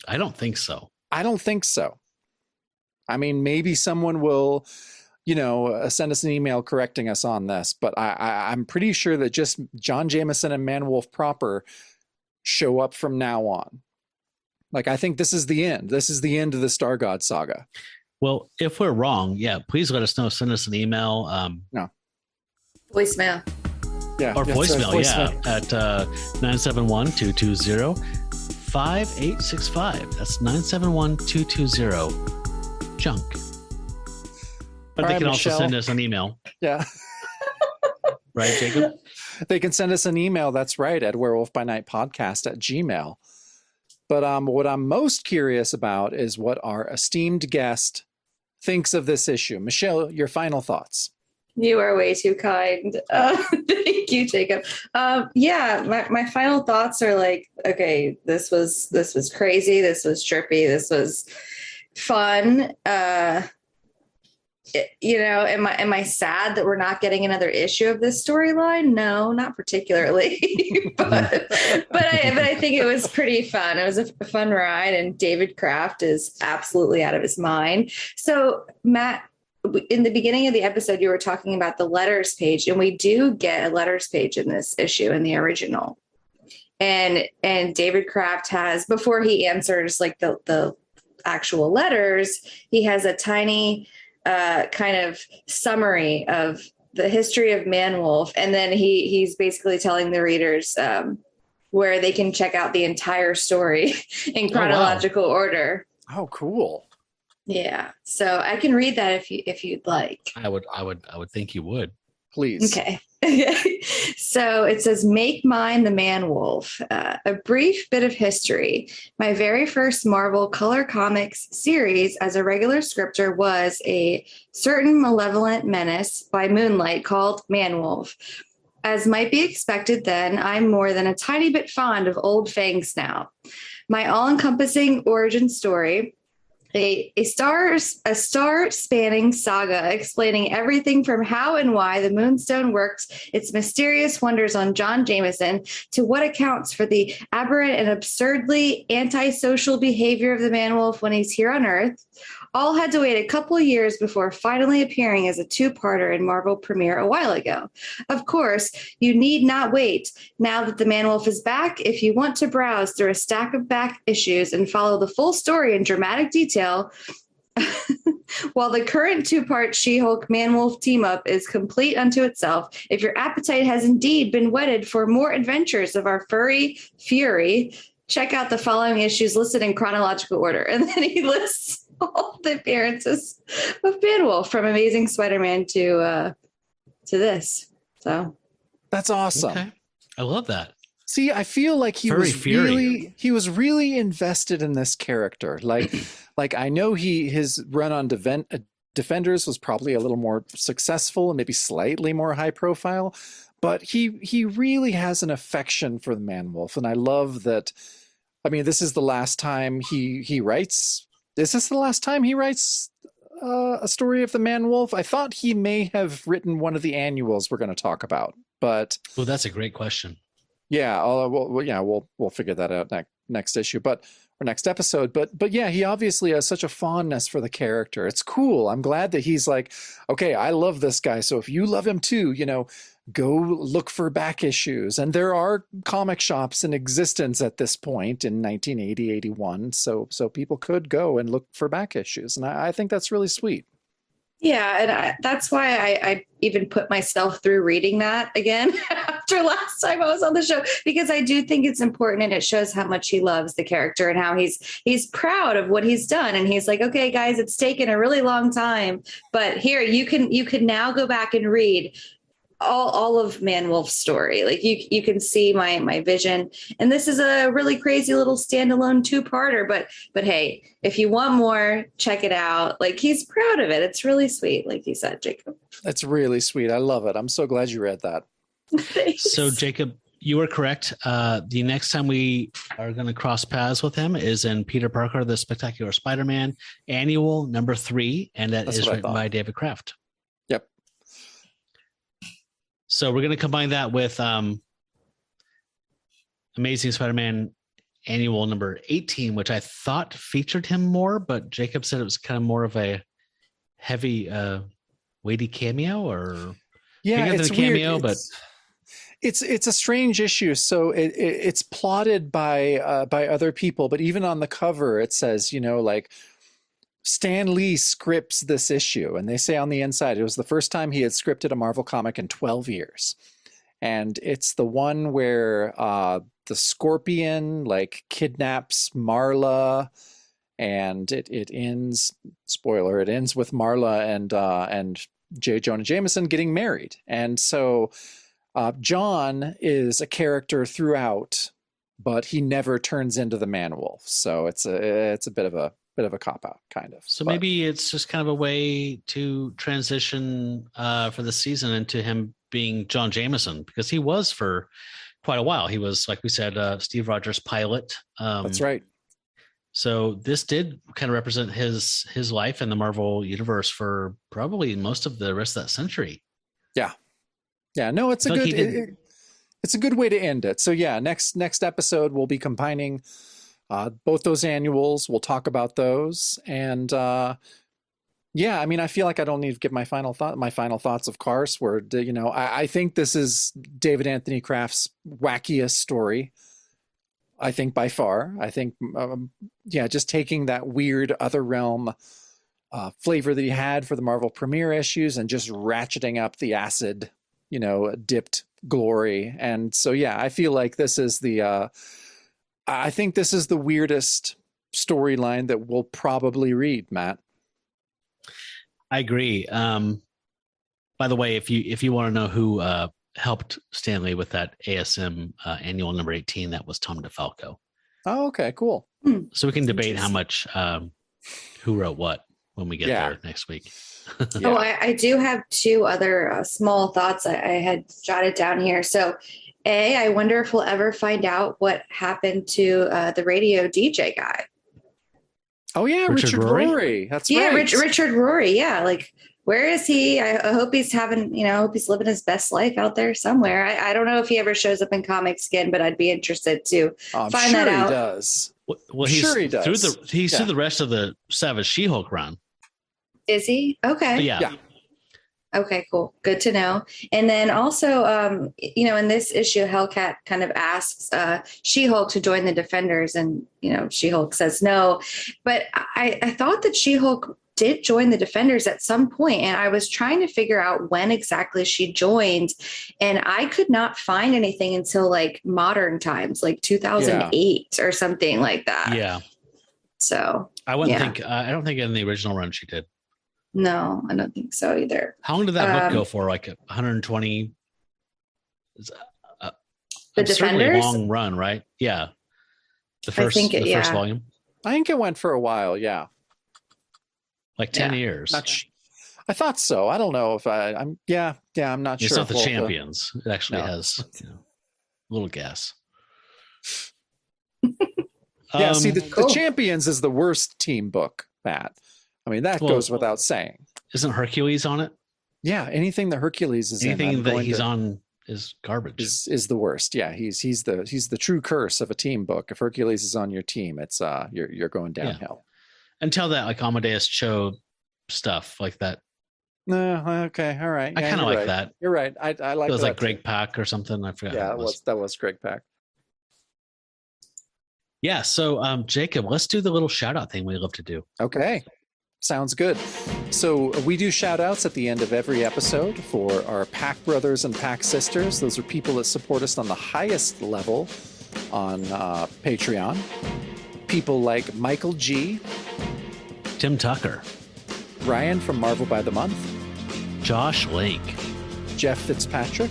I don't think so. I don't think so. I mean, maybe someone will, send us an email correcting us on this, but I'm pretty sure that just John Jameson and Man-Wolf proper show up from now on. Like, I think this is the end. This is the end of the Star God saga. Well, if we're wrong, please let us know. Send us an email. No. Voicemail. Yeah. Or voicemail, at 971-220-5865. That's 971-220-JUNK. But they can also send us an email. Yeah. Right, Jacob? They can send us an email. That's right. At werewolfbynightpodcast@gmail.com. But what I'm most curious about is what our esteemed guest thinks of this issue. Michelle, your final thoughts. You are way too kind. Thank you, Jacob. My final thoughts are like, okay, this was crazy. This was trippy. This was fun. Am I sad that we're not getting another issue of this storyline? No, not particularly. but I think it was pretty fun. It was a fun ride, and David Kraft is absolutely out of his mind. So, Matt, in the beginning of the episode, you were talking about the letters page, and we do get a letters page in this issue in the original. And David Kraft has, before he answers like the actual letters, he has a tiny kind of summary of the history of Man-Wolf, and then he's basically telling the readers where they can check out the entire story in chronological order. Oh, cool. Yeah, so I can read that if you'd like. I would think you would. Please. Okay. So it says, "Make mine the Man-Wolf. A brief bit of history. My very first Marvel Color Comics series as a regular scripter was a certain malevolent menace by Moonlight called Man-Wolf. as might be expected then, I'm more than a tiny bit fond of Old Fangs now. My all-encompassing origin story, a star-spanning saga explaining everything from how and why the Moonstone works, its mysterious wonders on John Jameson, to what accounts for the aberrant and absurdly antisocial behavior of the man-wolf when he's here on Earth, all had to wait a couple of years before finally appearing as a two-parter in Marvel premiere a while ago. Of course, you need not wait now that the man-wolf is back if you want to browse through a stack of back issues and follow the full story in dramatic detail. While the current two-part She-Hulk Man-Wolf team-up is complete unto itself, if your appetite has indeed been whetted for more adventures of our furry fury, check out the following issues listed in chronological order. And then he lists all the appearances of Man-Wolf from Amazing Spider-Man to this. So That's awesome. Okay. I love that. See, I feel like he was really invested in this character. Like I know his run on Defenders was probably a little more successful and maybe slightly more high profile, but he really has an affection for the Man-Wolf, and I love that. I mean, this is the last time he writes. Is this the last time he writes a story of the Man-Wolf? I thought he may have written one of the annuals we're going to talk about, but well, that's a great question. Yeah, we'll figure that out next issue, or next episode. But yeah, he obviously has such a fondness for the character. It's cool. I'm glad that he's like, okay, I love this guy, so if you love him too, go look for back issues. And there are comic shops in existence at this point in 1980, 81. So people could go and look for back issues. And I think that's really sweet. Yeah, and that's why I even put myself through reading that again after last time I was on the show, because I do think it's important, and it shows how much he loves the character and how he's proud of what he's done. And he's like, okay, guys, it's taken a really long time, but here you can now go back and read all of Man-Wolf's story. Like you can see my vision, and this is a really crazy little standalone two-parter, but hey, if you want more, check it out. Like, he's proud of it. It's really sweet, like you said, Jacob. That's really sweet. I love it. I'm so glad you read that. So Jacob, you were correct. The next time we are going to cross paths with him is in Peter Parker, the Spectacular Spider-Man annual number 3, and that's is written by David Kraft. Yep. So we're going to combine that with Amazing Spider-Man Annual number 18, which I thought featured him more, but Jacob said it was kind of more of a heavy, weighty cameo, or it's a cameo, weird. But it's a strange issue. So it's plotted by other people, but even on the cover it says, like, Stan Lee scripts this issue, and they say on the inside it was the first time he had scripted a Marvel comic in 12 years. And it's the one where the Scorpion kidnaps Marla, and it ends, spoiler, it ends with Marla and J. Jonah Jameson getting married. And so John is a character throughout, but he never turns into the Man-Wolf. So it's a bit of a cop-out, kind of. So maybe it's just kind of a way to transition for the season into him being John Jameson, because he was for quite a while. He was, like we said, Steve Rogers' pilot. That's right. So this did kind of represent his life in the Marvel universe for probably most of the rest of that century. Yeah. No, it's it's a good way to end it. So yeah, next episode we'll be combining both those annuals. We'll talk about those, and I mean, I feel like I don't need to give my final thoughts, of course, where I think this is David Anthony Kraft's wackiest story. I think by far. I think just taking that weird other realm flavor that he had for the Marvel premiere issues and just ratcheting up the acid, dipped glory. And so I feel like this is I think this is the weirdest storyline that we'll probably read, Matt. I agree. By the way, if you want to know who helped Stanley with that ASM annual number 18, that was Tom DeFalco. Oh, okay, cool. So we can debate how much who wrote what. when we get there next week. Oh, I do have two other small thoughts I had jotted down here. So, I wonder if we'll ever find out what happened to the radio DJ guy. Oh yeah, Richard Rory. That's right. Richard Rory. Yeah, like where is he? I hope he's having, I hope he's living his best life out there somewhere. I don't know if he ever shows up in comics again, but I'd be interested to find that out. He does. Well, he does. Through the rest of the Savage She-Hulk run. Is he? Okay. Yeah. Okay, cool. Good to know. And then also, in this issue, Hellcat kind of asks She-Hulk to join the Defenders, and, She-Hulk says no. But I thought that She-Hulk did join the Defenders at some point, and I was trying to figure out when exactly she joined, and I could not find anything until like modern times, like 2008 or something like that. Yeah. So I wouldn't think. I don't think in the original run she did. No, I don't think so either. How long did that book go for? Like 120? The Defenders? Long run, right? Yeah. The first volume. I think it went for a while. Yeah. Like 10 years. I thought so. I don't know if I'm not sure. It's not the Champions. It actually has a little guess. See, the Champions is the worst team book, Matt. I mean, that goes without saying. Isn't Hercules on it? Yeah, anything that Hercules is anything that he's on is garbage. Is the worst. Yeah, he's the true curse of a team book. If Hercules is on your team, it's you're going downhill. Yeah. Until that, like Amadeus Cho stuff like that. No, okay, all right. I kind of like that. You're right. I like. It was like Greg Pak or something. I forgot. Yeah, that was Greg Pak. Yeah. So, Jacob, let's do the little shout out thing we love to do. Okay. Sounds good. So we do shout outs at the end of every episode for our Pack brothers and Pack sisters. Those are people that support us on the highest level on Patreon. People like Michael G. Tim Tucker. Ryan from Marvel by the Month. Josh Lake. Jeff Fitzpatrick.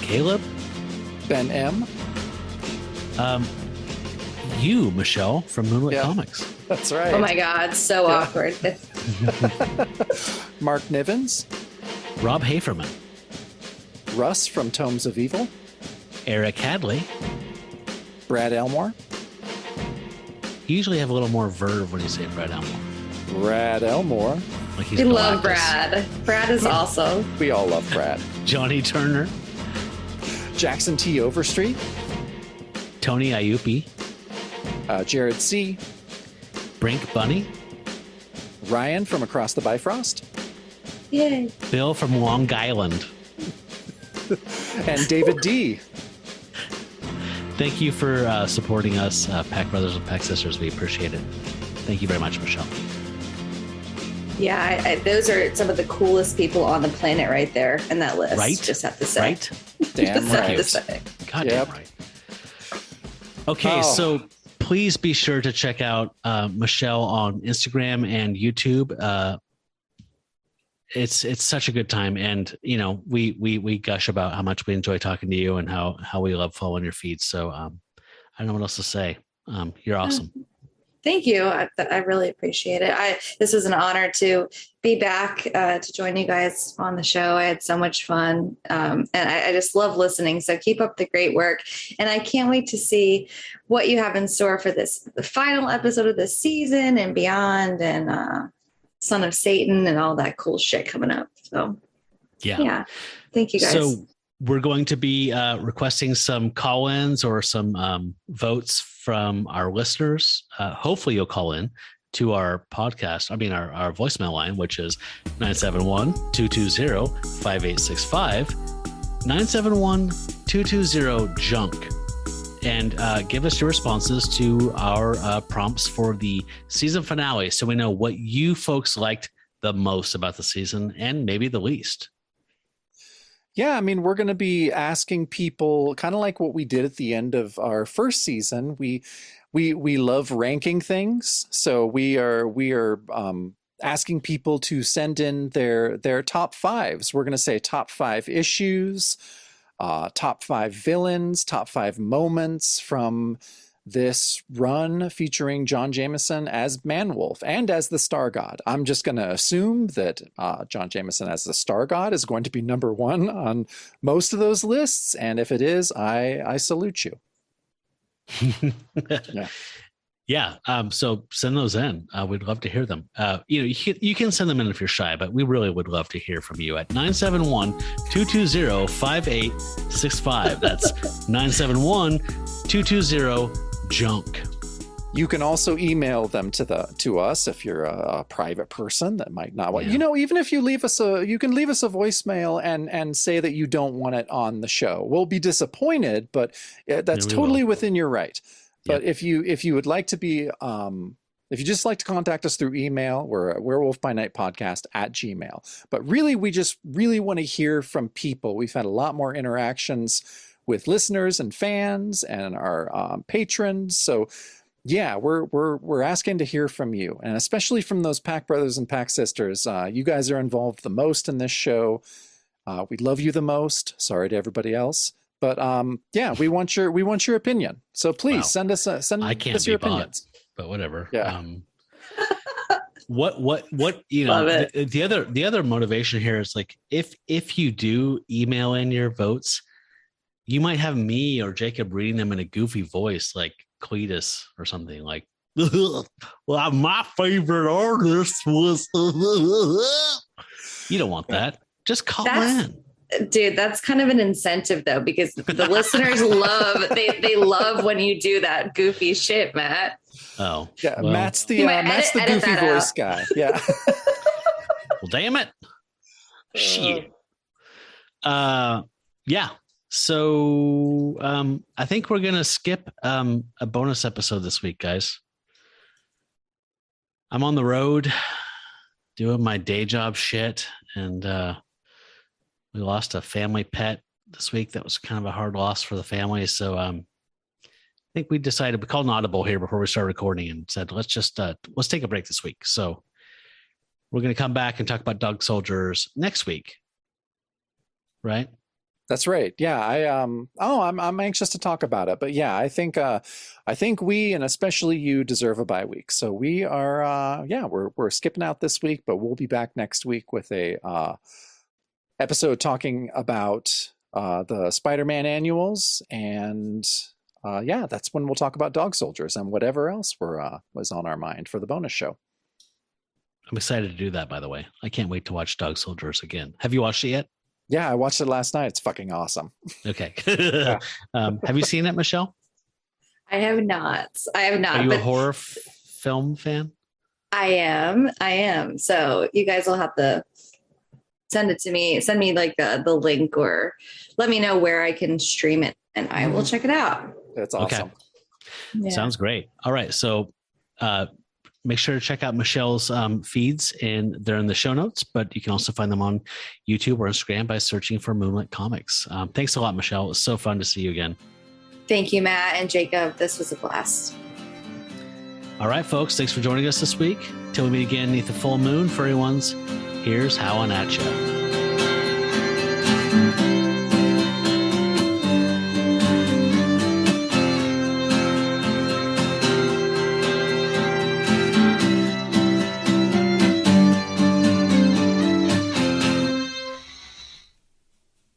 Caleb. Ben M. You, Michelle, from Moonlit Comics. That's right. Oh my God, so awkward. Mark Nivens. Rob Haferman. Russ from Tomes of Evil. Eric Hadley. Brad Elmore. You usually have a little more verve when you say Brad Elmore. Brad Elmore. Like he's we love Brad. Brad is awesome. We all love Brad. Johnny Turner. Jackson T. Overstreet. Tony Iupi. Jared C. Brink Bunny. Ryan from Across the Bifrost. Yay. Bill from Long Island. And David D. Thank you for supporting us, Pack Brothers and Pack Sisters. We appreciate it. Thank you very much, Michelle. Yeah, those are some of the coolest people on the planet right there in that list. Right? Just have to say. Right? Damn Just right. have to say. God damn right. Okay, so please be sure to check out Michelle on Instagram and YouTube. It's such a good time, and we gush about how much we enjoy talking to you and how we love following your feed. So I don't know what else to say. You're awesome. Thank you. I really appreciate it. This was an honor to be back to join you guys on the show. I had so much fun, and I just love listening. So keep up the great work, and I can't wait to see what you have in store for the final episode of this season and beyond, and Son of Satan and all that cool shit coming up. So yeah. Thank you guys. So we're going to be requesting some call-ins or some votes from our listeners. Hopefully you'll call in to our podcast. Our voicemail line, which is 971-220-5865, 971-220-JUNK. And give us your responses to our prompts for the season finale, so we know what you folks liked the most about the season and maybe the least. Yeah, we're going to be asking people kind of like what we did at the end of our first season. We love ranking things, so we are asking people to send in their top fives. We're going to say top 5 issues, top 5 villains, top 5 moments from this run featuring John Jameson as Manwolf and as the Star God. I'm just going to assume that John Jameson as the Star God is going to be number one on most of those lists. And if it is, I salute you. Yeah. So send those in. We'd love to hear them. You can send them in if you're shy, but we really would love to hear from you at 971-220-5865. That's 971-220-JUNK. You can also email them to us if you're a private person that might not want. Even if you leave us you can leave us a voicemail and say that you don't want it on the show. We'll be disappointed, but that's totally within your right. But if you would like to be, if you just like to contact us through email, we're at werewolfbynightpodcast@gmail.com. But really, we just really want to hear from people. We've had a lot more interactions with listeners and fans and our patrons. So yeah, we're asking to hear from you, and especially from those Pack brothers and Pack sisters. You guys are involved the most in this show. We love you the most. Sorry to everybody else. But we want your opinion. So please send us your opinions. But whatever. Yeah. What the other motivation here is like if you do email in your votes, you might have me or Jacob reading them in a goofy voice like Cletus or something like, well, my favorite artist was. You don't want that. Just call in. Dude, that's kind of an incentive though, because the listeners they love when you do that goofy shit, Matt. Oh, yeah. Well, Matt's the goofy voice guy. Yeah. Well, damn it. Shit. Yeah. So I think we're gonna skip a bonus episode this week, guys. I'm on the road doing my day job shit, and we lost a family pet this week. That was kind of a hard loss for the family. So I think we decided, we called an audible here before we started recording and said, let's take a break this week. So we're going to come back and talk about Dog Soldiers next week. Right? That's right. Yeah. I'm anxious to talk about it, but yeah, I think we, and especially you, deserve a bye week. So we are, we're skipping out this week, but we'll be back next week with a, episode talking about the Spider-Man annuals, and that's when we'll talk about Dog Soldiers and whatever else was on our mind for the bonus show. I'm excited to do that, by the way. I can't wait to watch Dog Soldiers again. Have you watched it yet? Yeah, I watched it last night. It's fucking awesome. Okay. Have you seen it, Michelle? I have not. Are you a horror film fan? I am. So you guys will have to send it to me. Send me like the link, or let me know where I can stream it, and I will check it out. That's awesome. Okay. Yeah. Sounds great. All right. So make sure to check out Michelle's feeds, and they're in the show notes, but you can also find them on YouTube or Instagram by searching for Moonlit Comics. Thanks a lot, Michelle. It was so fun to see you again. Thank you, Matt and Jacob. This was a blast. All right, folks. Thanks for joining us this week. Till we meet again beneath the full moon, furry ones. Here's Howlin' at Ya.